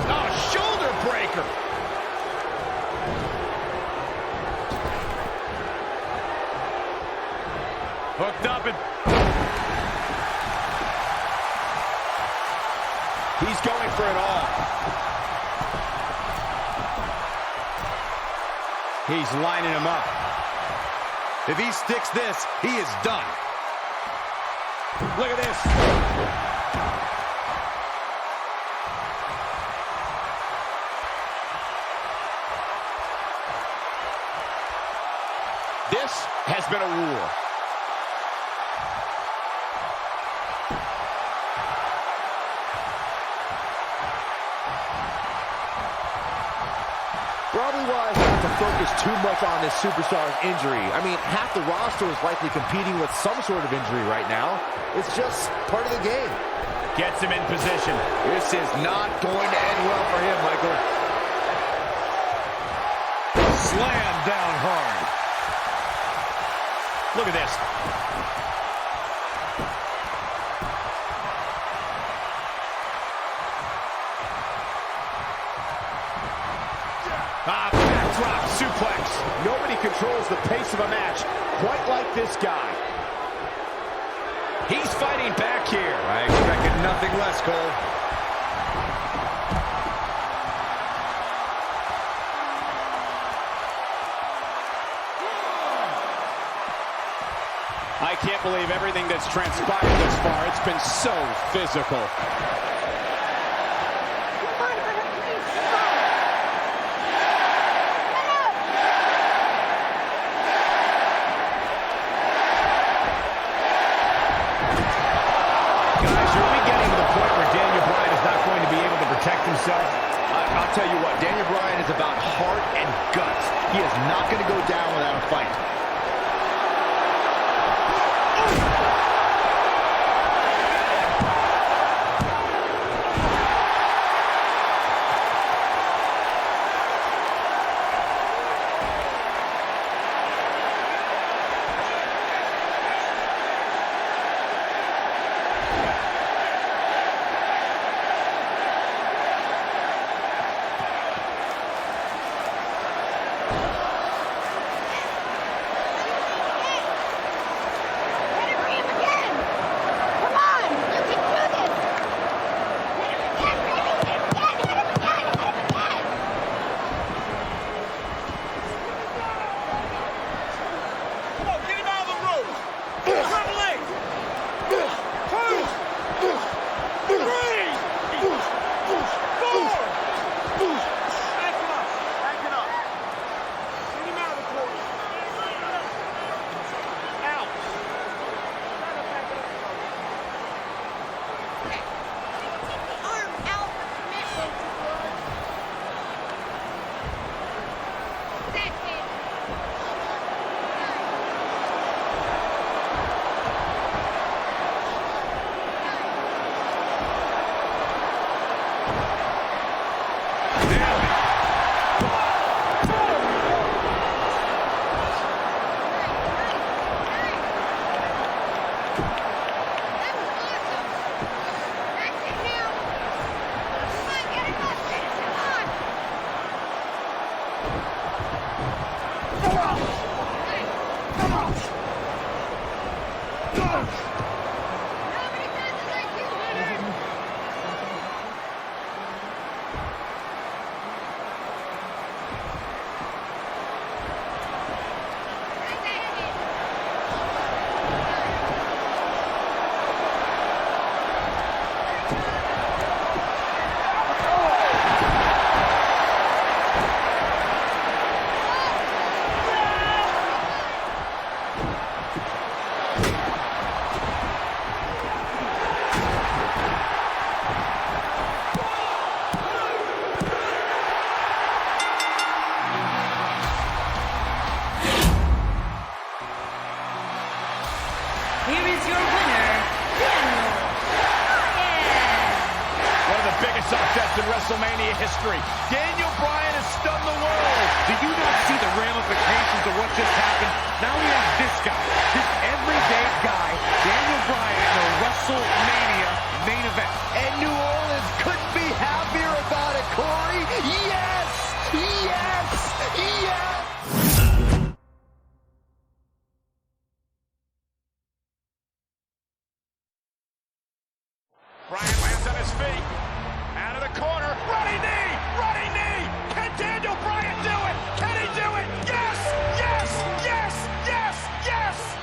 Oh, shoulder breaker. Hooked up and... He's going for it all. He's lining him up. If he sticks this, he is done. Look at this. been a war. Probably wise not to focus too much on this superstar's injury. I mean, half the roster is likely competing with some sort of injury right now. It's just part of the game. Gets him in position. This is not going to end well for him, Michael. Slam down hard. Look at this. Backdrop suplex. Nobody controls the pace of a match quite like this guy. He's fighting back here. I expected nothing less, Cole. I can't believe everything that's transpired thus far. It's been so physical. Himself. I'll tell you what, Daniel Bryan is about heart and guts. He is not going to go down without a fight. Here is your winner, Daniel Bryan. One of the biggest upsets in WrestleMania history. Daniel Bryan has stunned the world. Did you not see the ramifications of what just happened? Now we have this guy, this everyday guy, Daniel Bryan, in the WrestleMania main event. And New Orleans couldn't be happier about it, Corey. Yes! Yes! Yes! Bryan lands on his feet. Out of the corner. Running knee! Running knee! Can Daniel Bryan do it? Can he do it? Yes! Yes! Yes! Yes! Yes!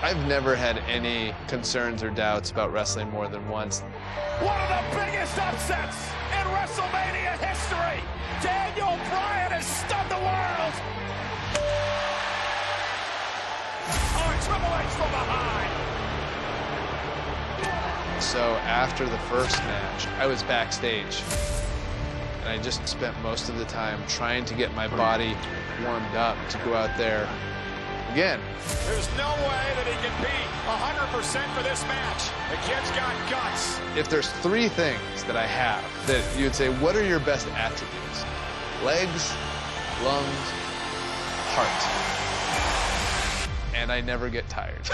I've never had any concerns or doubts about wrestling more than once. One of the biggest upsets in WrestleMania history. Daniel Bryan has stunned the world. Triple H from behind. So after the first match, I was backstage. And I just spent most of the time trying to get my body warmed up to go out there again. There's no way that he can be 100% for this match. The kid's got guts. If there's three things that I have that you would say, what are your best attributes? Legs, lungs, heart. And I never get tired.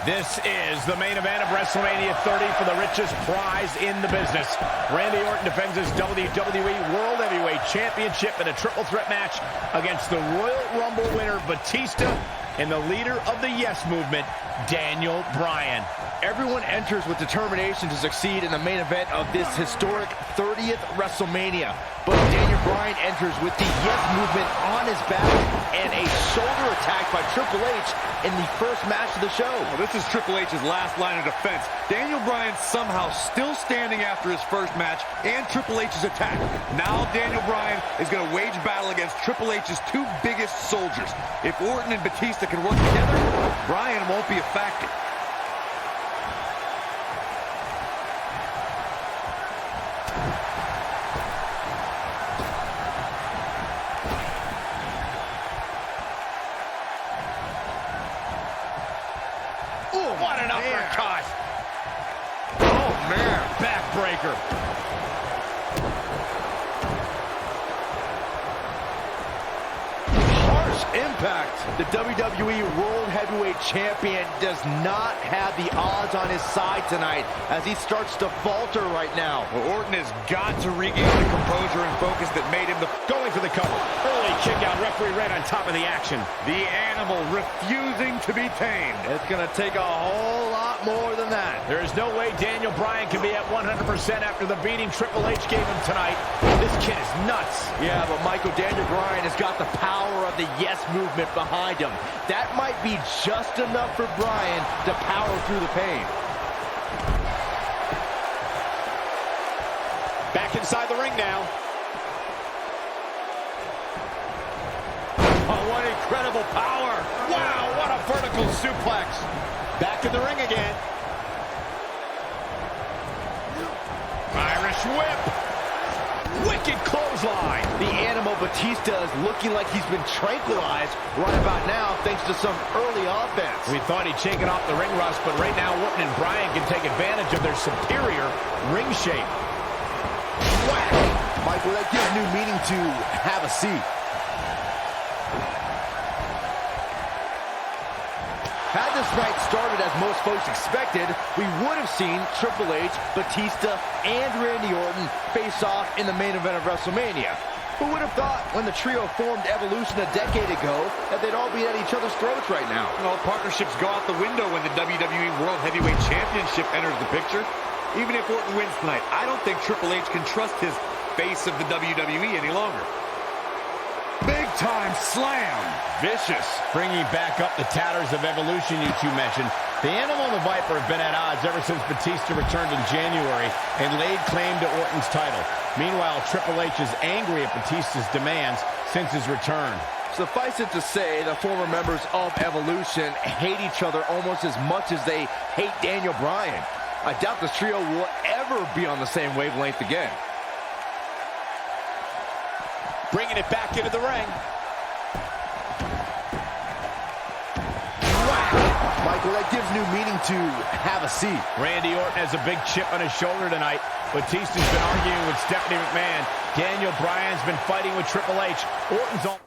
This is the main event of WrestleMania 30 for the richest prize in the business. Randy Orton defends his WWE World Heavyweight Championship in a triple threat match against the Royal Rumble winner Batista and the leader of the Yes Movement, Daniel Bryan. Everyone enters with determination to succeed in the main event of this historic 30th WrestleMania. But Daniel Bryan enters with the Yes Movement on his back and a shoulder attack by Triple H in the first match of the show. Well, this is Triple H's last line of defense. Daniel Bryan somehow still standing after his first match and Triple H's attack. Now Daniel Bryan is going to wage battle against Triple H's two biggest soldiers. If Orton and Batista can work together, Bryan won't be a factor. What an uppercut! Oh, man, backbreaker. Harsh impact. The WWE World Heavyweight Champion does not have the odds on his side tonight as he starts to falter right now. Well, Orton has got to regain the composure and focus that made him going for the cover. Early kick out, referee Red on top of the action. The animal refusing to be tamed. It's going to take a whole lot more than that. There is no way Daniel Bryan can be at 100% after the beating Triple H gave him tonight. This kid is nuts. Yeah, but Michael, Daniel Bryan has got the power of the Yes Movement behind him. That might be just enough for Bryan to power through the pain. Back inside the ring now. Oh, what incredible power. Wow, what a vertical suplex. Back in the ring again. Irish whip. Wicked clothesline. The animal Batista is looking like he's been tranquilized right about now thanks to some early offense. We thought he'd shake it off the ring rust, but right now Orton and Bryan can take advantage of their superior ring shape. Whack! Michael, that gives new meaning to have a seat. Had this night started as most folks expected, we would have seen Triple H, Batista, and Randy Orton face off in the main event of WrestleMania. Who would have thought when the trio formed Evolution a decade ago that they'd all be at each other's throats right now? Well, partnerships go out the window when the WWE World Heavyweight Championship enters the picture. Even if Orton wins tonight, I don't think Triple H can trust his face of the WWE any longer. Big time slam. Vicious. Bringing back up the tatters of Evolution you two mentioned. The Animal and the Viper have been at odds ever since Batista returned in January and laid claim to Orton's title. Meanwhile, Triple H is angry at Batista's demands since his return. Suffice it to say, the former members of Evolution hate each other almost as much as they hate Daniel Bryan. I doubt this trio will ever be on the same wavelength again. Bringing it back into the ring. Wow. Michael, that gives new meaning to have a seat. Randy Orton has a big chip on his shoulder tonight. Batista's been arguing with Stephanie McMahon. Daniel Bryan's been fighting with Triple H. Orton's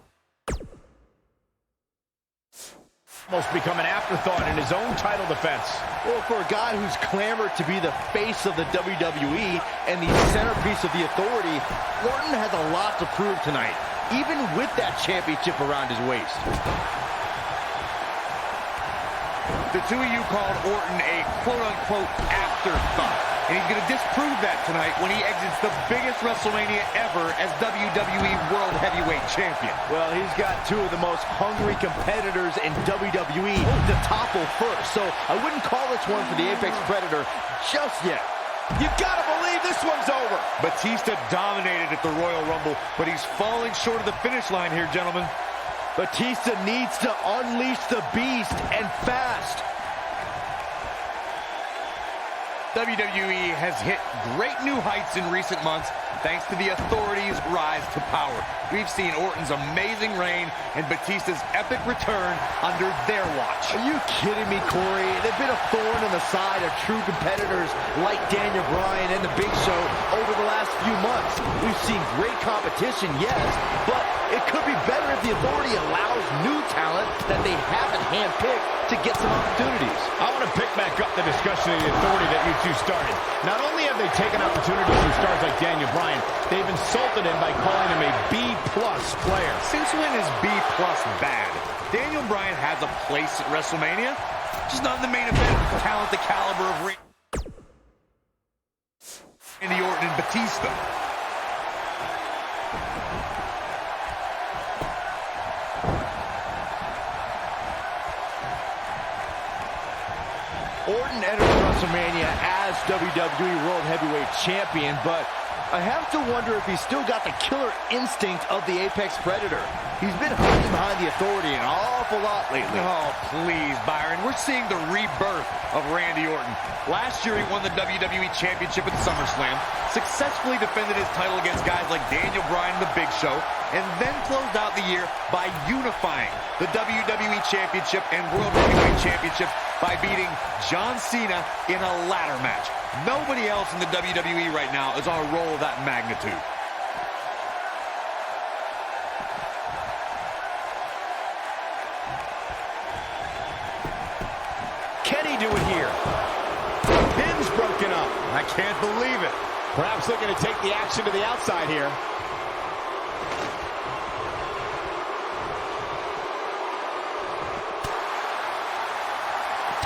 almost become an afterthought in his own title defense. Well, for a guy who's clamored to be the face of the WWE and the centerpiece of the authority, Orton has a lot to prove tonight, even with that championship around his waist. The two of you called Orton a quote-unquote afterthought. and he's going to disprove that tonight when he exits the biggest WrestleMania ever as WWE World Heavyweight Champion. Well, he's got two of the most hungry competitors in WWE to topple first, so I wouldn't call this one for the Apex Predator just yet. You gotta believe this one's over. Batista dominated at the Royal Rumble, but he's falling short of the finish line here, gentlemen. Batista needs to unleash the beast, and fast. WWE has hit great new heights in recent months thanks to the Authority's rise to power. We've seen Orton's amazing reign and Batista's epic return under their watch. Are you kidding me, Corey? They've been a thorn in the side of true competitors like Daniel Bryan and The Big Show over the last few months. We've seen great competition, yes, but it could be better if the Authority allows new talent that they haven't handpicked to get some opportunities. I want to pick back up the discussion of the Authority that you two started. Not only have they taken opportunities from stars like Daniel Bryan, they've insulted him by calling him a B-plus player. Since when is B-plus bad? Daniel Bryan has a place at WrestleMania, just not in the main event with talent the caliber of Randy Orton and Batista. Orton enters WrestleMania as WWE World Heavyweight Champion, but I have to wonder if he's still got the killer instinct of the Apex Predator. He's been hiding behind the Authority an awful lot lately. Oh, please, Byron. We're seeing the rebirth of Randy Orton. Last year, he won the WWE Championship at SummerSlam, successfully defended his title against guys like Daniel Bryan and The Big Show, and then closed out the year by unifying the WWE Championship and World Heavyweight Championship by beating John Cena in a ladder match. Nobody else in the WWE right now is on a roll of that magnitude. Can he do it here? The pin's broken up. I can't believe it. Perhaps looking to take the action to the outside here.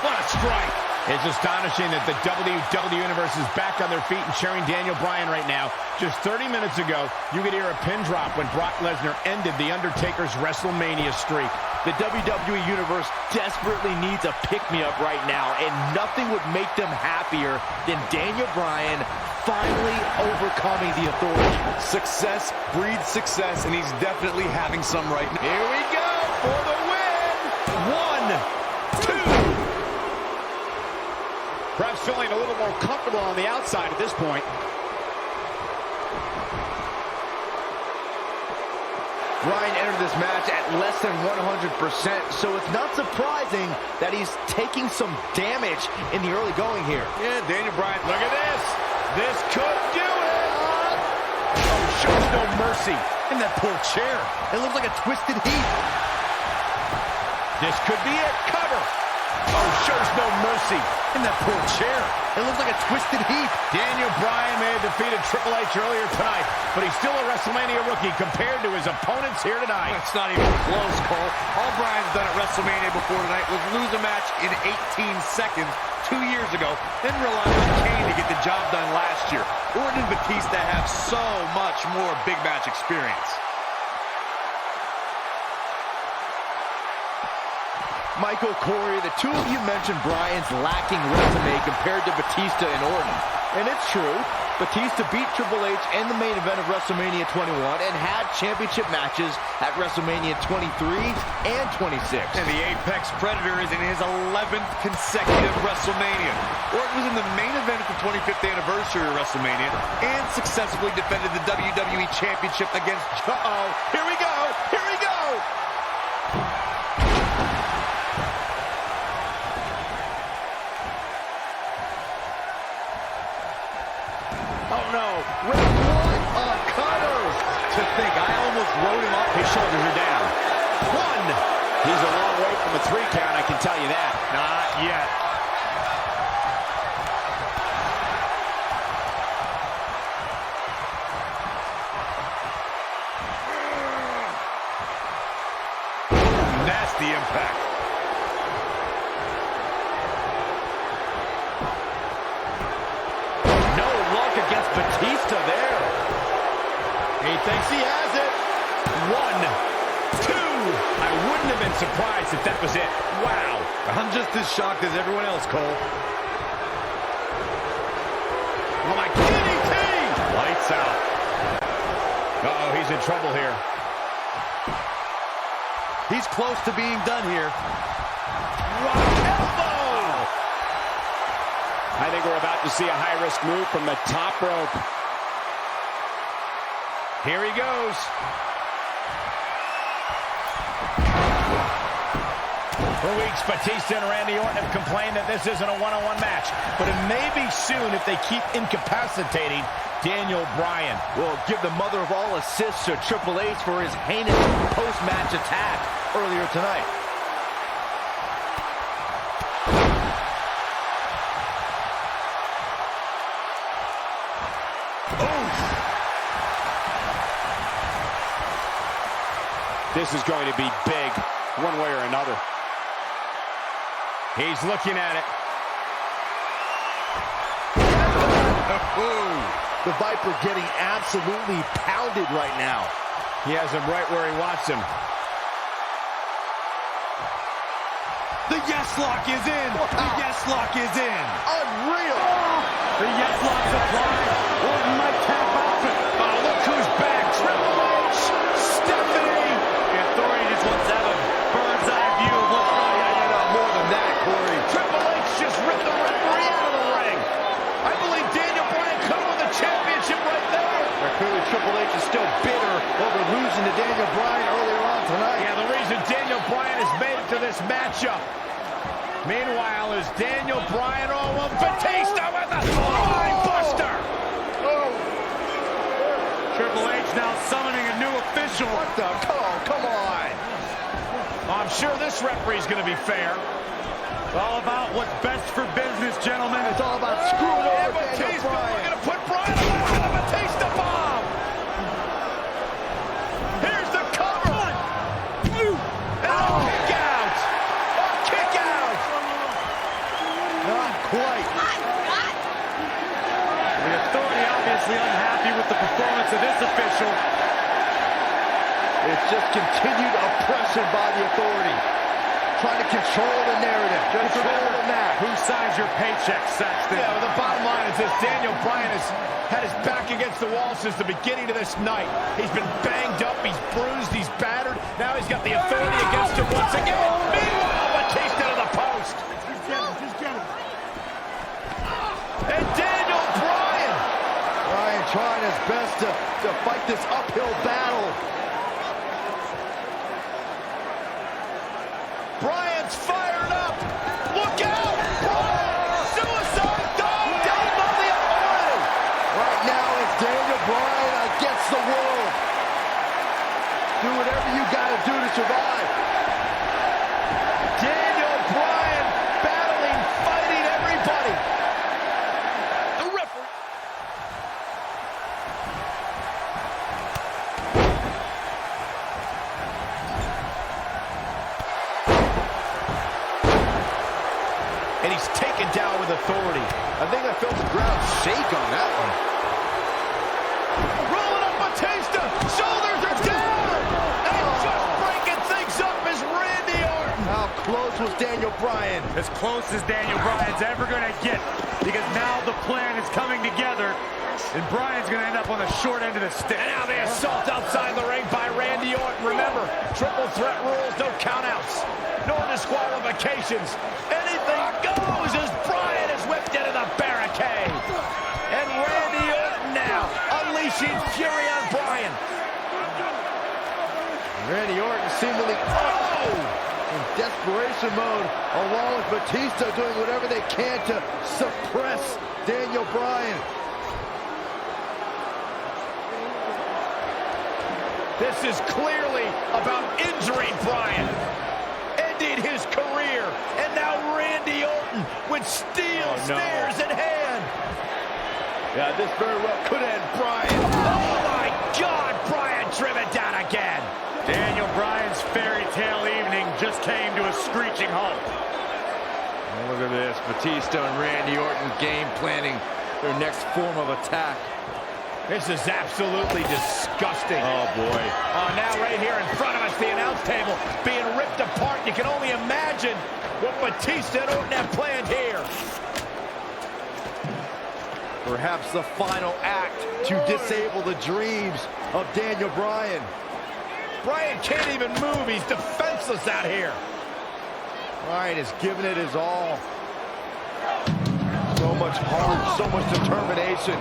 What a strike. It's astonishing that the WWE Universe is back on their feet and cheering Daniel Bryan right now. Just 30 minutes ago, you could hear a pin drop when Brock Lesnar ended The Undertaker's WrestleMania streak. The WWE Universe desperately needs a pick-me-up right now, and nothing would make them happier than Daniel Bryan finally overcoming the Authority. Success breeds success, and he's definitely having some right now. Here we go for the win. 1, 2. Perhaps feeling a little more comfortable on the outside at this point. Bryan entered this match at less than 100%, so it's not surprising that he's taking some damage in the early going here. Yeah, Daniel Bryan, look at this. This could do it. Oh, shows no mercy. And that poor chair. It looks like a twisted heap. This could be it. Cover. Oh, shows no mercy. And that poor chair. It looks like a twisted heap. Daniel Bryan may have defeated Triple H earlier tonight, but he's still a WrestleMania rookie compared to his opponents here tonight. It's not even close, Cole. All Bryan's done at WrestleMania before tonight was lose a match in 18 seconds 2 years ago, then rely on Kane to get the job done last year. Orton and Batista have so much more big match experience. Michael, Corey, the two of you mentioned Bryan's lacking resume compared to Batista and Orton. And it's true. Batista beat Triple H in the main event of WrestleMania 21 and had championship matches at WrestleMania 23 and 26. And the Apex Predator is in his 11th consecutive WrestleMania. Orton was in the main event at the 25th anniversary of WrestleMania and successfully defended the WWE Championship against... Uh-oh. Here we go. Here we go. Oh, no. What a cutter. To think, I almost wrote him off. His shoulders are down. 1. He's a long way from a 3 count, I can tell you that. Not yet. Nasty impact. thinks he has it. 1, 2. I wouldn't have been surprised if that was it. Wow. I'm just as shocked as everyone else, Cole. Oh, my DDT! Lights out. Uh-oh, he's in trouble here. He's close to being done here. Rock elbow! I think we're about to see a high-risk move from the top rope. Here he goes. For weeks, Batista and Randy Orton have complained that this isn't a one-on-one match, but it may be soon if they keep incapacitating Daniel Bryan. Will give the mother of all assists to Triple H for his heinous post-match attack earlier tonight. This is going to be big, one way or another. He's looking at it. The Viper getting absolutely pounded right now. He has him right where he wants him. The yes lock is in. The yes lock is in. Unreal. The yes lock's applied. Orton might tap out. Oh, look who's back. Triple H. Stephanie. The Authority just wants to have a bird's eye view of what's going on. More than that, Corey. Triple H just ripped the referee out of the ring. I believe Daniel Bryan could win the championship right there. Clearly, Triple H is still bitter over losing to Daniel Bryan earlier on tonight. Yeah, the reason Daniel Bryan has made it to this matchup. Meanwhile, is Daniel Bryan Batista with a spine buster. Triple H now summoning a new official. What the? Come on. I'm sure this referee's going to be fair. It's all about what's best for business, gentlemen. It's all about screwing over Batista. Daniel Bryan. We're going to put Bryan on the Batista bomb. Here's the cover. And a kick out. A kick out. Not quite. The Authority obviously unhappy with the performance of this official. It's just continued oppression by the Authority. Trying to control the narrative. Control the match. Who signs your paycheck, Saxton? Yeah, but the bottom line is this. Daniel Bryan has had his back against the wall since the beginning of this night. He's been banged up, he's bruised, he's battered. Now he's got the Authority against him once again. Meanwhile, Batista to the post. Just get him. And Daniel Bryan. Bryan trying his best to fight this uphill battle. Bryan's fired up. Look out. Bryan. Suicide dive down on the Authority. Right now it's Daniel Bryan against the world. Do whatever you got to do to survive. Daniel Bryan battling, fighting everybody. The referee. And he's taken down with authority. I think I felt the ground shake on that one. Rolling up Batista. Shoulders are down. And just breaking things up is Randy Orton. How close was Daniel Bryan? As close as Daniel Bryan's ever going to get, because now the plan is coming together, and Bryan's going to end up on the short end of the stick. And now the assault outside the ring by Randy Orton. Remember, triple threat rules, no countouts, nor disqualifications. Anything goes as Bryan is whipped into the barricade. And Randy Orton now unleashing fury on Bryan. Randy Orton seemingly in desperation mode, along with Batista doing whatever they can to suppress Daniel Bryan. This is clearly about injuring Bryan, ending his career, and now Randy Orton with steel stairs in hand. Yeah, this very well could end Bryan. Oh my God, Bryan driven down again. Daniel Bryan's fairy tale evening just came to a screeching halt. Oh, look at this, Batista and Randy Orton game planning their next form of attack. This is absolutely disgusting. Oh, boy. Oh, now right here in front of us, the announce table being ripped apart. You can only imagine what Batista and Orton have planned here. Perhaps the final act to disable the dreams of Daniel Bryan. Bryan can't even move. He's defenseless out here. Bryan is giving it his all. So much heart, so much determination.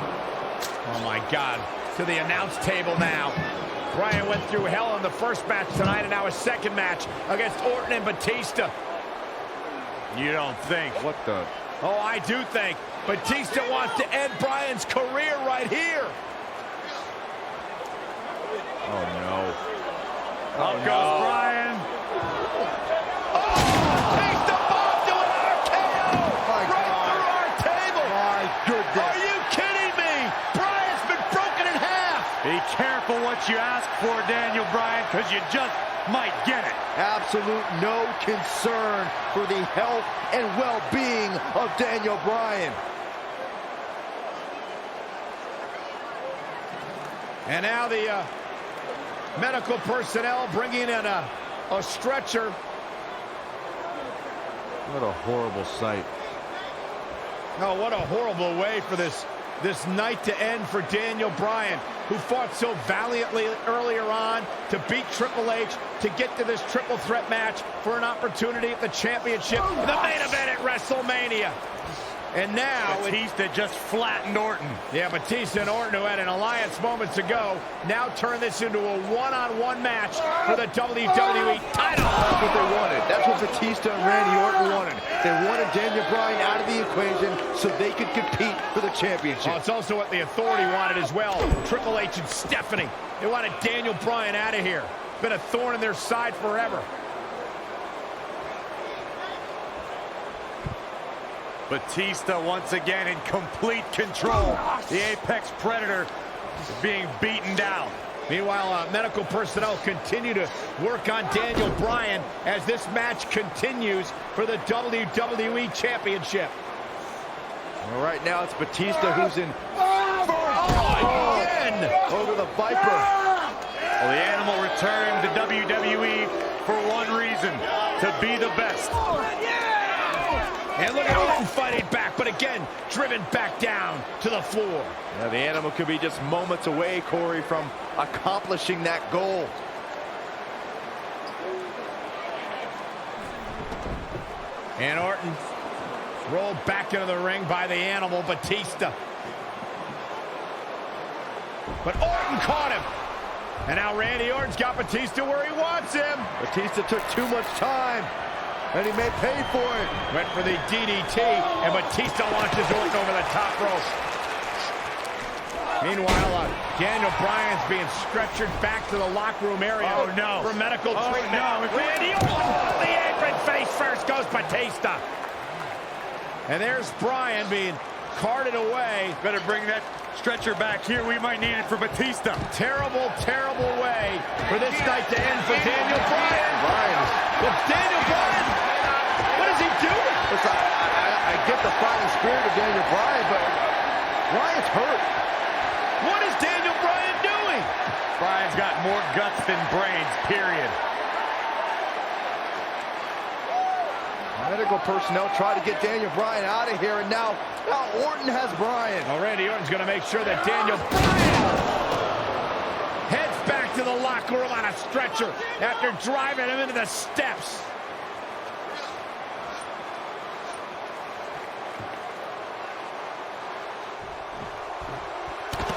Oh, my God. To the announce table now. Bryan went through hell in the first match tonight, and now his second match against Orton and Batista. You don't think? What the? Oh, I do think. Batista wants to end Bryan's career right here. Oh, no. Out goes Bryan. Oh! Batista bomb to an RKO! My right God. through our table! My goodness. Are you kidding me? Bryan's been broken in half! Be careful what you ask for, Daniel Bryan, because you just might get it. Absolute no concern for the health and well-being of Daniel Bryan. And now the medical personnel bringing in a stretcher. What a horrible sight. Oh, what a horrible way for this night to end for Daniel Bryan, who fought so valiantly earlier on to beat Triple H, to get to this triple threat match for an opportunity at the championship, the main event at WrestleMania. And now Batista just flattened Orton. Yeah, Batista and Orton, who had an alliance moments ago, now turn this into a one-on-one match for the WWE title. That's what they wanted. That's what Batista and Randy Orton wanted. They wanted Daniel Bryan out of the equation so they could compete for the championship. Oh, it's also what the Authority wanted as well. Triple H and Stephanie. They wanted Daniel Bryan out of here. Been a thorn in their side forever. Batista once again in complete control. The Apex Predator is being beaten down. Meanwhile, medical personnel continue to work on Daniel Bryan as this match continues for the WWE Championship. All right, now it's Batista who's in again over the Viper. Well, the animal returned to WWE for one reason, to be the best. And look at Orton fighting back, but again, driven back down to the floor. Yeah, the animal could be just moments away, Corey, from accomplishing that goal. And Orton rolled back into the ring by the animal, Batista. But Orton caught him. And now Randy Orton's got Batista where he wants him. Batista took too much time, and he may pay for it. Went for the DDT, and Batista launches Orton over the top rope. Meanwhile, Daniel Bryan's being stretchered back to the locker room area for medical treatment. No. Randy Orton off the apron, face first goes Batista. And there's Bryan being carted away. Better bring that stretcher back here. We might need it for Batista. Terrible, terrible way for this night to end for Daniel Bryan. Well, Daniel Bryan, what is he doing? Listen, I get the fighting spirit of Daniel Bryan, but Bryan's hurt. What is Daniel Bryan doing? Bryan's got more guts than brains, period. Medical personnel try to get Daniel Bryan out of here, and now Orton has Bryan. Well, Randy Orton's going to make sure that Daniel Bryan heads back to the locker room on a stretcher after driving him into the steps.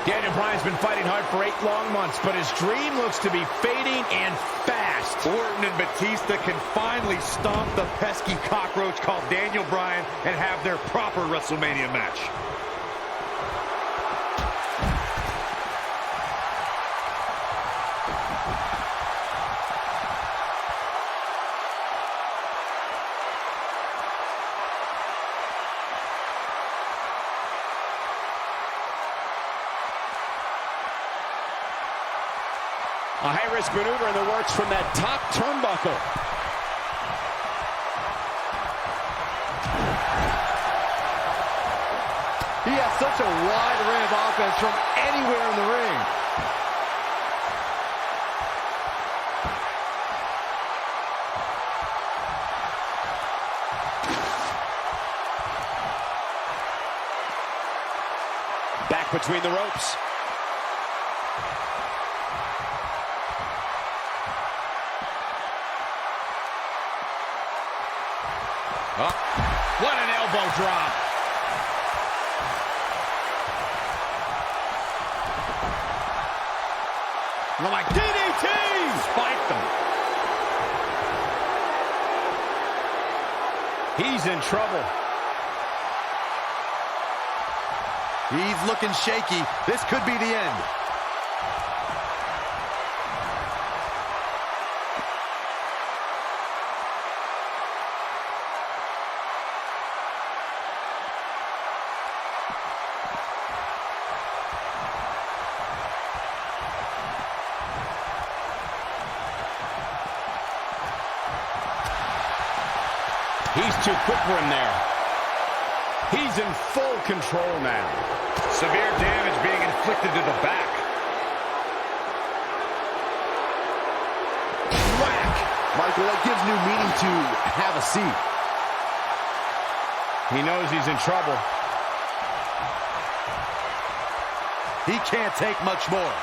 Daniel Bryan's been fighting hard for 8 long months, but his dream looks to be fading and fast. Orton and Batista can finally stomp the pesky cockroach called Daniel Bryan and have their proper WrestleMania match. A high-risk maneuver in the works from that top turnbuckle. He has such a wide array of offense from anywhere in the ring. Back between the ropes. Oh, what an elbow drop. Oh my DDT! Spiked him. He's in trouble. He's looking shaky. This could be the end. He's too quick for him there. He's in full control now. Severe damage being inflicted to the back. Whack! Michael, that gives new meaning to have a seat. He knows he's in trouble. He can't take much more.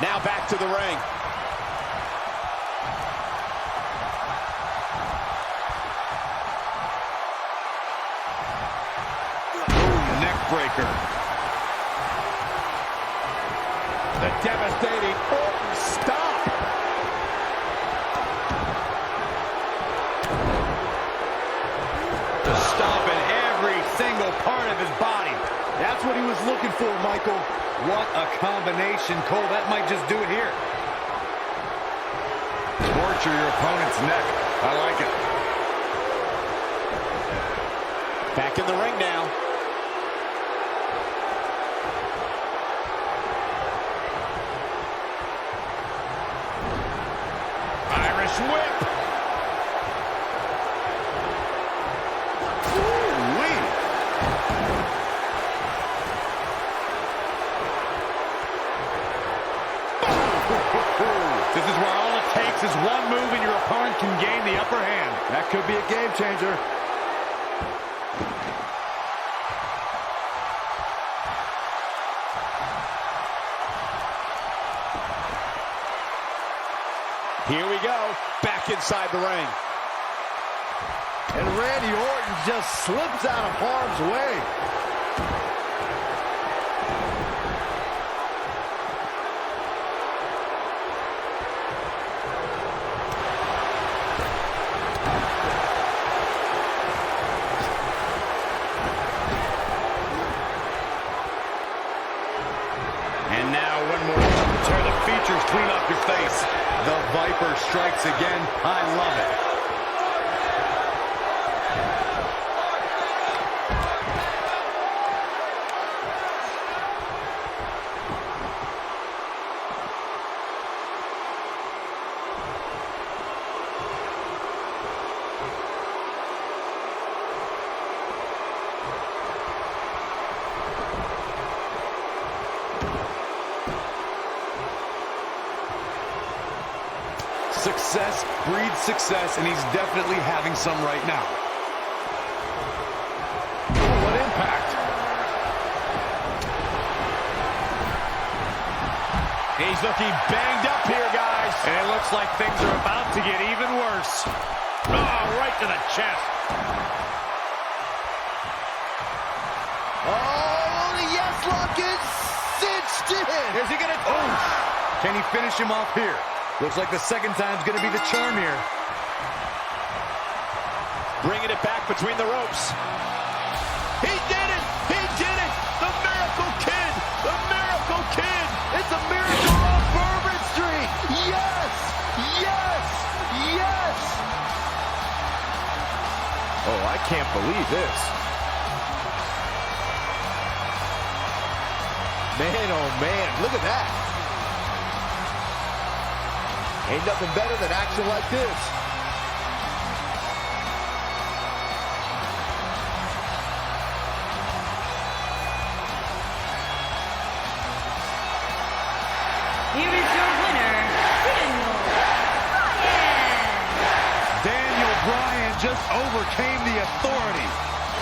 Now back to the ring. Ooh, neck breaker. The devastating Orton stop. To stop in every single part of his body. That's what he was looking for, Michael. What a combination, Cole. That might just do it here. Torture your opponent's neck. I like it. Back in the ring now. Irish whip. Ooh-wee. This is where all it takes is one move and your opponent can gain the upper hand. That could be a game changer. Here we go, back inside the ring. And Randy Orton just slips out of harm's way. And now one more to tear the features clean off your face. The Viper strikes again. I love it. Success breeds success, and he's definitely having some right now. Oh, what impact. He's looking banged up here, guys. And it looks like things are about to get even worse. Oh, right to the chest. Oh, the yes lock is cinched in. Is he going to... Oh! Can he finish him off here? Looks like the second time's going to be the charm here. Bringing it back between the ropes. He did it! He did it! The Miracle Kid! The Miracle Kid! It's a miracle on Bourbon Street! Yes! Yes! Yes! Oh, I can't believe this. Man, oh man, look at that. Ain't nothing better than action like this. Here is your winner, Daniel Bryan. Daniel Bryan just overcame the authority.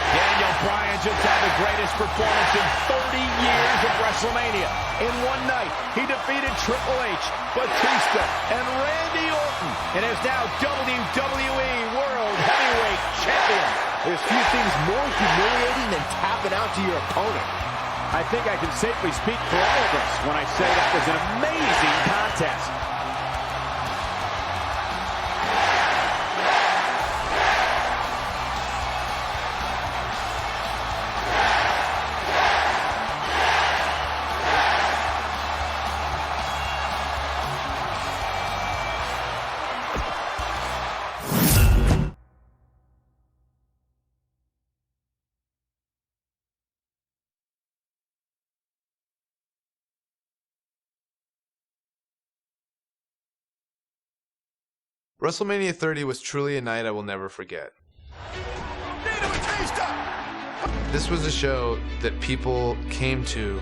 Daniel Bryan just had the greatest performance in 30 years of WrestleMania. In one night, he defeated Triple H, Batista, and Randy Orton, and is now WWE World Heavyweight Champion. There's few things more humiliating than tapping out to your opponent. I think I can safely speak for all of us when I say that was an amazing contest. WrestleMania 30 was truly a night I will never forget. This was a show that people came to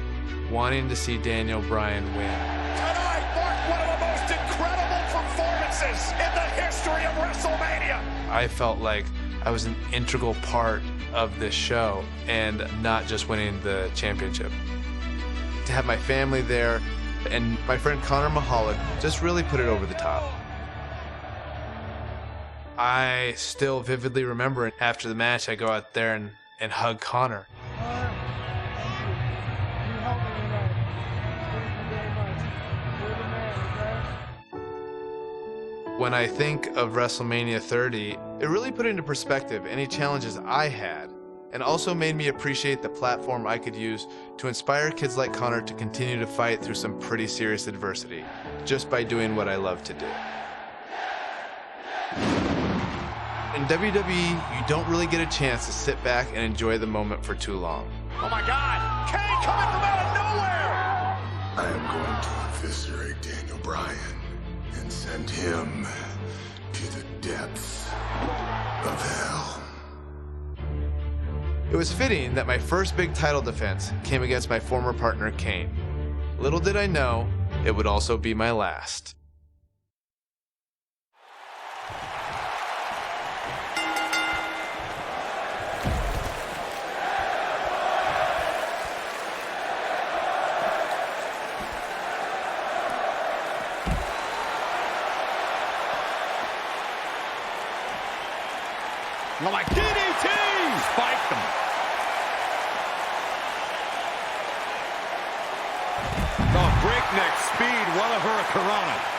wanting to see Daniel Bryan win. Tonight marked one of the most incredible performances in the history of WrestleMania. I felt like I was an integral part of this show and not just winning the championship. To have my family there and my friend Connor Mahalik just really put it over the top. I still vividly remember after the match, I go out there and hug Connor. When I think of WrestleMania 30, it really put into perspective any challenges I had, and also made me appreciate the platform I could use to inspire kids like Connor to continue to fight through some pretty serious adversity, just by doing what I love to do. In WWE, you don't really get a chance to sit back and enjoy the moment for too long. Oh my God! Kane coming from out of nowhere! I am going to eviscerate Daniel Bryan and send him to the depths of hell. It was fitting that my first big title defense came against my former partner, Kane. Little did I know, it would also be my last. Oh my DDT! Spiked them. Oh, breakneck speed, one of her Hurricanrana.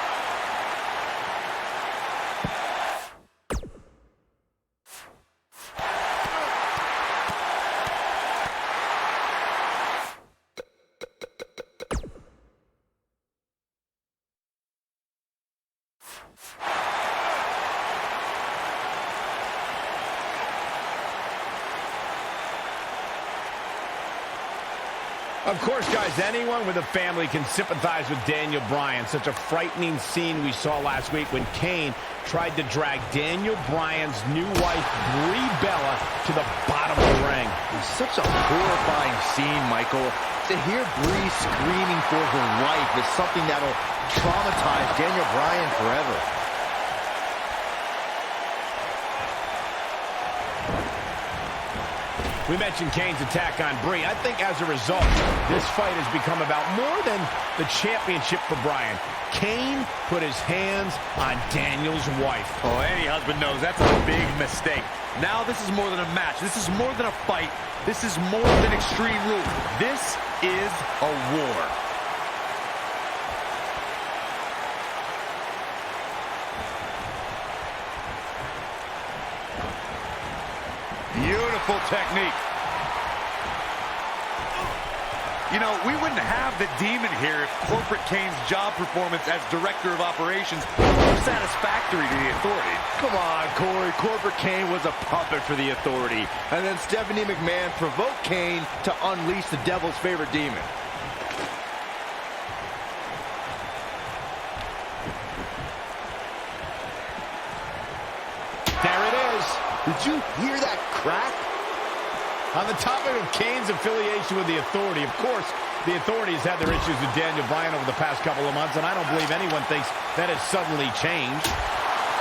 Of course, guys, anyone with a family can sympathize with Daniel Bryan. Such a frightening scene we saw last week when Kane tried to drag Daniel Bryan's new wife, Brie Bella, to the bottom of the ring. It's such a horrifying scene, Michael. To hear Brie screaming for her life is something that'll traumatize Daniel Bryan forever. We mentioned Kane's attack on Brie. I think as a result, this fight has become about more than the championship for Bryan. Kane put his hands on Daniel's wife. Oh, any husband knows that's a big mistake. Now this is more than a match. This is more than a fight. This is more than Extreme Rules. This is a war. Beautiful technique. You know, we wouldn't have the Demon here if Corporate Kane's job performance as Director of Operations was satisfactory to the Authority. Come on, Corey. Corporate Kane was a puppet for the Authority. And then Stephanie McMahon provoked Kane to unleash the devil's favorite demon. Did you hear that crack? On the topic of Kane's affiliation with the Authority, of course, the Authority has had their issues with Daniel Bryan over the past couple of months, and I don't believe anyone thinks that has suddenly changed.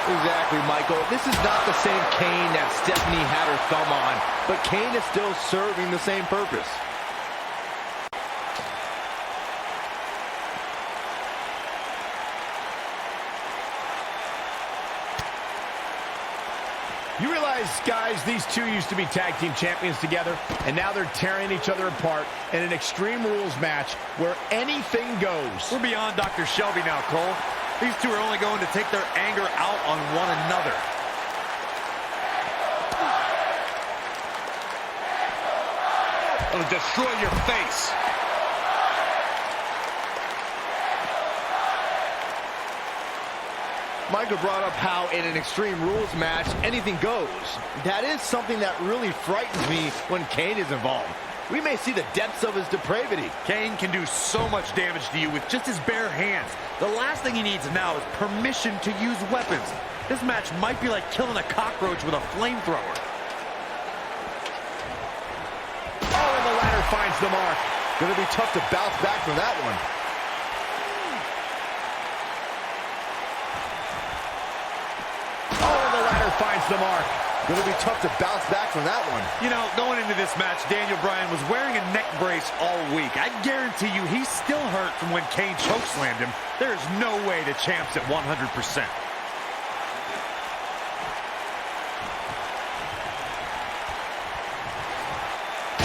Exactly, Michael. This is not the same Kane that Stephanie had her thumb on, but Kane is still serving the same purpose. You realize, guys, these two used to be tag team champions together, and now they're tearing each other apart in an Extreme Rules match where anything goes. We're beyond Dr. Shelby now, Cole. These two are only going to take their anger out on one another. It'll destroy your face. Michael brought up how in an Extreme Rules match, anything goes. That is something that really frightens me when Kane is involved. We may see the depths of his depravity. Kane can do so much damage to you with just his bare hands. The last thing he needs now is permission to use weapons. This match might be like killing a cockroach with a flamethrower. Oh, and the ladder finds the mark. Gonna be tough to bounce back from that one. Finds the mark. Gonna be tough to bounce back from that one. You know, going into this match, Daniel Bryan was wearing a neck brace all week. I guarantee you he's still hurt from when Kane chokeslammed him. There's no way the champ's at 100%.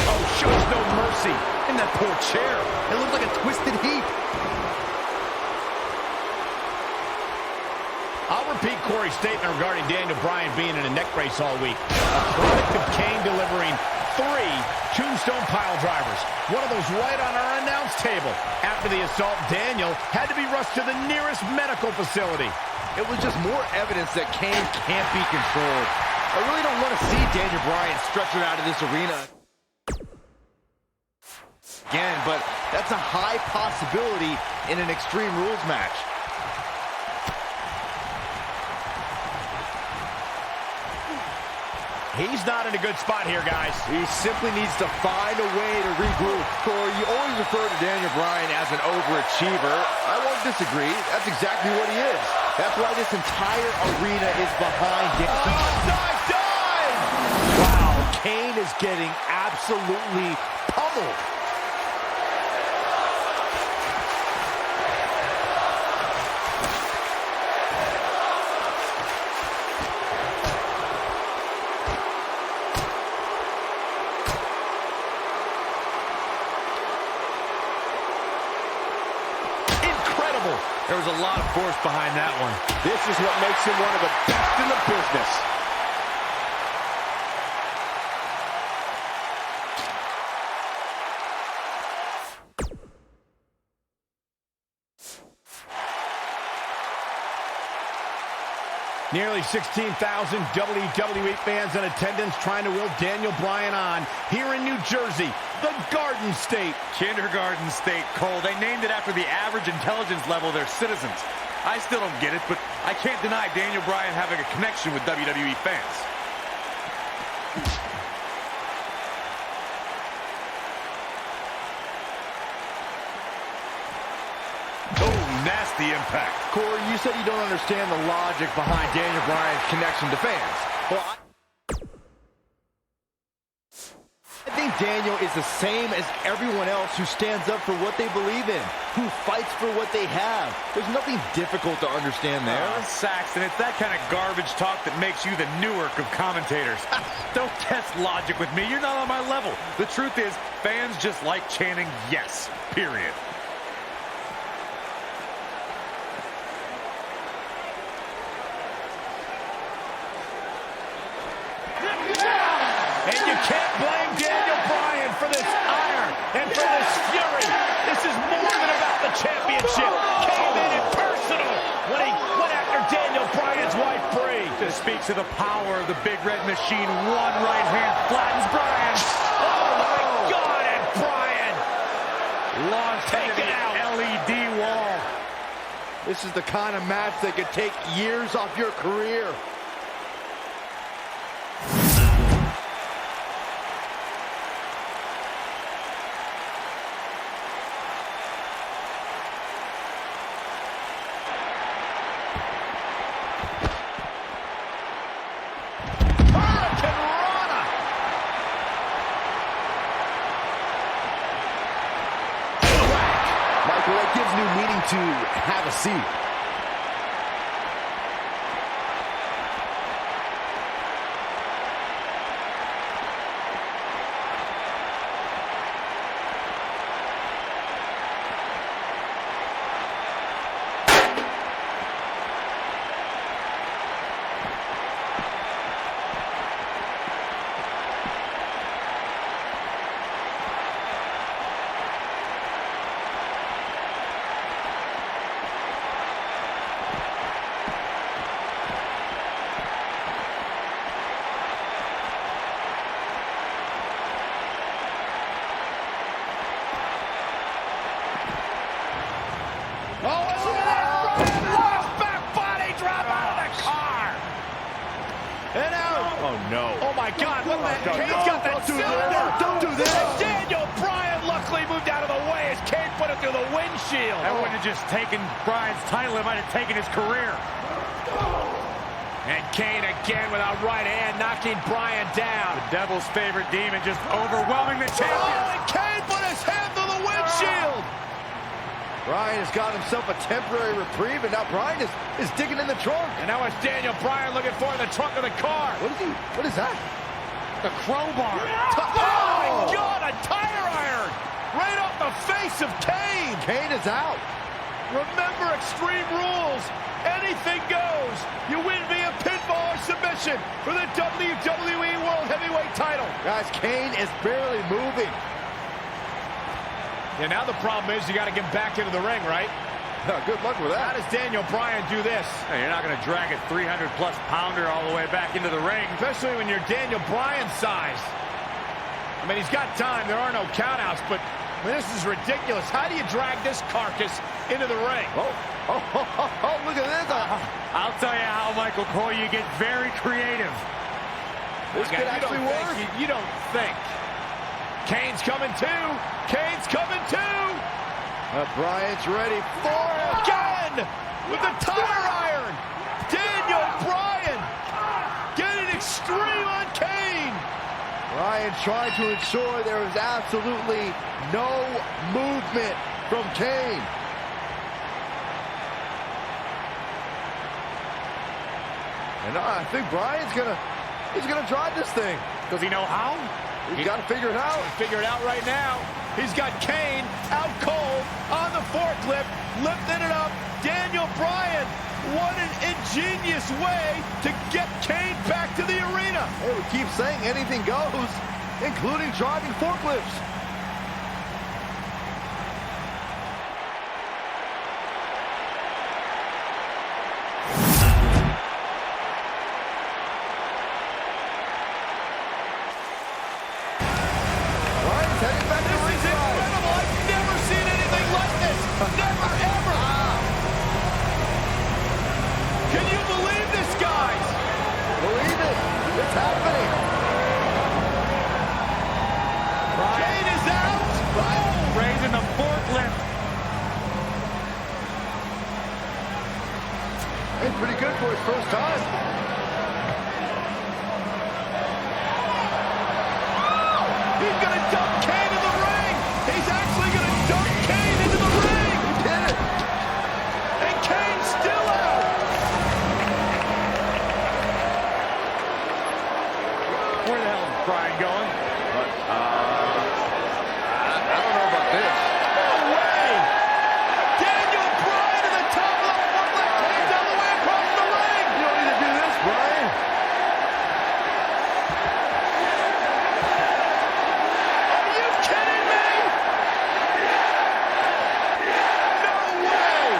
Oh, shows no mercy. In that poor chair. It looks like a twisted heap. I'll repeat Corey's statement regarding Daniel Bryan being in a neck brace all week. A product of Kane delivering 3 tombstone pile drivers. One of those right on our announce table. After the assault, Daniel had to be rushed to the nearest medical facility. It was just more evidence that Kane can't be controlled. I really don't want to see Daniel Bryan stretchered out of this arena again, but that's a high possibility in an Extreme Rules match. He's not in a good spot here, guys. He simply needs to find a way to regroup. Corey, you always refer to Daniel Bryan as an overachiever. I won't disagree. That's exactly what he is. That's why this entire arena is behind him. Dive! Wow, Kane is getting absolutely pummeled. There was a lot of force behind that one. This is what makes him one of the best in the business. Nearly 16,000 WWE fans in attendance trying to will Daniel Bryan on here in New Jersey, the Garden State. Kindergarten State, Cole. They named it after the average intelligence level of their citizens. I still don't get it, but I can't deny Daniel Bryan having a connection with WWE fans. Nasty impact. Corey, you said you don't understand the logic behind Daniel Bryan's connection to fans. Well, I think Daniel is the same as everyone else who stands up for what they believe in, who fights for what they have. There's nothing difficult to understand there. Saxton, it's that kind of garbage talk that makes you the Newark of commentators. Don't test logic with me. You're not on my level. The truth is, fans just like chanting yes, period. And you can't blame Daniel Bryan for this ire and for this fury. This is more than about the championship. Came in personal when he went after Daniel Bryan's wife, Brie. This speaks to the power of the Big Red Machine. One right hand flattens Bryan. Oh, my God, and Bryan launched into the LED wall. This is the kind of match that could take years off your career. see. Oh, no. Oh, my God. What the heck? Kane's got that cylinder. Don't do this. Daniel Bryan luckily moved out of the way as Kane put it through the windshield. That wouldn't have just taken Bryan's title. It might have taken his career. And Kane again with a right hand knocking Bryan down. The devil's favorite demon just overwhelming the champion. Oh, and Kane put his hand through the windshield. Bryan has got himself a temporary reprieve, and now Bryan is digging in the trunk. And now it's Daniel Bryan looking for in the trunk of the car. What is that? The crowbar. Oh, my God, a tire iron right off the face of Kane. Kane is out. Remember Extreme Rules. Anything goes. You win via pinfall or submission for the WWE World Heavyweight title. Guys, Kane is barely moving. And now the problem is you got to get back into the ring, right? Good luck with that. How does Daniel Bryan do this? Hey, you're not going to drag a 300-plus pounder all the way back into the ring. Especially when you're Daniel Bryan's size. I mean, he's got time. There are no countouts, but I mean, this is ridiculous. How do you drag this carcass into the ring? Oh, look at this. I'll tell you how, Michael Cole, you get very creative. This could actually work. You don't think. Kane's coming too. Kane's coming too. Bryan's ready for it. Again with the tire iron. Daniel Bryan getting extreme on Kane. Bryan trying to ensure there is absolutely no movement from Kane. And I think Bryan's gonna drive this thing. Does he know how? He's got to figure it out. Figure it out right now. He's got Kane out cold on the forklift, lifting it up. Daniel Bryan, what an ingenious way to get Kane back to the arena. Hey, we keep saying anything goes, including driving forklifts. Never, ever! Can you believe this, guys? Believe it. It's happening. Kane is out. Oh! Raising the forklift. Hey, pretty good for his first time. He's going to dump Kane in the ring. He's actually going to dump Kane into the ring. And Kane's still out. Where the hell is Bryan going? I don't know about this. No way. Daniel Bryan to the top of the forklift. Kane's all the way across the ring. You don't need to do this, Bryan. Are you kidding me? No way.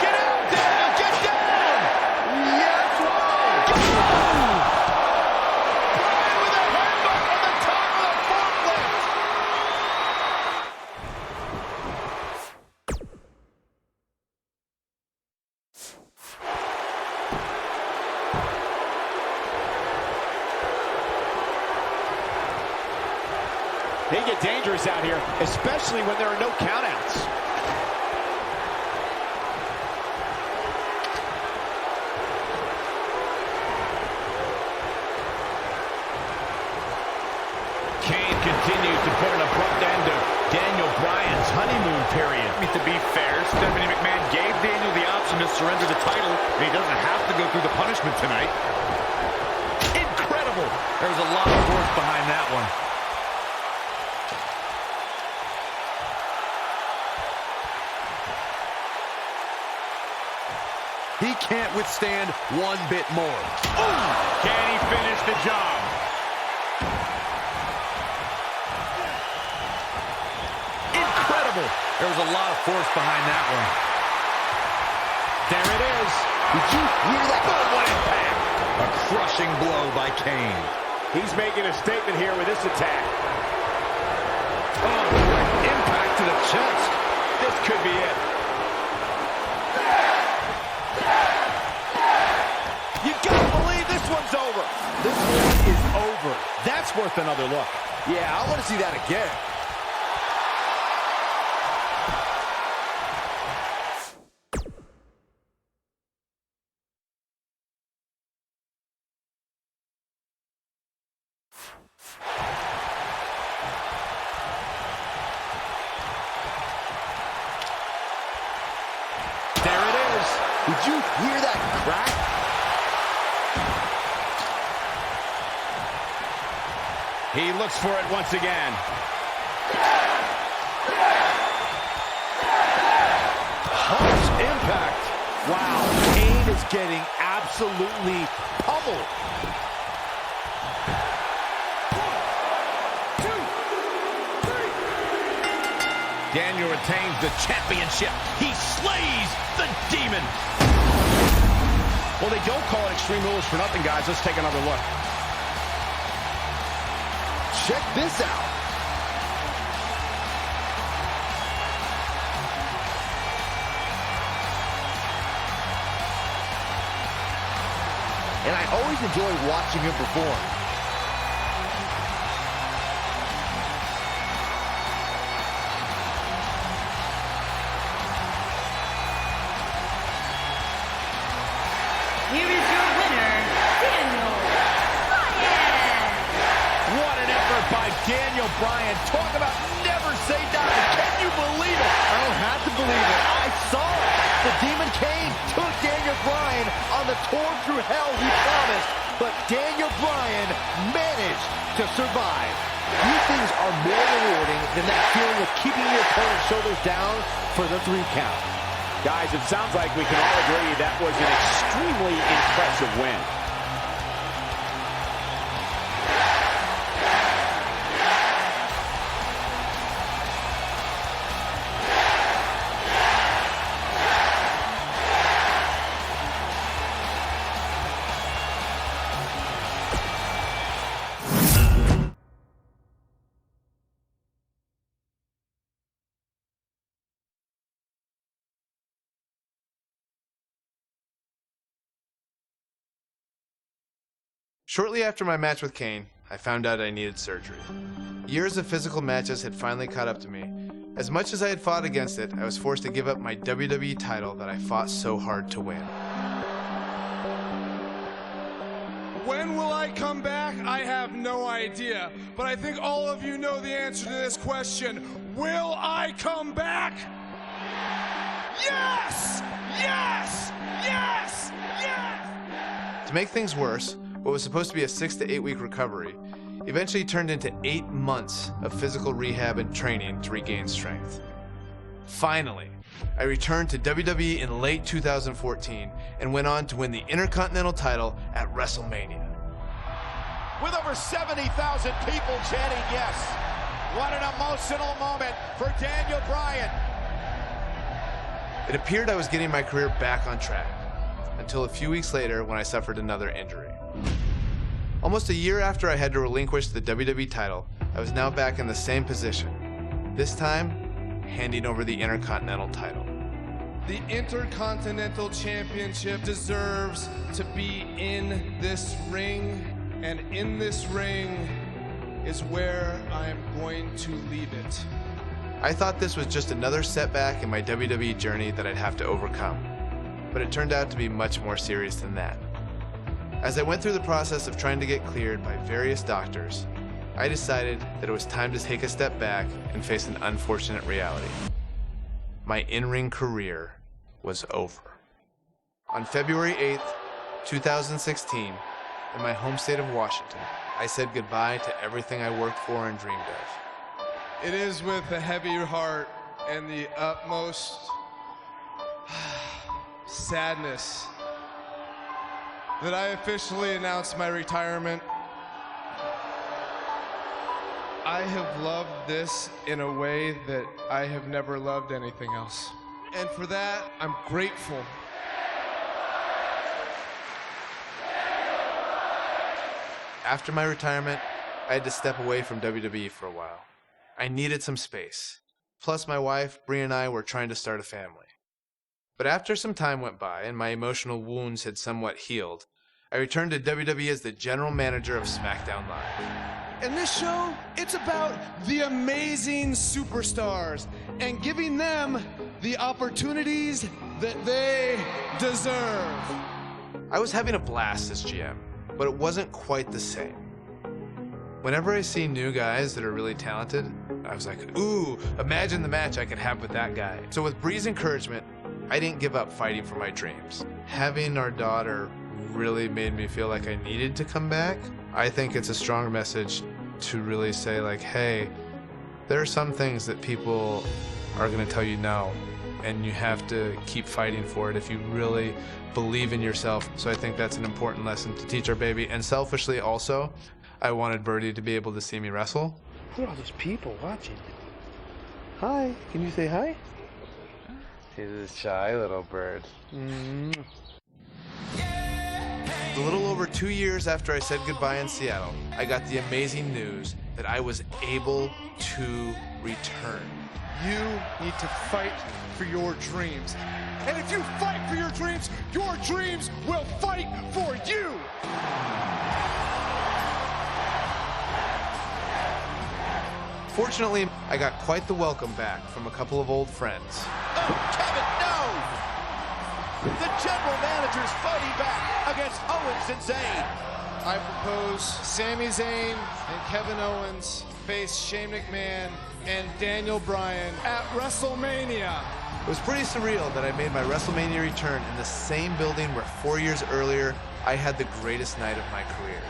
Get out, Daniel. Get down. Yes, Bryan with a headbutt on the top of the forklift. They get dangerous out here, especially when there are no countouts. Kane continues to put an abrupt end to Daniel Bryan's honeymoon period. I mean, to be fair, Stephanie surrender the title, and he doesn't have to go through the punishment tonight. Incredible. There's a lot of force behind that one. He can't withstand one bit more. Ooh! Can he finish the job? Incredible. There was a lot of force behind that one. There it is. Did you hear that? Oh, what impact! A crushing blow by Kane. He's making a statement here with this attack. Oh, impact to the chest. This could be it. You gotta believe this one's over. This one is over. That's worth another look. Yeah, I want to see that again. There it is. Did you hear that crack? He looks for it once again. Harsh impact. Wow, Kane is getting absolutely pummeled. Daniel retains the championship. He slays the demon. Well, they don't call it Extreme Rules for nothing, guys. Let's take another look. Check this out. And I always enjoy watching him perform. Here is your winner, Daniel Bryan. What an effort by Daniel Bryan. Talk about never say die. Can you believe it? I don't have to believe it. I saw it. The Demon Kane took Daniel Bryan on the tour through hell he promised, but Daniel Bryan managed to survive. These things are more rewarding than that feeling of keeping your opponent's shoulders down for the 3 count. Guys, it sounds like we can all agree that was an extremely impressive win. Shortly after my match with Kane, I found out I needed surgery. Years of physical matches had finally caught up to me. As much as I had fought against it, I was forced to give up my WWE title that I fought so hard to win. When will I come back? I have no idea. But I think all of you know the answer to this question. Will I come back? Yes! Yes! Yes! Yes! To make things worse, what was supposed to be a 6 to 8 week recovery eventually turned into 8 months of physical rehab and training to regain strength. Finally, I returned to WWE in late 2014 and went on to win the Intercontinental title at WrestleMania. With over 70,000 people chanting yes. What an emotional moment for Daniel Bryan. It appeared I was getting my career back on track, until a few weeks later when I suffered another injury. Almost a year after I had to relinquish the WWE title, I was now back in the same position, this time handing over the Intercontinental title. The Intercontinental Championship deserves to be in this ring, and in this ring is where I am going to leave it. I thought this was just another setback in my WWE journey that I'd have to overcome, but it turned out to be much more serious than that. As I went through the process of trying to get cleared by various doctors, I decided that it was time to take a step back and face an unfortunate reality. My in-ring career was over. On February 8th, 2016, in my home state of Washington, I said goodbye to everything I worked for and dreamed of. It is with a heavy heart and the utmost sadness that I officially announce my retirement. I have loved this in a way that I have never loved anything else. And for that, I'm grateful. After my retirement, I had to step away from WWE for a while. I needed some space. Plus, my wife, Brie, and I were trying to start a family. But after some time went by and my emotional wounds had somewhat healed, I returned to WWE as the general manager of SmackDown Live. In this show, it's about the amazing superstars and giving them the opportunities that they deserve. I was having a blast as GM, but it wasn't quite the same. Whenever I see new guys that are really talented, I was like, ooh, imagine the match I could have with that guy. So with Brie's encouragement, I didn't give up fighting for my dreams. Having our daughter really made me feel like I needed to come back. I think it's a strong message to really say like, hey, there are some things that people are gonna tell you no, and you have to keep fighting for it if you really believe in yourself. So I think that's an important lesson to teach our baby. And selfishly also, I wanted Birdie to be able to see me wrestle. Look at all those people watching. Hi, can you say hi? He's a shy little bird. A little over 2 years after I said goodbye in Seattle, I got the amazing news that I was able to return. You need to fight for your dreams. And if you fight for your dreams will fight for you. Fortunately, I got quite the welcome back from a couple of old friends. Oh, Kevin, no! The general manager's fighting back against Owens and Zayn. I propose Sami Zayn and Kevin Owens face Shane McMahon and Daniel Bryan at WrestleMania. It was pretty surreal that I made my WrestleMania return in the same building where 4 years earlier I had the greatest night of my career.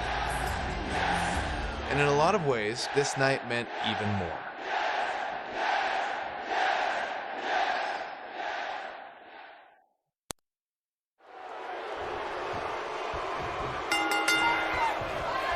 And in a lot of ways, this night meant even more.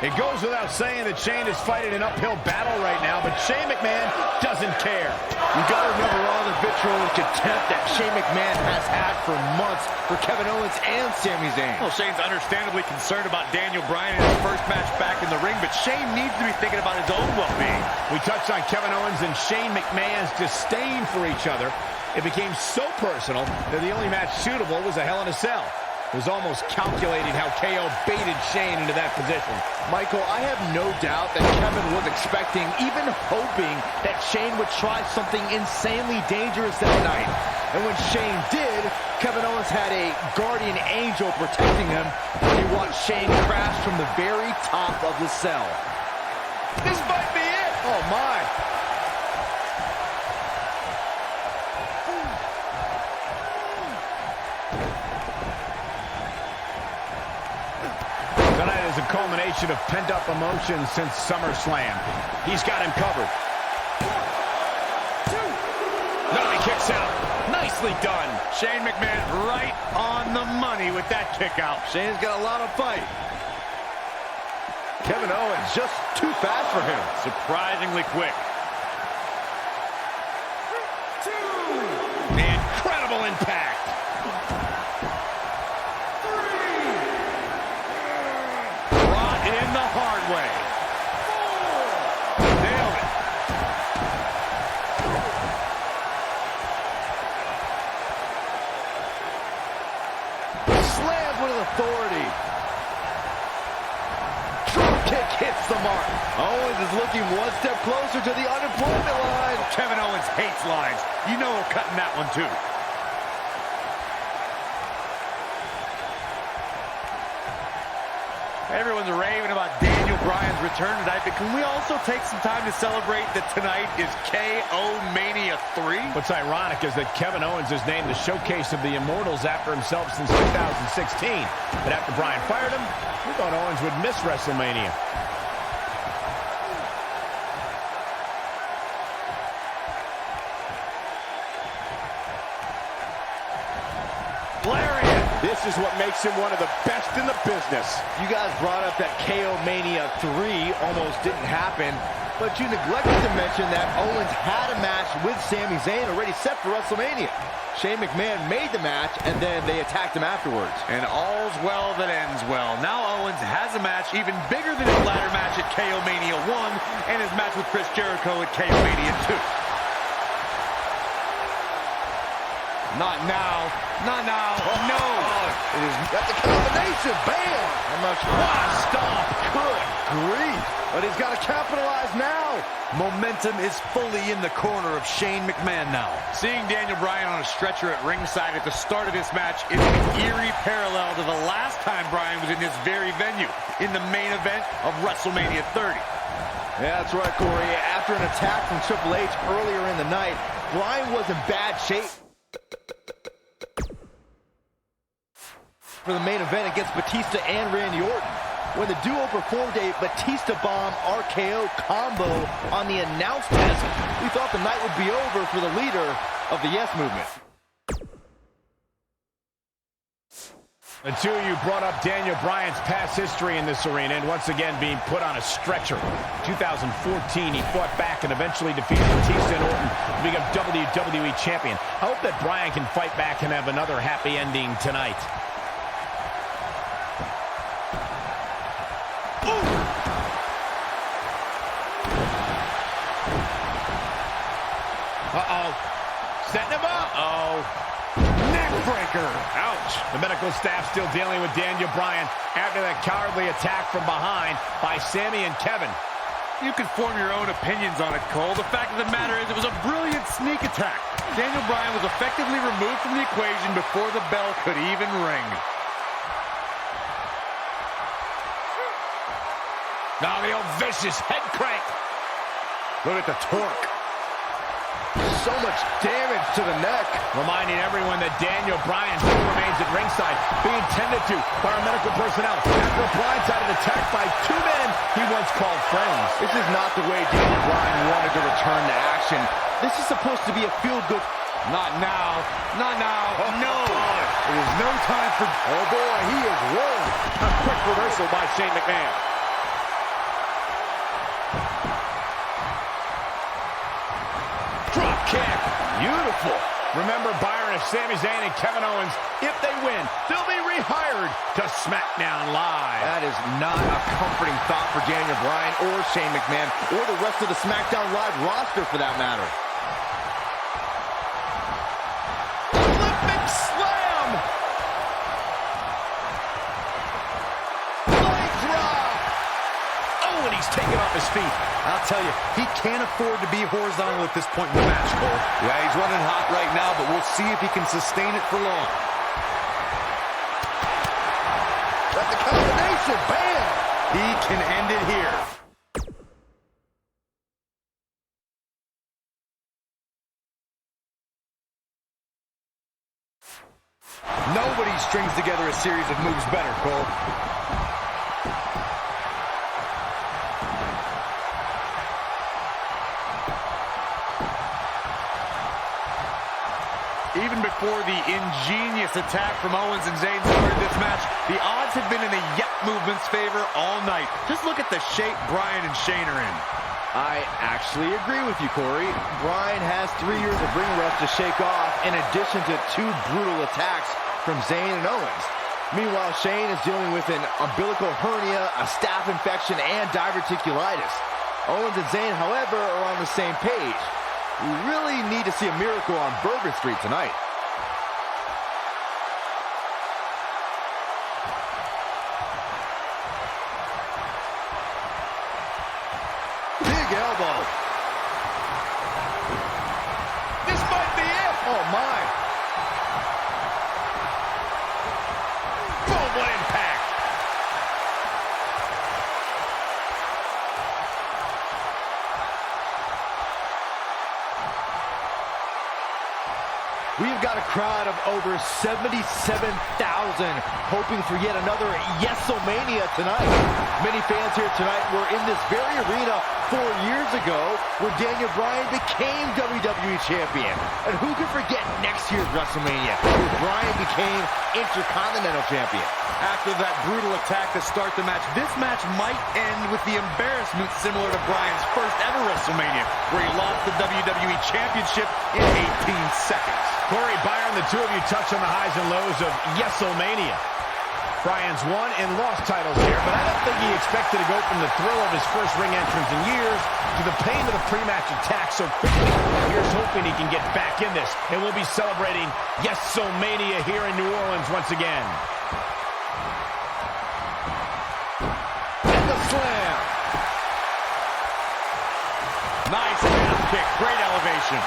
It goes without saying that Shane is fighting an uphill battle right now, but Shane McMahon doesn't care. You gotta remember all the vitriol and contempt that Shane McMahon has had for months for Kevin Owens and Sami Zayn. Well, Shane's understandably concerned about Daniel Bryan in his first match back in the ring, but Shane needs to be thinking about his own well-being. We touched on Kevin Owens and Shane McMahon's disdain for each other. It became so personal that the only match suitable was a Hell in a Cell. It was almost calculating how KO baited Shane into that position. Michael, I have no doubt that Kevin was expecting, even hoping, that Shane would try something insanely dangerous that night. And when Shane did, Kevin Owens had a guardian angel protecting him when he watched Shane crash from the very top of the cell. This might be it! Oh, my. Tonight is a culmination of pent-up emotions since SummerSlam. He's got him covered. No, he kicks out. Nicely done. Shane McMahon right on the money with that kick out. Shane's got a lot of fight. Kevin Owens just too fast for him. Surprisingly quick. Incredible impact. Brought in the hard way. Nailed it. Slams with authority. Drop kick hits the mark. Owens is looking one step closer to the unemployment line. Kevin Owens hates lines. You know we're cutting that one too. Everyone's raving about Daniel Daniel Bryan's return tonight, but can we also take some time to celebrate that tonight is KO Mania 3? What's ironic is that Kevin Owens is named the showcase of the Immortals after himself since 2016. But after Bryan fired him, we thought Owens would miss WrestleMania. This is what makes him one of the best in the business. You guys brought up that KO Mania 3 almost didn't happen, but you neglected to mention that Owens had a match with Sami Zayn already set for WrestleMania. Shane McMahon made the match, and then they attacked him afterwards. And all's well that ends well. Now Owens has a match even bigger than his ladder match at KO Mania 1 and his match with Chris Jericho at KO Mania 2. Not now. Not now. No. It is that's a combination. Bam! How much? What a stomp. Good grief. But he's got to capitalize now. Momentum is fully in the corner of Shane McMahon now. Seeing Daniel Bryan on a stretcher at ringside at the start of this match is an eerie parallel to the last time Bryan was in this very venue, in the main event of WrestleMania 30. Yeah, that's right, Corey. After an attack from Triple H earlier in the night, Bryan was in bad shape for the main event against Batista and Randy Orton, when the duo performed a Batista Bomb RKO combo on the announce test. We thought the night would be over for the leader of the Yes Movement. The two of you brought up Daniel Bryan's past history in this arena and once again being put on a stretcher. 2014, he fought back and eventually defeated Batista and Orton to become WWE Champion. I hope that Bryan can fight back and have another happy ending tonight. Uh-oh. Setting him up. Uh-oh. Neck breaker. Ouch. The medical staff still dealing with Daniel Bryan after that cowardly attack from behind by Sami and Kevin. You can form your own opinions on it, Cole. The fact of the matter is it was a brilliant sneak attack. Daniel Bryan was effectively removed from the equation before the bell could even ring. Now the old vicious head crank. Look at the torque. So much damage to the neck. Reminding everyone that Daniel Bryan still remains at ringside, being tended to by our medical personnel after a blindsided attack by two men he once called friends. This is not the way Daniel Bryan wanted to return to action. This is supposed to be a feel-good... Not now. Not now. No. It is no time for... Oh, boy, he is rolling. A quick reversal by Shane McMahon. Drop kick. Beautiful. Remember, Byron, if Sami Zayn and Kevin Owens, if they win, they'll be rehired to SmackDown Live. That is not a comforting thought for Daniel Bryan or Shane McMahon or the rest of the SmackDown Live roster for that matter. Olympic slam. Leg drop. Oh, and he's taken off his feet. I'll tell you, he can't afford to be horizontal at this point in the match, Cole. Yeah, he's running hot right now, but we'll see if he can sustain it for long. That's a combination. Bam! He can end it here. Nobody strings together a series of moves better, Cole. Even before the ingenious attack from Owens and Zayn started this match, the odds have been in the Yep movement's favor all night. Just look at the shape Bryan and Shane are in. I actually agree with you, Corey. Bryan has 3 years of ring rust to shake off, in addition to 2 brutal attacks from Zayn and Owens. Meanwhile, Shane is dealing with an umbilical hernia, a staph infection, and diverticulitis. Owens and Zayn, however, are on the same page. We really need to see a miracle on Bourbon Street tonight. Big elbow. This might be it. Oh, my. Boom, what impact. We've got a crowd of over 77,000 hoping for yet another Yes-O-Mania tonight. Many fans here tonight were in this very arena 4 years ago when Daniel Bryan became WWE Champion. And who can forget next year's WrestleMania where Bryan became Intercontinental Champion? After that brutal attack to start the match, this match might end with the embarrassment similar to Bryan's first ever WrestleMania, where he lost the WWE Championship in 18 seconds. Corey, Byron, the two of you touched on the highs and lows of Yes-O-Mania. Bryan's won and lost titles here, but I don't think he expected to go from the thrill of his first ring entrance in years to the pain of the pre-match attack so quickly. Here's hoping he can get back in this, and we'll be celebrating Yes-O-Mania here in New Orleans once again. And the slam. Nice half kick, great elevation.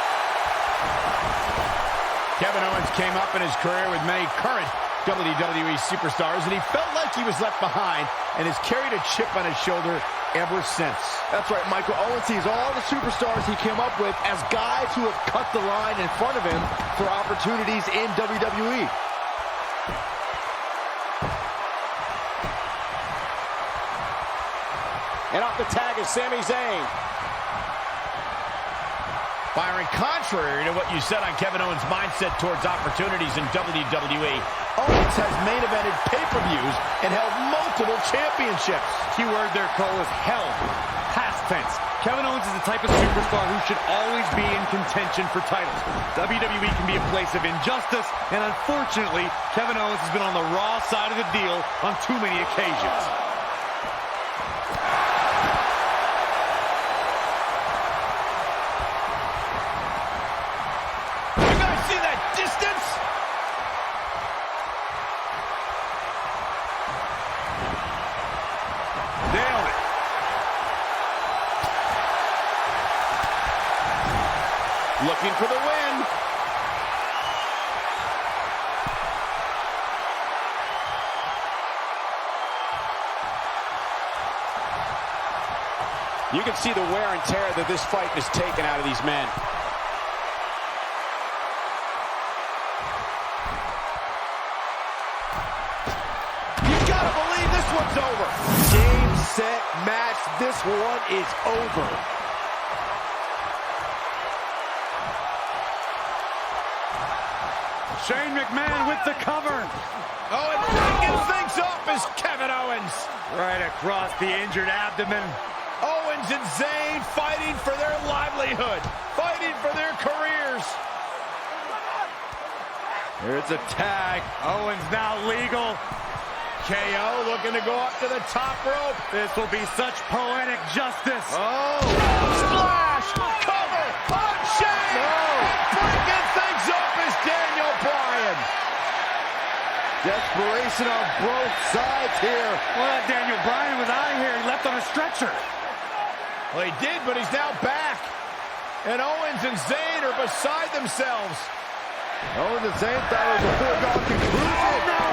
Kevin Owens came up in his career with many current WWE superstars, and he felt like he was left behind and has carried a chip on his shoulder ever since. That's right, Michael. Owens sees all the superstars he came up with as guys who have cut the line in front of him for opportunities in WWE. And off the tag is Sami Zayn. Byron, contrary to what you said on Kevin Owens' mindset towards opportunities in WWE, Owens has main evented pay-per-views and held multiple championships. Keyword there, Cole, is held. Past tense. Kevin Owens is the type of superstar who should always be in contention for titles. WWE can be a place of injustice, and unfortunately, Kevin Owens has been on the raw side of the deal on too many occasions. Looking for the win. You can see the wear and tear that this fight has taken out of these men. You gotta believe this one's over. Game, set, match. This one is over. Shane McMahon with the cover. Oh, and breaking things up is Kevin Owens. Right across the injured abdomen. Owens and Zayn fighting for their livelihood, fighting for their careers. There's a tag. Owens now legal. KO looking to go up to the top rope. This will be such poetic justice. Oh, splash, cover on Shane. Breaking things up is Daniel Bryan. Desperation on both sides here. Well, Daniel Bryan was out of here. He left on a stretcher. Well, he did, but he's now back. And Owens and Zayn are beside themselves. Owens and Zayn thought it was a foregone conclusion. Oh, no.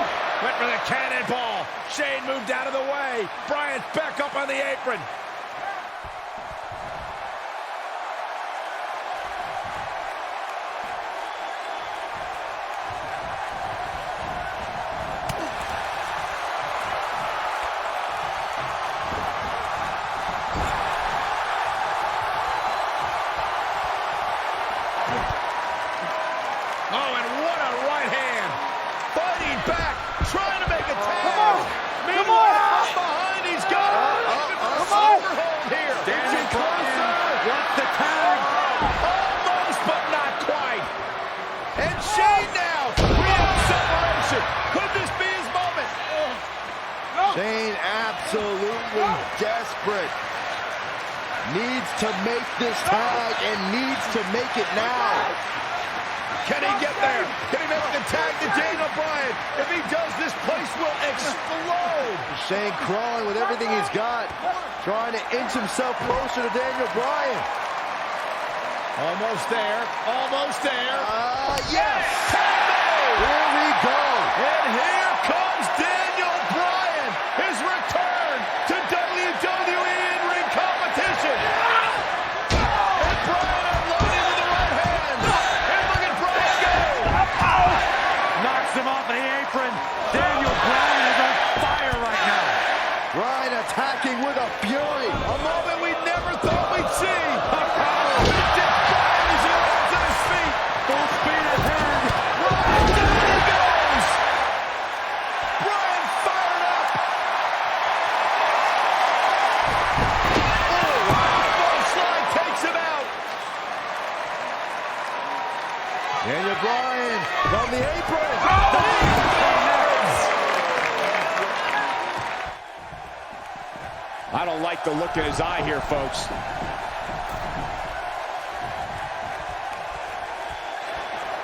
Went for the cannonball. Shane moved out of the way. Bryan's back up on the apron. Oh, and what a right hand. Fighting back, trying to make a tag. Meanwhile, from behind, he's got a overhold here. Daniel Bryan wants the tag. Almost, but not quite. And Shane now, real separation. Could this be his moment? Shane absolutely desperate. Needs to make this tag and needs to make it now. Can he get there? Can he make the tag to Daniel Bryan? If he does, this place will explode. Shane crawling with everything he's got, trying to inch himself closer to Daniel Bryan. Almost there. Almost there. Yes. Here we go. And here comes Daniel Bryan. His return to WWE in-ring competition. And Bryan unloading with the right hand. And look at Bryan go. Bryan attacking with a fury. A moment we never thought we'd see. Bryan as he lands on his feet. Full speed ahead. Bryan, down he goes. Bryan fired up. Oh, wow. Full slide takes him out. Daniel Bryan on the apron. I don't like the look in his eye here, folks.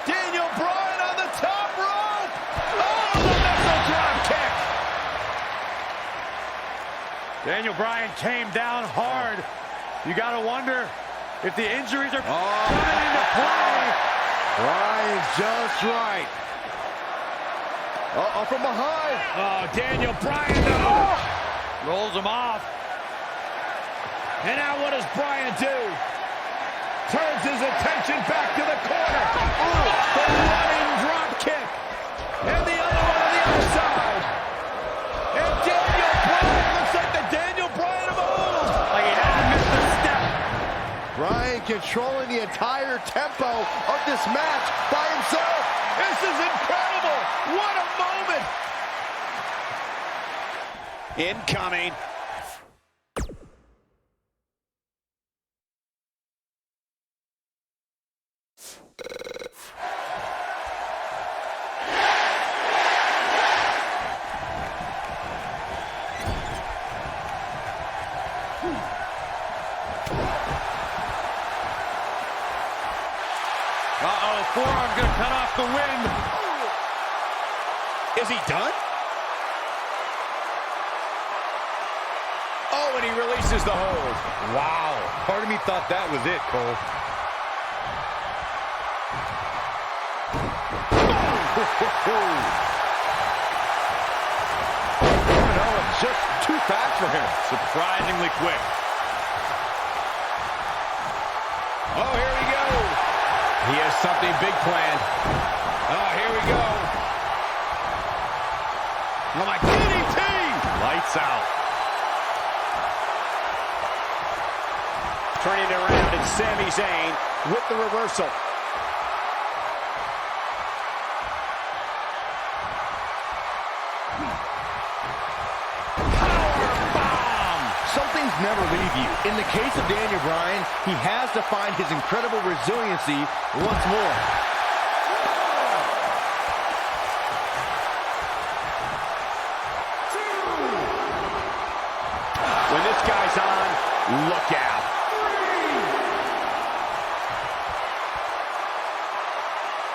Daniel Bryan on the top rope. Oh, the missile drop kick. Daniel Bryan came down hard. You got to wonder if the injuries are coming into play. Bryan's just right. Uh-oh, from behind. Oh, Daniel Bryan, though. Rolls him off. And now what does Bryan do? Turns his attention back to the corner. Oh, the running drop kick. And the other one on the other side. And Daniel Bryan looks like the Daniel Bryan of old. Like he hasn't missed a step. Bryan controlling the entire tempo of this match by himself. This is incredible. What a moment. Incoming. Uh-oh, forearm's gonna cut off the wind. Is he done? Oh, and he releases the hold. Wow. Part of me thought that was it, Cole. Just too fast for him. Surprisingly quick. Oh, here we go. He has something big planned. Oh, here we go. Oh, my DDT! Lights out. Turning it around, and Sami Zayn with the reversal. Some things never leave you. In the case of Daniel Bryan, he has to find his incredible resiliency once more. When this guy's on, look out.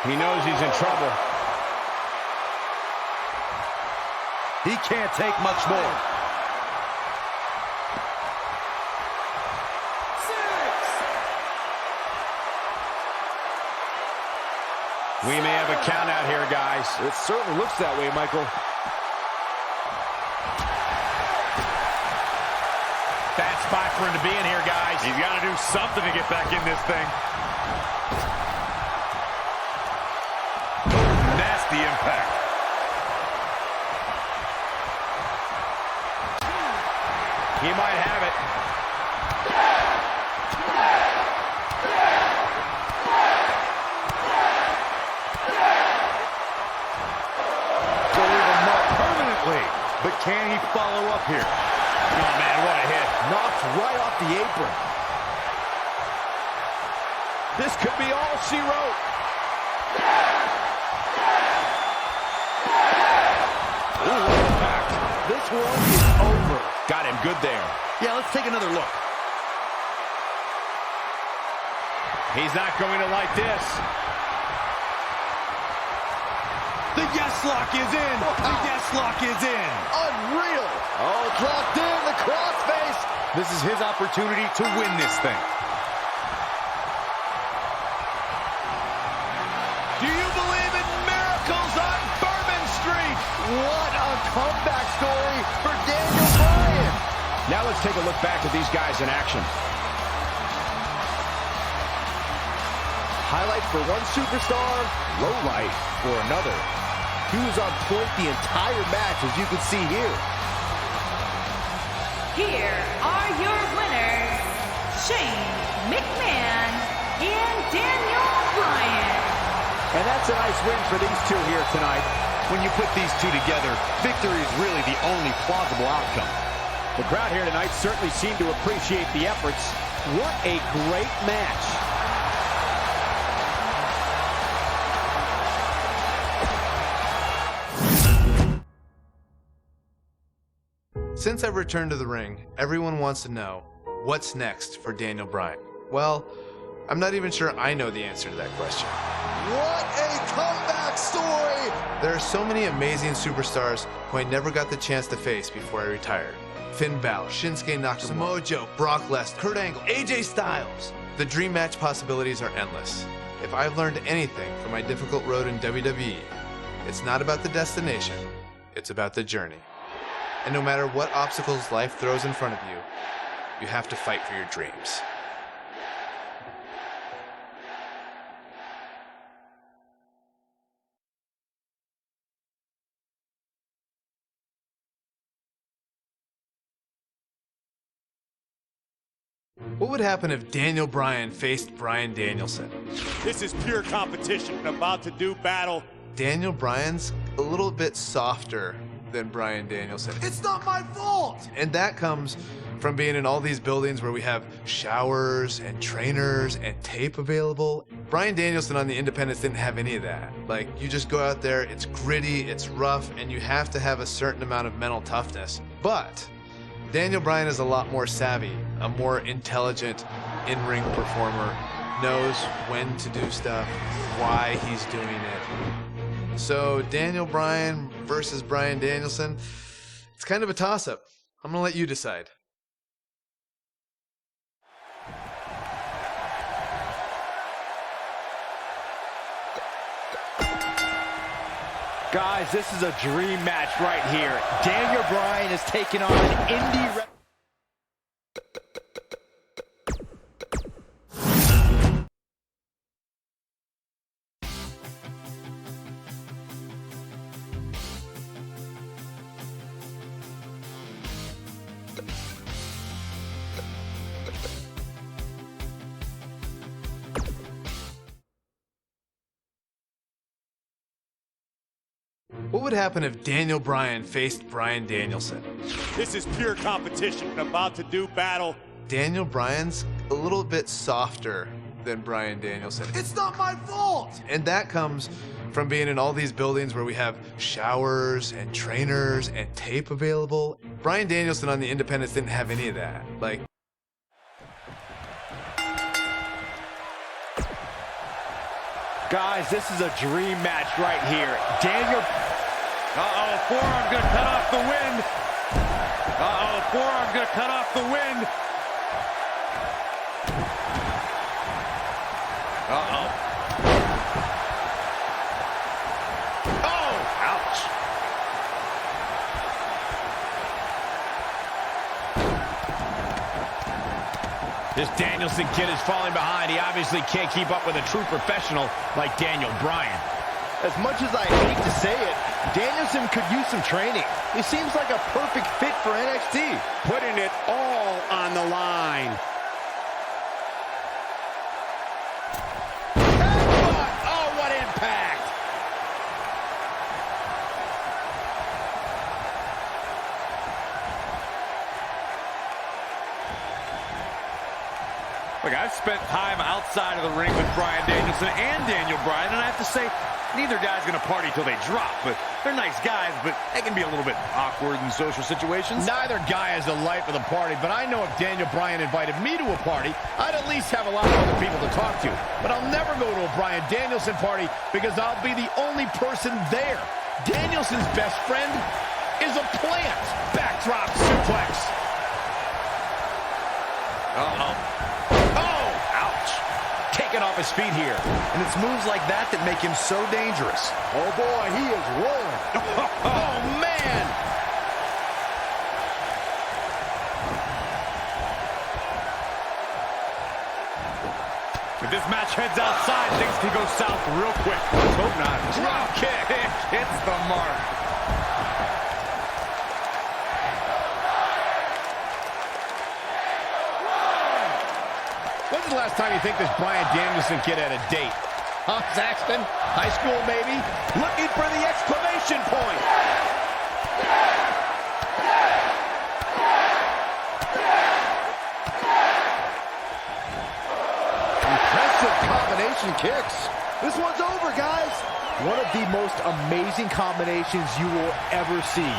He knows he's in trouble. He can't take much more. We may have a count out here, guys. It certainly looks that way, Michael. Bad spot for him to be in here, guys. He's got to do something to get back in this thing. Nasty impact. He might have it. But can he follow up here? Oh, man, what a hit. Knocked right off the apron. This could be all she wrote. Ooh, impact. This one is over. Got him good there. Yeah, let's take another look. He's not going to like this. The yes lock is in. The yes lock is in. Unreal. Oh, dropped in the crossface. This is his opportunity to win this thing. Do you believe in miracles on Bourbon Street? What a comeback story for Daniel Bryan. Now let's take a look back at these guys in action. Highlight for one superstar, low light for another. He was on point the entire match, as you can see here. McMahon and Daniel Bryan. And that's a nice win for these two here tonight. When you put these two together, victory is really the only plausible outcome. The crowd here tonight certainly seemed to appreciate the efforts. What a great match. Since I've returned to the ring, everyone wants to know, what's next for Daniel Bryan? Well, I'm not even sure I know the answer to that question. What a comeback story! There are so many amazing superstars who I never got the chance to face before I retired. Finn Balor, Shinsuke Nakamura, Samoa Joe, Brock Lesnar, Kurt Angle, AJ Styles. The dream match possibilities are endless. If I've learned anything from my difficult road in WWE, it's not about the destination, it's about the journey. And no matter what obstacles life throws in front of you, you have to fight for your dreams. What would happen if Daniel Bryan faced Bryan Danielson? This is pure competition, about to do battle. Daniel Bryan's a little bit softer than Bryan Danielson. It's not my fault! And that comes from being in all these buildings where we have showers and trainers and tape available. Bryan Danielson on the independents didn't have any of that. Like, you just go out there, it's gritty, it's rough, and you have to have a certain amount of mental toughness. But Daniel Bryan is a lot more savvy, a more intelligent in-ring performer, knows when to do stuff, why he's doing it. So Daniel Bryan versus Bryan Danielson, it's kind of a toss-up. I'm gonna let you decide. Guys, this is a dream match right here. Daniel Bryan is taking on an indie... What would happen if Daniel Bryan faced Bryan Danielson? This is pure competition, about to do battle. Daniel Bryan's a little bit softer than Bryan Danielson. It's not my fault! And that comes from being in all these buildings where we have showers and trainers and tape available. Bryan Danielson on the independents didn't have any of that. Like, Guys, this is a dream match right here. Daniel... Uh-oh, forearm's gonna cut off the wind. Uh-oh, forearm's gonna cut off the wind. Uh-oh. Oh, ouch. This Danielson kid is falling behind. He obviously can't keep up with a true professional like Daniel Bryan. As much as I hate to say it, Danielson could use some training. He seems like a perfect fit for NXT. Putting it all on the line. Oh, what impact! Look, I've spent time outside of the ring with Bryan Danielson and Daniel Bryan, and I have to say, neither guy's going to party till they drop. But they're nice guys, but they can be a little bit awkward in social situations. Neither guy is the life of the party, but I know if Daniel Bryan invited me to a party, I'd at least have a lot of other people to talk to. But I'll never go to a Bryan Danielson party because I'll be the only person there. Danielson's best friend is a plant. Backdrop suplex. Uh-oh. Oh, ouch. Taken off his feet here. And it's moves like that that make him so dangerous. Oh boy, he is rolling. Oh, man. If this match heads outside, things can go south real quick. Let's hope not. Drop kick hits the mark. Look When's the last time you think this Bryan Danielson kid had a date? Huh, Saxton? High school, maybe? Looking for the exclamation point. Impressive combination kicks. This one's over, guys. One of the most amazing combinations you will ever see.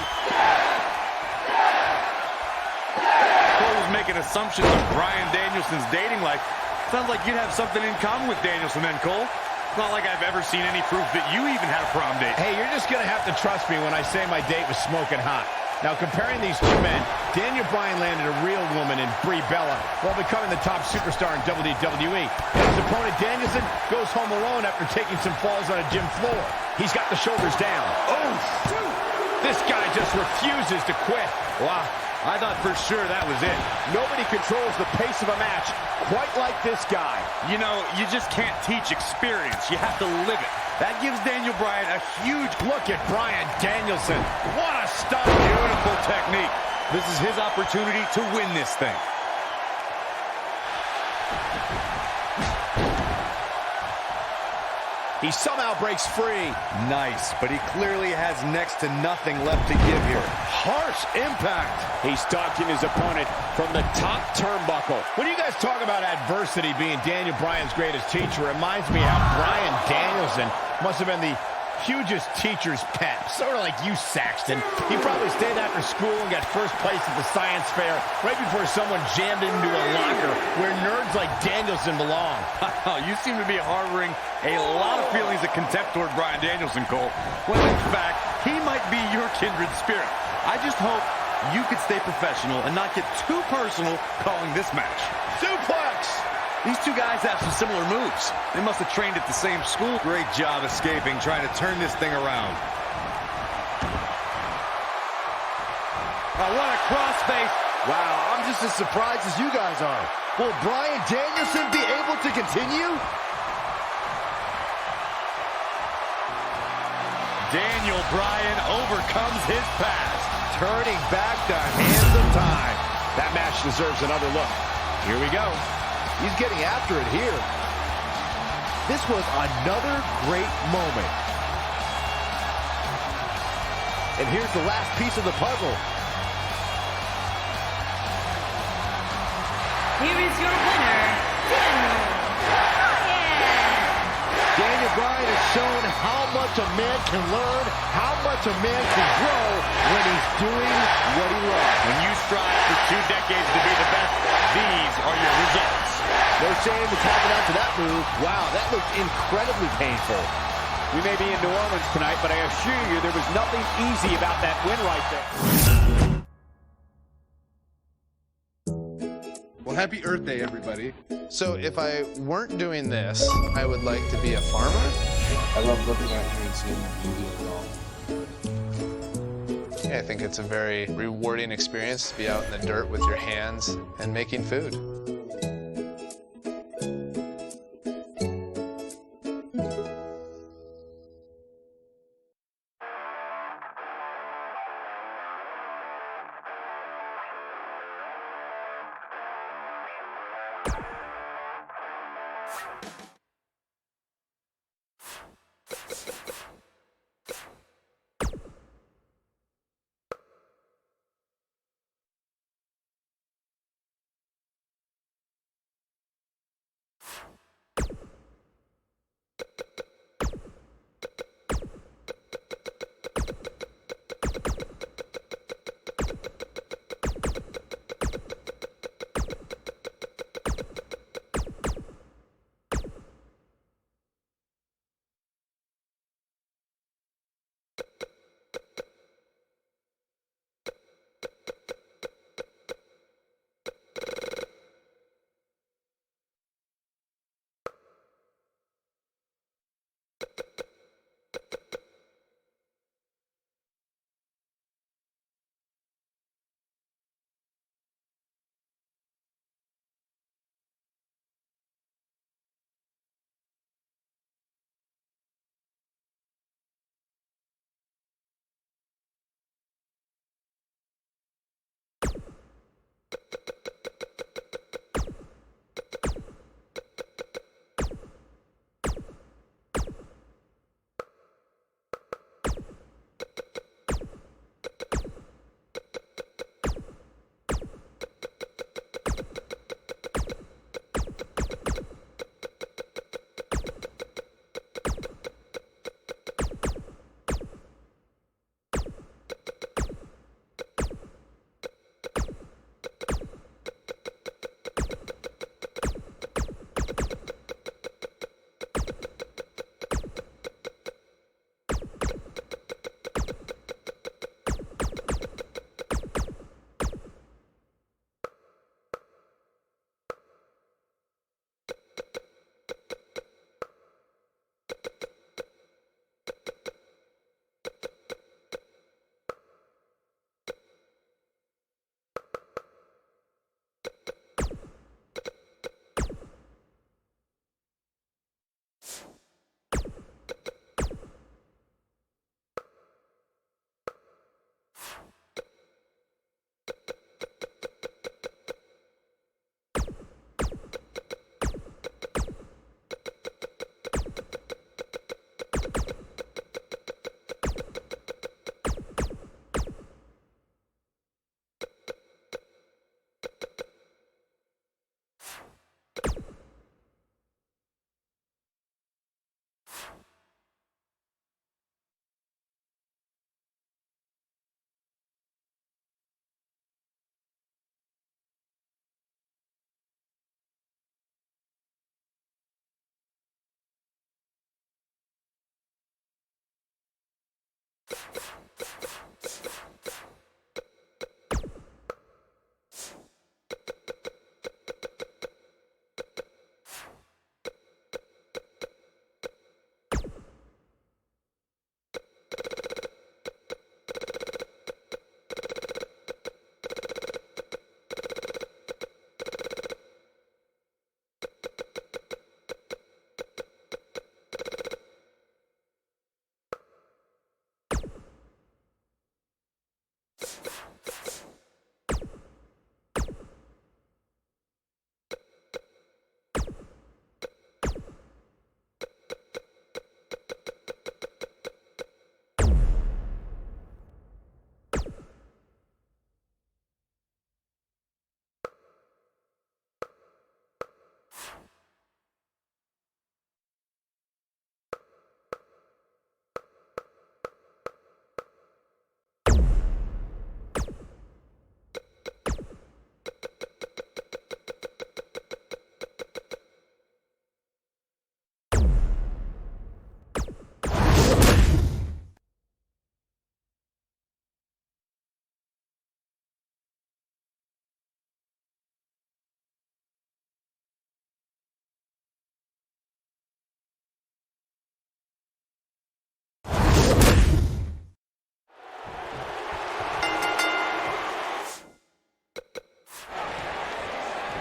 Cole's making assumptions of Bryan Danielson's dating life. Sounds like you'd have something in common with Danielson then, Cole. It's not like I've ever seen any proof that you even had a prom date. Hey, you're just going to have to trust me when I say my date was smoking hot. Now, comparing these two men, Daniel Bryan landed a real woman in Brie Bella while becoming the top superstar in WWE. And his opponent, Danielson, goes home alone after taking some falls on a gym floor. He's got the shoulders down. Oh, shoot! This guy just refuses to quit. Wow, I thought for sure that was it. Nobody controls the pace of a match quite like this guy. You know, you just can't teach experience. You have to live it. That gives Daniel Bryan a huge look at Bryan Danielson. What a stunt. Beautiful technique. This is his opportunity to win this thing. He somehow breaks free. Nice, but he clearly has next to nothing left to give here. Harsh impact. He's stalking his opponent from the top turnbuckle. When you guys talk about adversity being Daniel Bryan's greatest teacher, it reminds me how Bryan Danielson must have been the hugest teacher's pet. Sort of like you, Saxton. He probably stayed after school and got first place at the science fair right before someone jammed into a locker where nerds like Danielson belong. You seem to be harboring a lot of feelings of contempt toward Bryan Danielson, Cole, when in fact, he might be your kindred spirit. I just hope you could stay professional and not get too personal calling this match. Suplex! These two guys have some similar moves. They must have trained at the same school. Great job escaping, trying to turn this thing around. Oh, what a crossface. Wow, I'm just as surprised as you guys are. Will Bryan Danielson be able to continue? Daniel Bryan overcomes his past. Turning back the hands of time. That match deserves another look. Here we go. He's getting after it here. This was another great moment. And here's the last piece of the puzzle. Here is your winner, Daniel Bryan. Daniel Bryan has shown how much a man can learn, how much a man can grow when he's doing what he loves. When you strive for 2 decades to be the best, these are your results. No shame in tapping out to that move. Wow, that looked incredibly painful. We may be in New Orleans tonight, but I assure you there was nothing easy about that win right there. Well, happy Earth Day, everybody. So if I weren't doing this, I would like to be a farmer. I love looking at you and seeing the beauty of it all. I think it's a very rewarding experience to be out in the dirt with your hands and making food.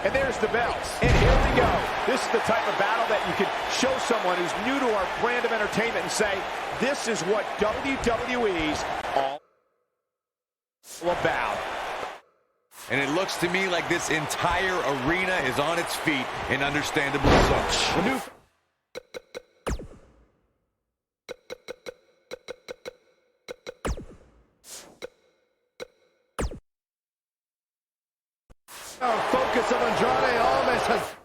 And there's the bell. And here we go. This is the type of battle that you can show someone who's new to our brand of entertainment and say, this is what WWE's all about. And it looks to me like this entire arena is on its feet, and understandably so. The new focus of Andrade Almas has...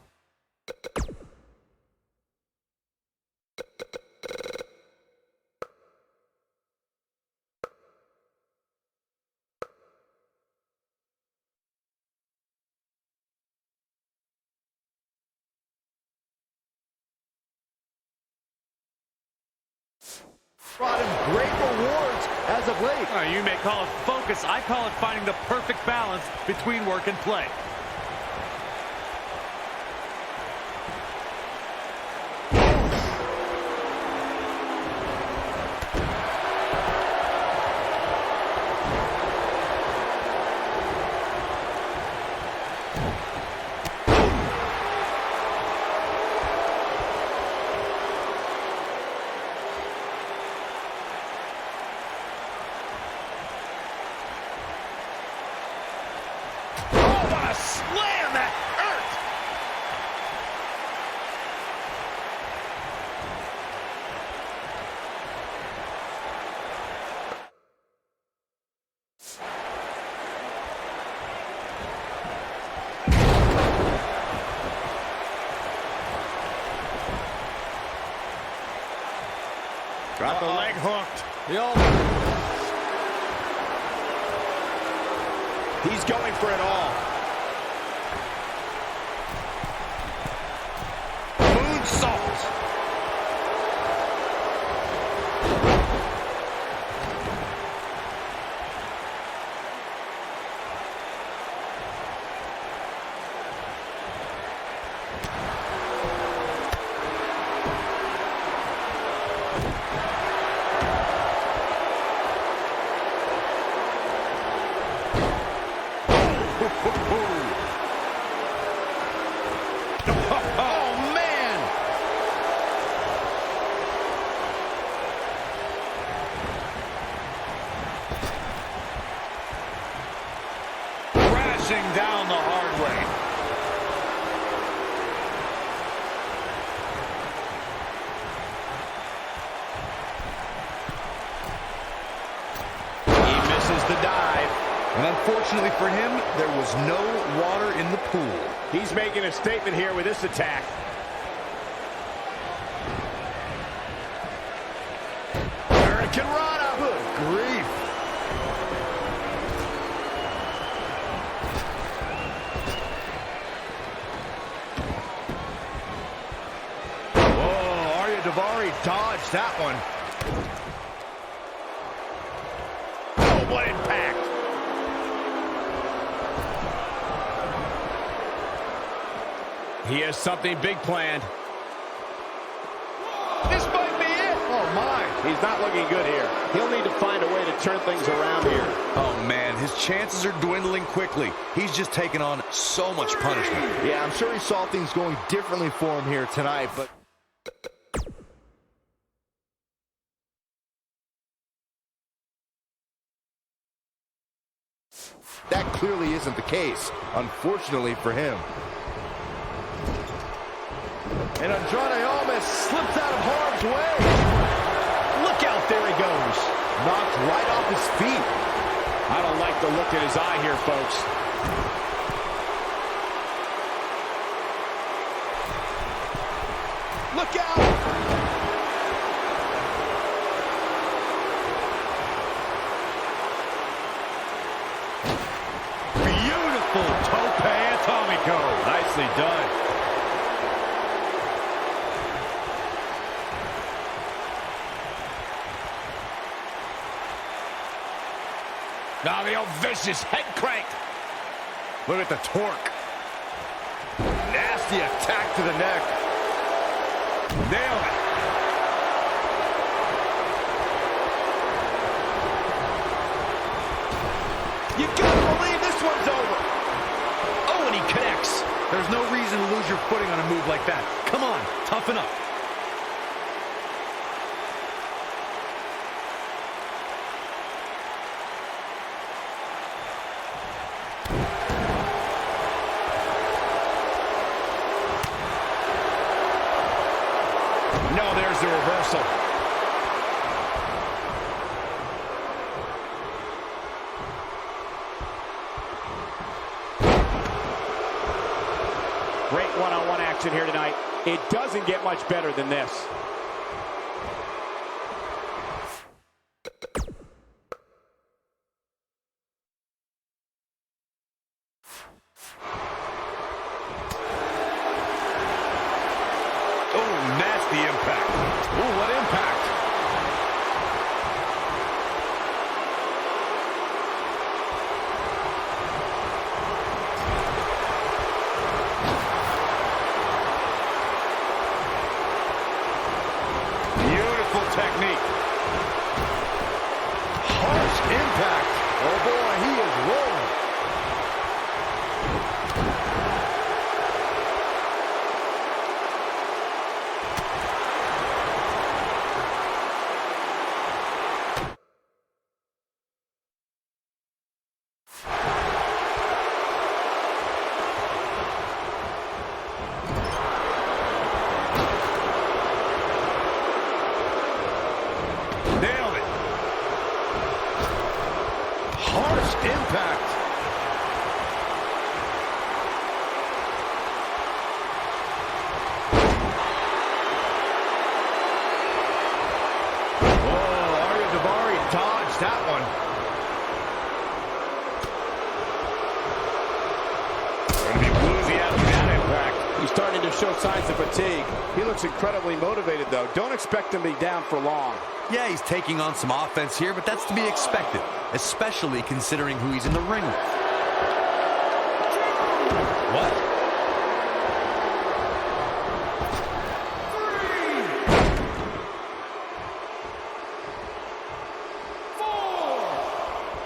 brought him great rewards as of late. You may call it focus. I call it finding the perfect balance between work and play. Slam that hurt. Got the leg hooked. He's going for it all. Oh, man! Crashing down the hard way. He misses the dive. And unfortunately for him, there was no water in the pool. He's making a statement here with this attack. Hurricane Rana. Good grief. Whoa, Arya Daivari dodged that one. Oh, what impact. He has something big planned. This might be it. Oh, my. He's not looking good here. He'll need to find a way to turn things around here. Oh, man, his chances are dwindling quickly. He's just taken on so much punishment. Yeah, I'm sure he saw things going differently for him here tonight, but... that clearly isn't the case, unfortunately for him. And Andrade Almas slips out of harm's way. Look out, there he goes. Knocked right off his feet. I don't like the look in his eye here, folks. Look out! Beautiful tope atomico. Nicely done. Now the old vicious head crank. Look at the torque. Nasty attack to the neck. Nailed it. You gotta believe this one's over. Oh, and he connects. There's lose your footing on a move like that. Come on, toughen up. No, there's the reversal. Great one-on-one action here tonight. It doesn't get much better than this. Oh, nasty impact. Oh, what impact. Beautiful technique. Harsh impact. Oh, boy, he is rolling. Nailed it. Harsh impact. Oh, Arya dodged that one. Going to be woozy after that impact. He's starting to show signs of fatigue. He looks incredibly motivated, though. Don't expect him to be down for long. Yeah, he's taking on some offense here, but that's to be expected, especially considering who he's in the ring with. What?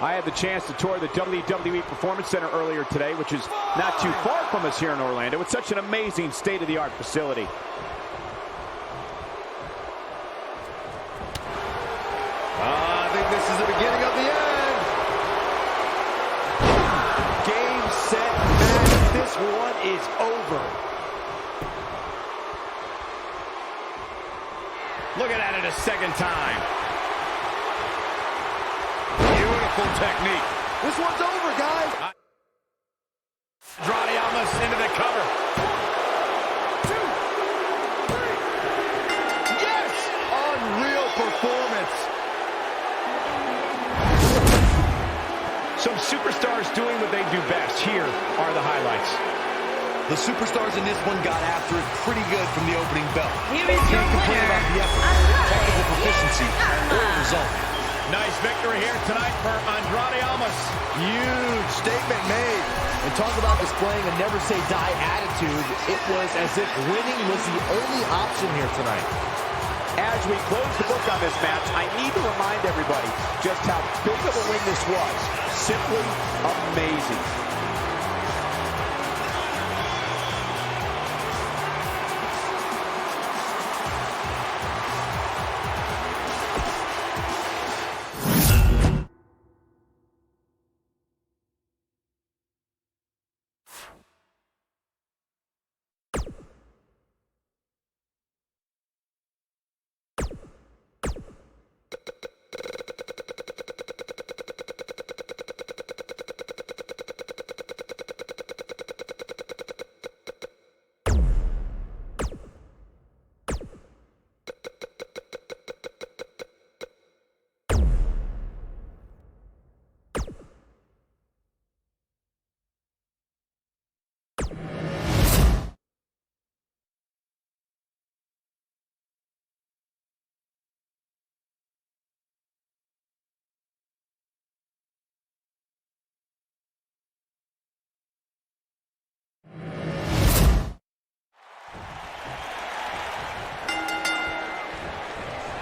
I had the chance to tour the WWE Performance Center earlier today, which is not too far from us here in Orlando. It's such an amazing state-of-the-art facility. I think this is the beginning of the end. Game, set, match. This one is over. Looking at it a second time. Beautiful technique. This one's over, guys. Andrade almost into the cover. Yes! Unreal performance. Some superstars doing what they do best. Here are the highlights. The superstars in this one got after it pretty good from the opening bell. Here is your Can't complain winner, about the effort, technical proficiency, or the result. Nice victory here tonight for Andrade Almas. Huge statement made. And talk about displaying a never-say-die attitude. It was as if winning was the only option here tonight. As we close the book on this match, I need to remind everybody just how big of a win this was. Simply amazing.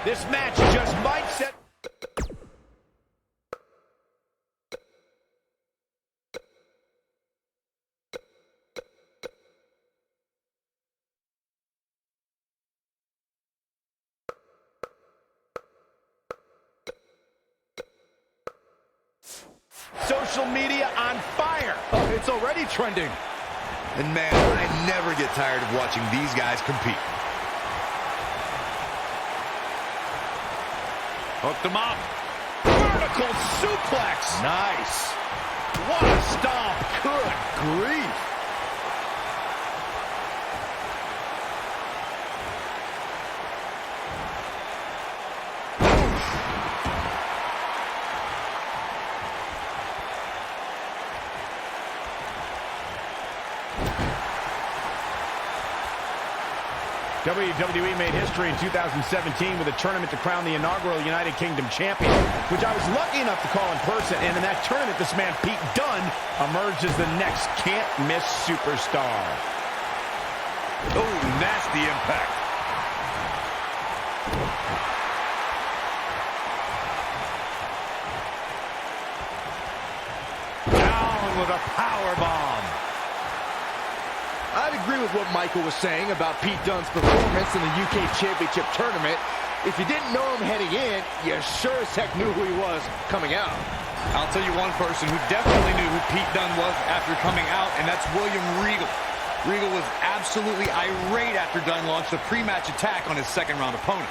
This match just might set... social media on fire. Oh, it's already trending. And man, I never get tired of watching these guys compete. Hooked him up. Vertical suplex. Nice. What a stomp. Good grief. WWE made history in 2017 with a tournament to crown the inaugural United Kingdom champion, which I was lucky enough to call in person. And in that tournament, this man, Pete Dunne, emerged as the next can't-miss superstar. Oh, nasty impact. Down with a powerbomb. I'd agree with what Michael was saying about Pete Dunne's performance in the UK Championship Tournament. If you didn't know him heading in, you sure as heck knew who he was coming out. I'll tell you one person who definitely knew who Pete Dunne was after coming out, and that's William Regal. Regal was absolutely irate after Dunne launched a pre-match attack on his second-round opponent.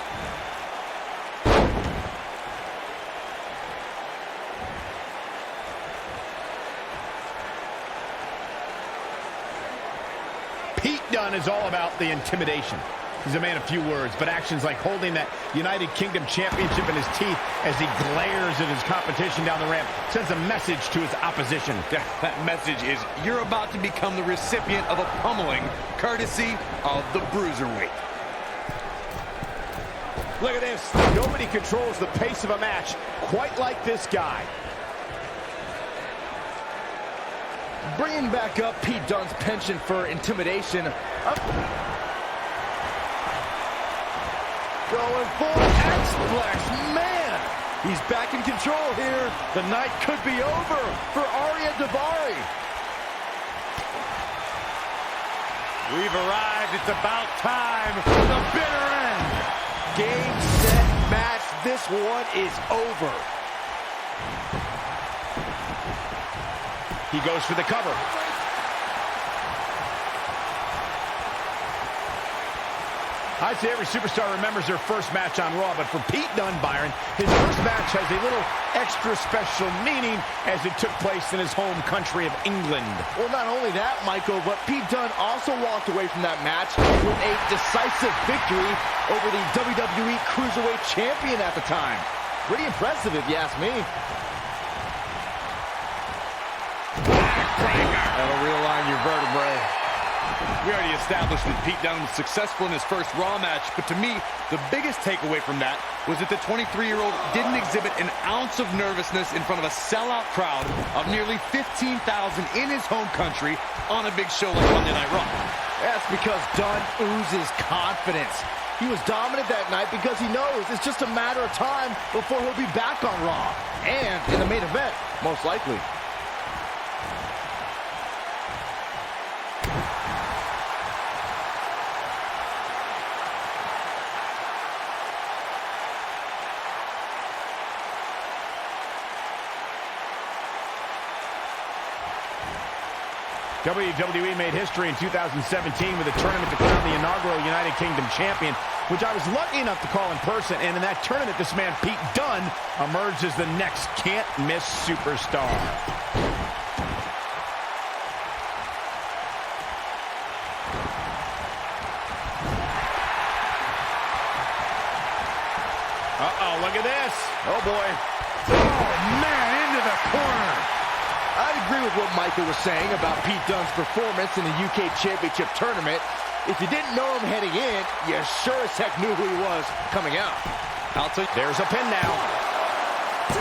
Pete Dunne is all about the intimidation. He's a man of few words, but actions like holding that United Kingdom Championship in his teeth as he glares at his competition down the ramp sends a message to his opposition. That message is, you're about to become the recipient of a pummeling, courtesy of the Bruiserweight. Look at this. Nobody controls the pace of a match quite like this guy. Bringing back up Pete Dunne's penchant for intimidation. Going for X-Flex. Man, he's back in control here. The night could be over for Arya Daivari. We've arrived. It's about time for the bitter end. Game, set, match. This one is over. He goes for the cover. I'd say every superstar remembers their first match on Raw, but for Pete Dunne, Byron, his first match has a little extra special meaning as it took place in his home country of England. Well, not only that, Michael, but Pete Dunne also walked away from that match with a decisive victory over the WWE Cruiserweight Champion at the time. Pretty impressive, if you ask me. That'll realign your vertebrae. We already established that Pete Dunne was successful in his first Raw match, but to me, the biggest takeaway from that was that the 23-year-old didn't exhibit an ounce of nervousness in front of a sellout crowd of nearly 15,000 in his home country on a big show like Monday Night Raw. That's because Dunne oozes confidence. He was dominant that night because he knows it's just a matter of time before he'll be back on Raw. And in the main event, most likely. WWE made history in 2017 with a tournament to crown the inaugural United Kingdom champion, which I was lucky enough to call in person. And in that tournament, this man, Pete Dunne, emerged as the next can't-miss superstar. Uh-oh, look at this. Oh, boy. Oh, man, into the corner. I'd agree with what Michael was saying about Pete Dunne's performance in the UK Championship Tournament. If you didn't know him heading in, you sure as heck knew who he was coming out. I'll tell you, there's a pin now. 2,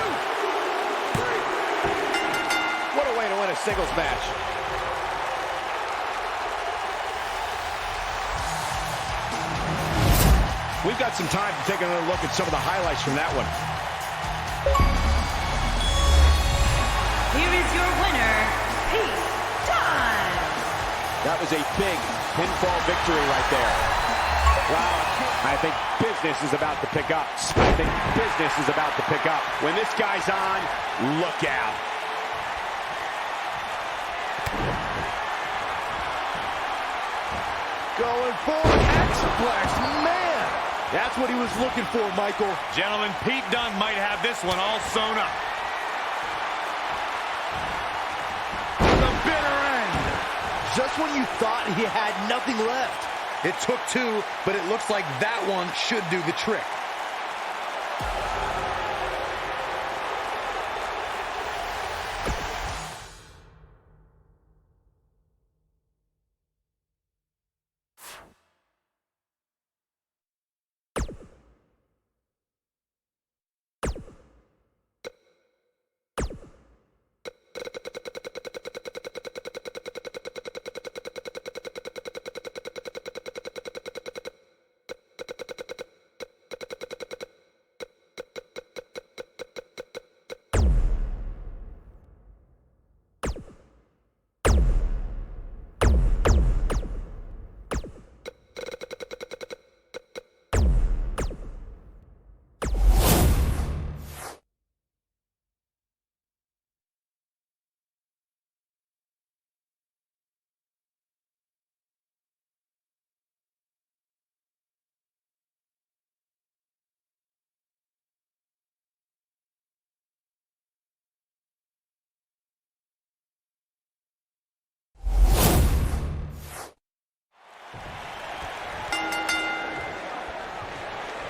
3. What a way to win a singles match. We've got some time to take another look at some of the highlights from that one. Here is your winner, Pete Dunne. That was a big pinfall victory right there. Wow, I think business is about to pick up. When this guy's on, look out. Going forward, X-Flex, man! That's what he was looking for, Michael. Gentlemen, Pete Dunne might have this one all sewn up. The bitter end. Just when you thought he had nothing left. It took two, but it looks like that one should do the trick.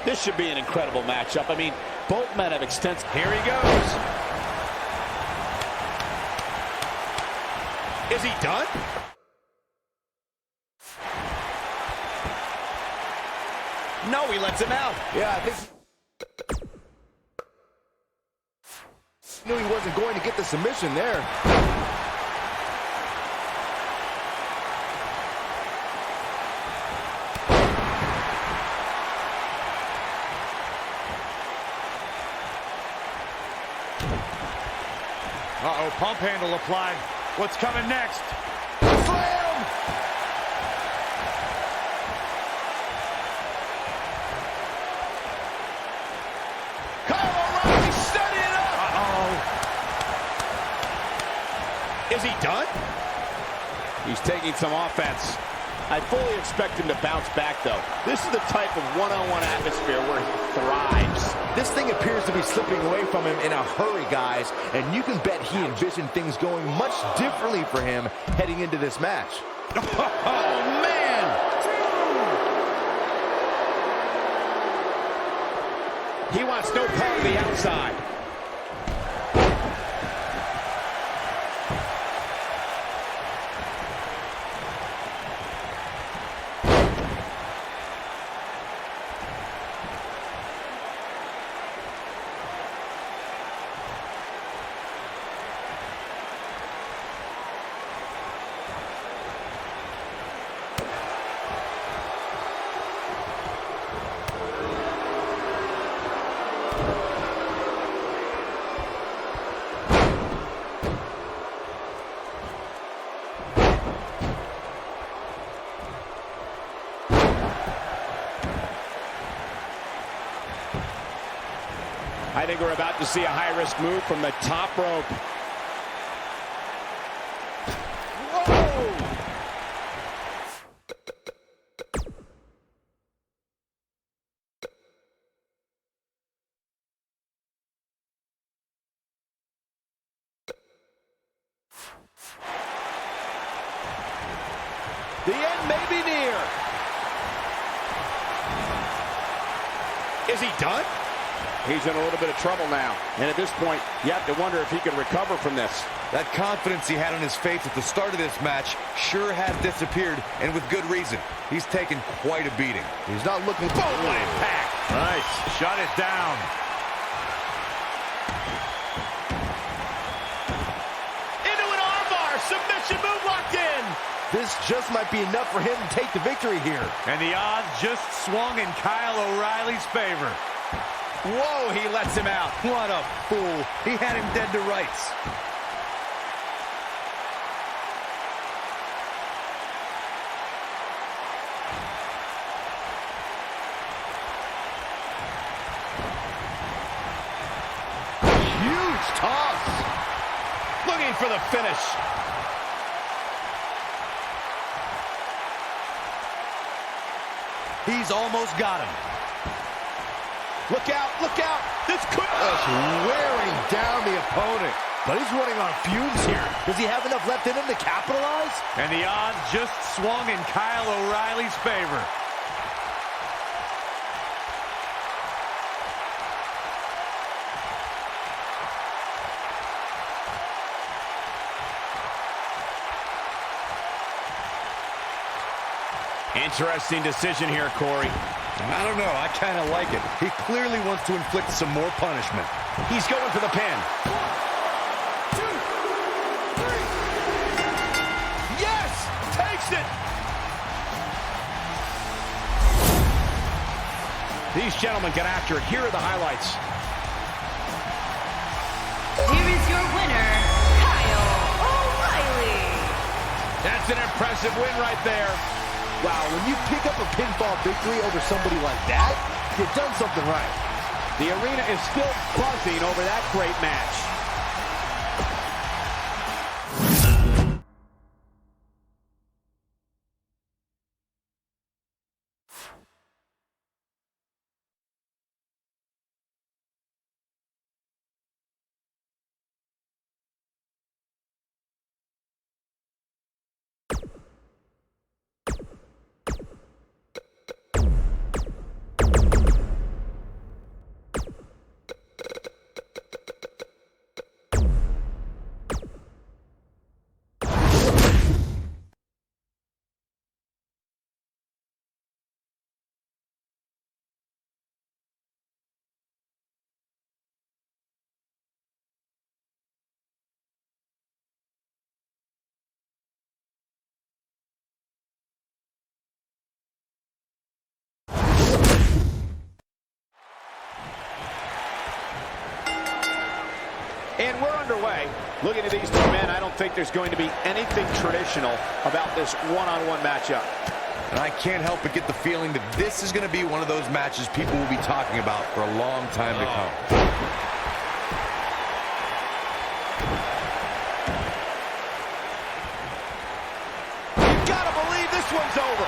This should be an incredible matchup. I mean, both men have extensive... Here he goes. Is he done? No, he lets him out. Yeah, I think... Knew he wasn't going to get the submission there. Uh-oh, pump handle applied. What's coming next? Slam! Kyle O'Reilly setting it up! Uh-oh. Is he done? He's taking some offense. I fully expect him to bounce back, though. This is the type of one-on-one atmosphere where he thrives. This thing appears to be slipping away from him in a hurry, guys, and you can bet he envisioned things going much differently for him heading into this match. Oh, man! He wants no part of the outside. I think we're about to see a high-risk move from the top rope. Whoa! The end may be near. Is he done? He's in a little bit of trouble now. And at this point, you have to wonder if he can recover from this. That confidence he had on his face at the start of this match sure has disappeared, and with good reason. He's taken quite a beating. He's not looking... Boom! What impact! Nice. Shut it down. Into an armbar. Submission move locked in. This just might be enough for him to take the victory here. And the odds just swung in Kyle O'Reilly's favor. Whoa, he lets him out. What a fool. He had him dead to rights. Huge toss. Looking for the finish. He's almost got him. Look out, look out. This could... Just wearing down the opponent. But he's running on fumes here. Does he have enough left in him to capitalize? And the odds just swung in Kyle O'Reilly's favor. Interesting decision here, Corey. I don't know. I kind of like it. He clearly wants to inflict some more punishment. He's going for the pin. 1, 2, 3. Yes! Takes it! These gentlemen get after it. Here are the highlights. Here is your winner, Kyle O'Reilly. That's an impressive win right there. Wow, when you pick up a pinfall victory over somebody like that, you've done something right. The arena is still buzzing over that great match. And we're underway. Looking at these two men, I don't think there's going to be anything traditional about this one-on-one matchup. And I can't help but get the feeling that this is going to be one of those matches people will be talking about for a long time to come. You've got to believe this one's over.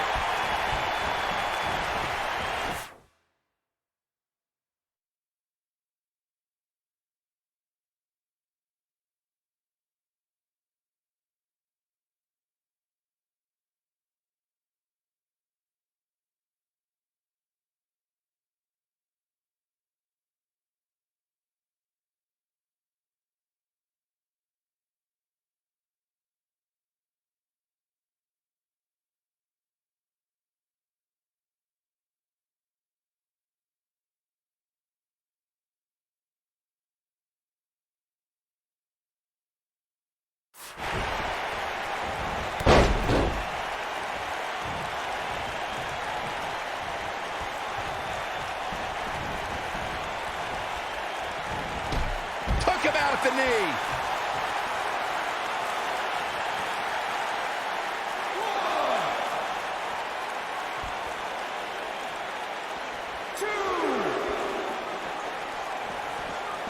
Took him out at the knee.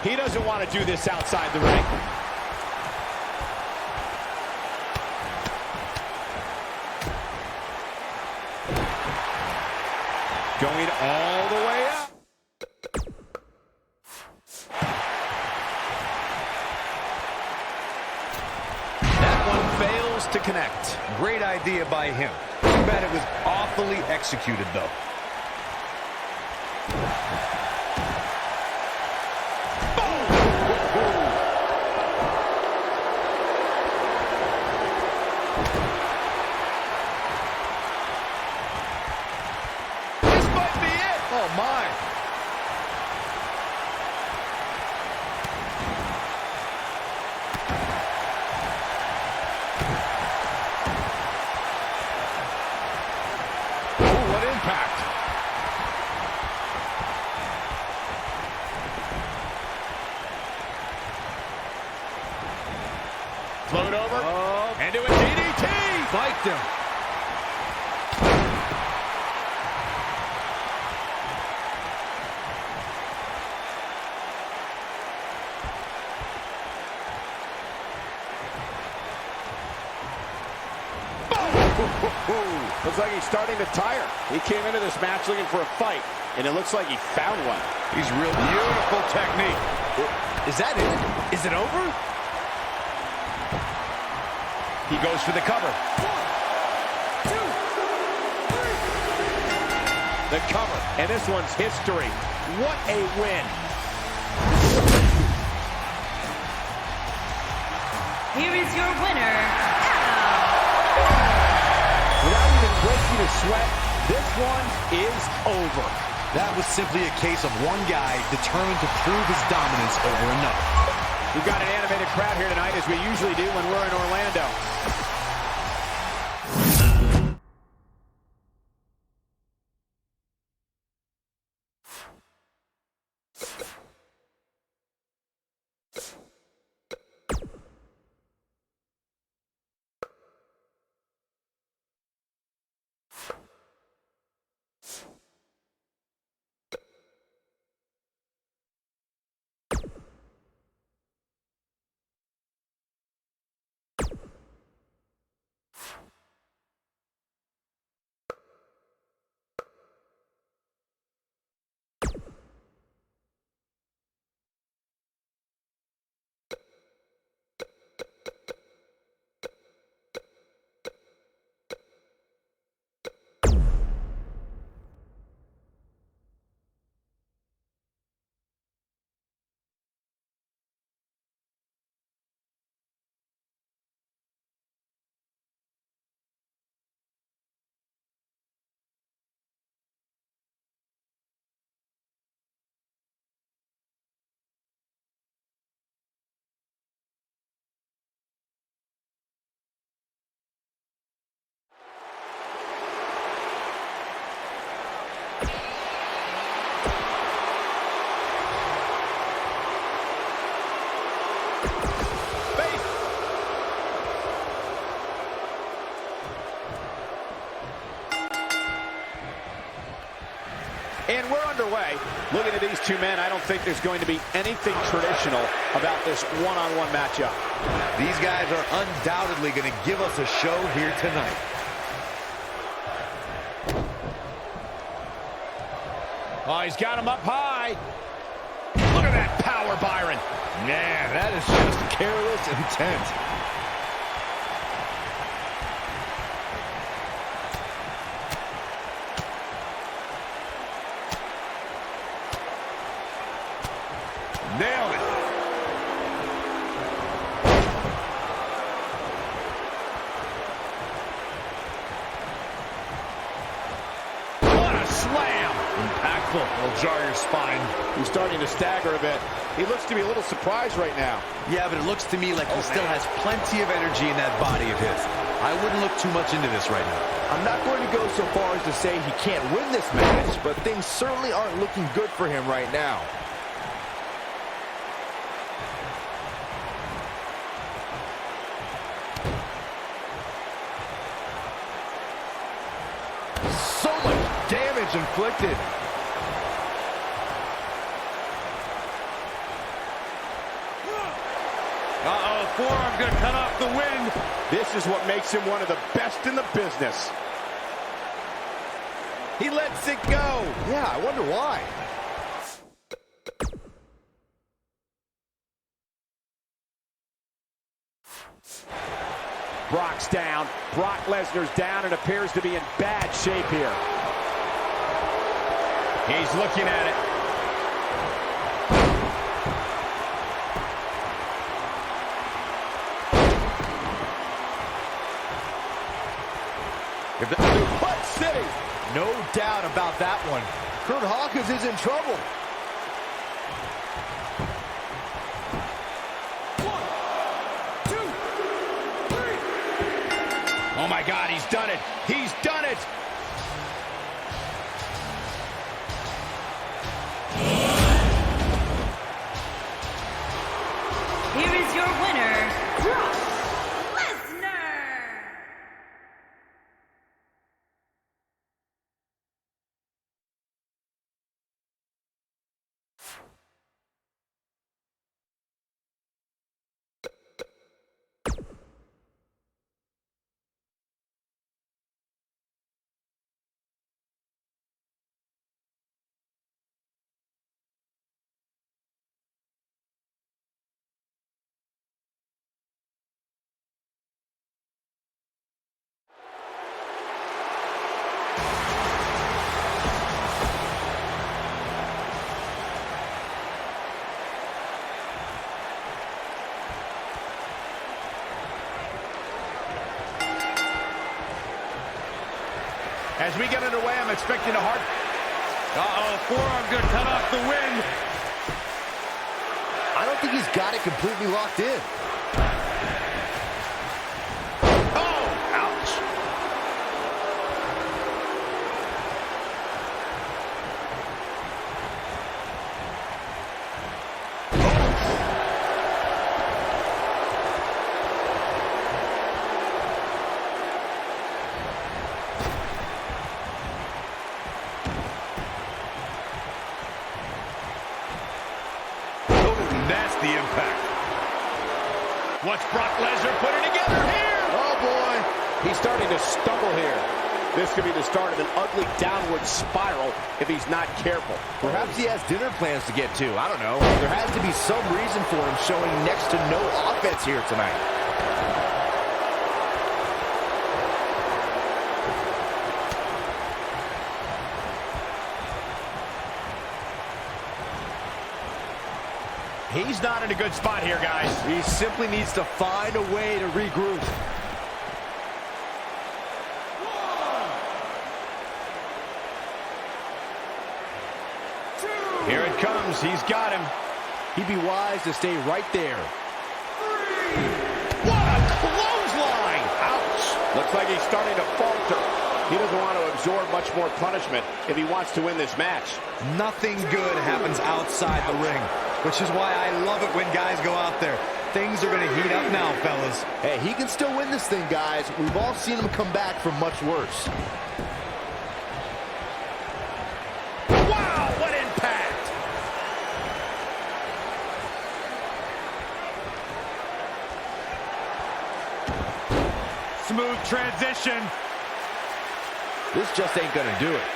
He doesn't want to do this outside the ring. Going all the way up. That one fails to connect. Great idea by him. Too bad it was awfully executed, though. Oh, my. Ooh, what impact. Float over. And do a DDT. Spiked him. Looks like he's starting to tire. He came into this match looking for a fight, and it looks like he found one. He's real beautiful technique. Is that it? Is it over? He goes for the cover. 1, 2, 3. The cover, and this one's history. What a win. Here is your winner, Without even breaking a sweat, this one is over. That was simply a case of one guy determined to prove his dominance over another. We've got an animated crowd here tonight, as we usually do when we're in Orlando. And we're underway. Looking at these two men, I don't think there's going to be anything traditional about this one-on-one matchup. These guys are undoubtedly going to give us a show here tonight. Oh, he's got him up high. Look at that power, Byron. Man, that is just careless intent. Nailed it. What a slam. Impactful. It'll jar your spine. He's starting to stagger a bit. He looks to be a little surprised right now. Yeah, but it looks to me like he still has plenty of energy in that body of his. I wouldn't look too much into this right now. I'm not going to go so far as to say he can't win this match, but things certainly aren't looking good for him right now. So much damage inflicted. Uh-oh, forearm gonna cut off the wind. This is what makes him one of the best in the business. He lets it go. Yeah, I wonder why. Brock's down. Brock Lesnar's down and appears to be in bad shape here. He's looking at it. What city? No doubt about that one. Kurt Hawkins is in trouble. 1, 2, 3. Oh my God, he's done it. He's done it. Here is your winner, Brock. As we get underway, I'm expecting a hard... Uh-oh, forearm gonna cut off the wind. I don't think he's got it completely locked in. Oh, ouch. That's the impact. What's Brock Lesnar putting together here? Oh, boy. He's starting to stumble here. This could be the start of an ugly downward spiral if he's not careful. Perhaps he has dinner plans to get to. I don't know. There has to be some reason for him showing next to no offense here tonight. He's not in a good spot here, guys. He simply needs to find a way to regroup. Here it comes. He's got him. He'd be wise to stay right there. What a clothesline! Ouch! Looks like he's starting to falter. He doesn't want to absorb much more punishment if he wants to win this match. Nothing good happens outside the ring, which is why I love it when guys go out there. Things are going to heat up now, fellas. Hey, he can still win this thing, guys. We've all seen him come back from much worse. Wow, what impact! Smooth transition. This just ain't gonna do it.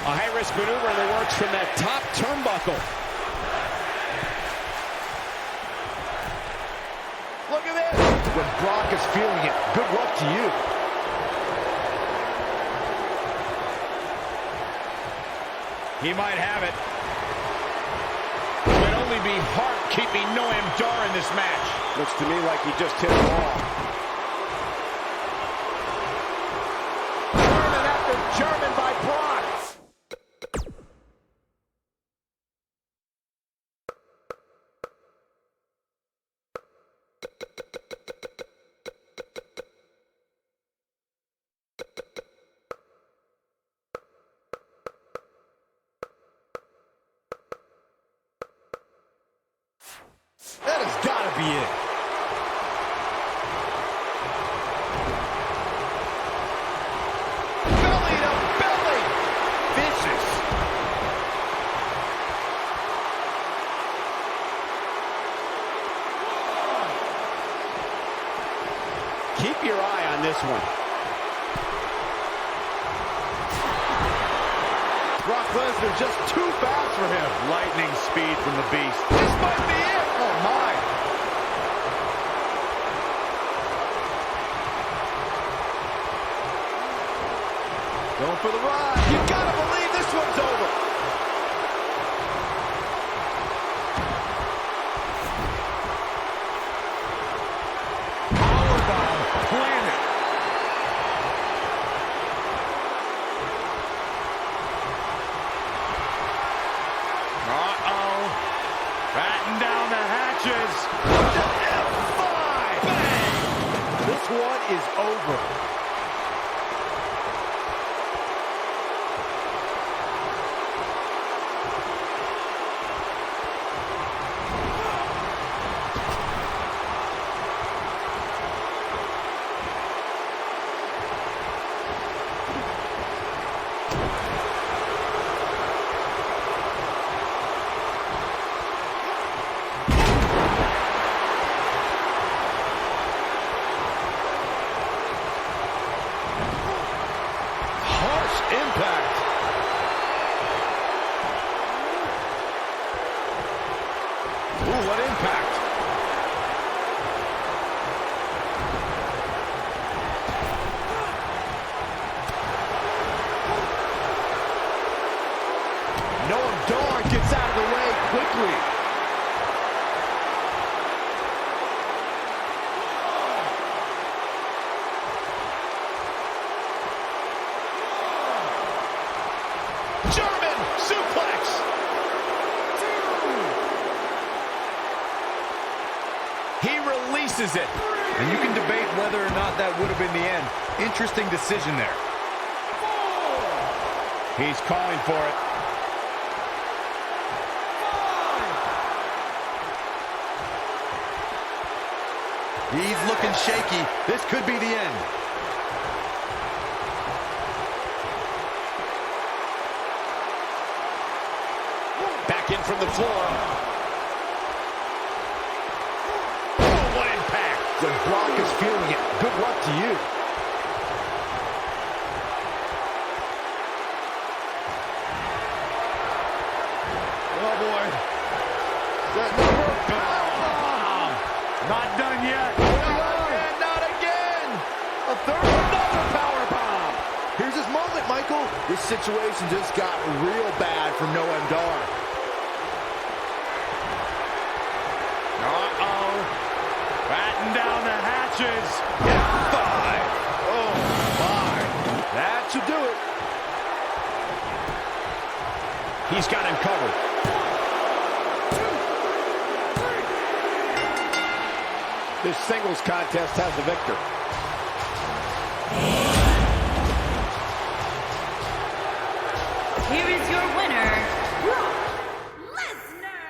A high-risk maneuver that works from that top turnbuckle. Look at this! When Brock is feeling it, good luck to you. He might have it. It would only be heart keeping Noam Dar in this match. Looks to me like he just hit a ball. German after German by Brock. That has got to be it. Belly to belly. Vicious. Keep your eye on this one. Brock Lesnar just too fast for him. Lightning speed from the Beast. This might be it. Oh, my. Going for the ride. You gotta believe this one's over. Powerbomb planet. Uh-oh. Batten down the hatches. F5. Bang. This one is over. German suplex. He releases it. And you can debate whether or not that would have been the end. Interesting decision there. He's calling for it. He's looking shaky. This could be the end. Back in from the floor. Oh, what impact. The Brock is feeling it. Good luck to you. Oh, boy. Powerbomb. Not done yet. And not again. A third, another powerbomb. Here's his moment, Michael. This situation just got real bad for Noam Dar. Uh-oh. Batten down the hatches. F5. Oh, my. That should do it. He's got him covered. This singles contest has the victor. Here is your winner, Brock Lesnar.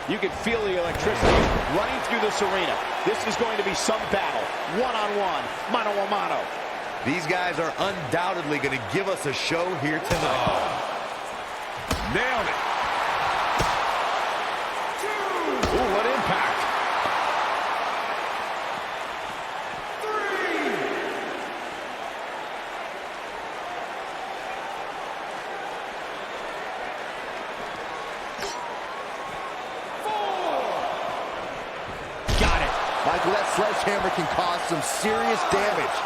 You can feel the electricity running through this arena. This is going to be some battle. One-on-one, mano-a-mano. These guys are undoubtedly going to give us a show here tonight. Nailed it. Ooh, what impact. Michael, that sledgehammer can cause some serious damage.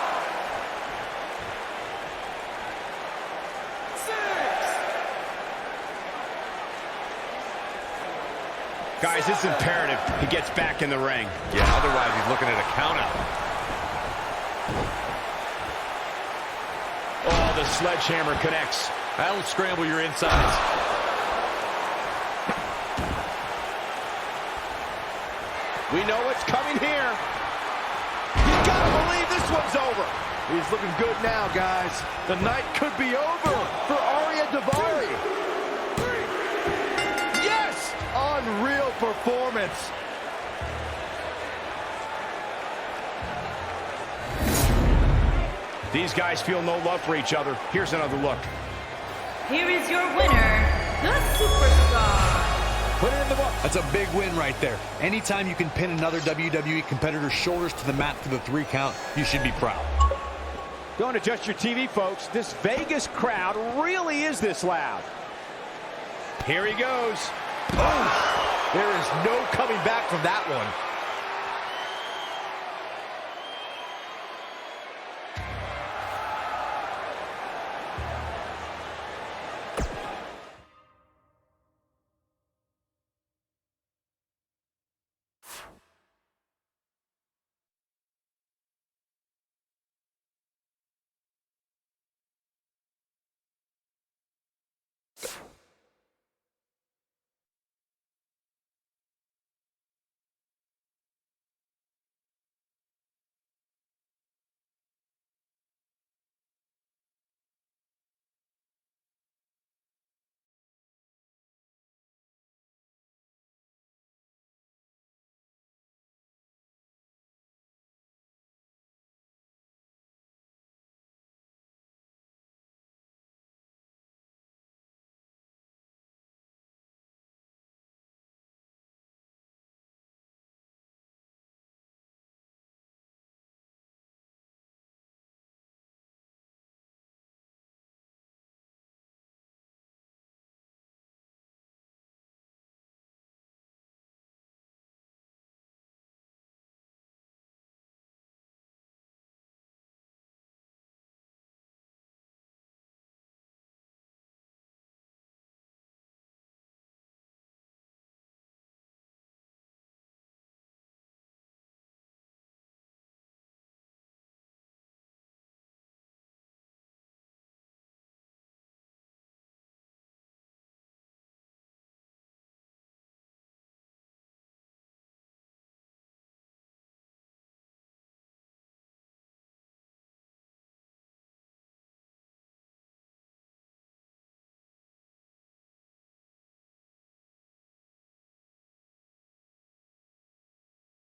6. Guys, it's imperative he gets back in the ring. Yeah, otherwise he's looking at a countout. Oh, the sledgehammer connects. That'll scramble your insides. We know what's coming here. You gotta believe this one's over. He's looking good now, guys. The night could be over for Arya Daivari. Yes! Unreal performance. These guys feel no love for each other. Here's another look. Here is your winner, the Superstar. Put it in the book. That's a big win right there. Anytime you can pin another WWE competitor's shoulders to the mat for the 3 count, you should be proud. Don't adjust your TV, folks. This Vegas crowd really is this loud. Here he goes. Oh, there is no coming back from that one.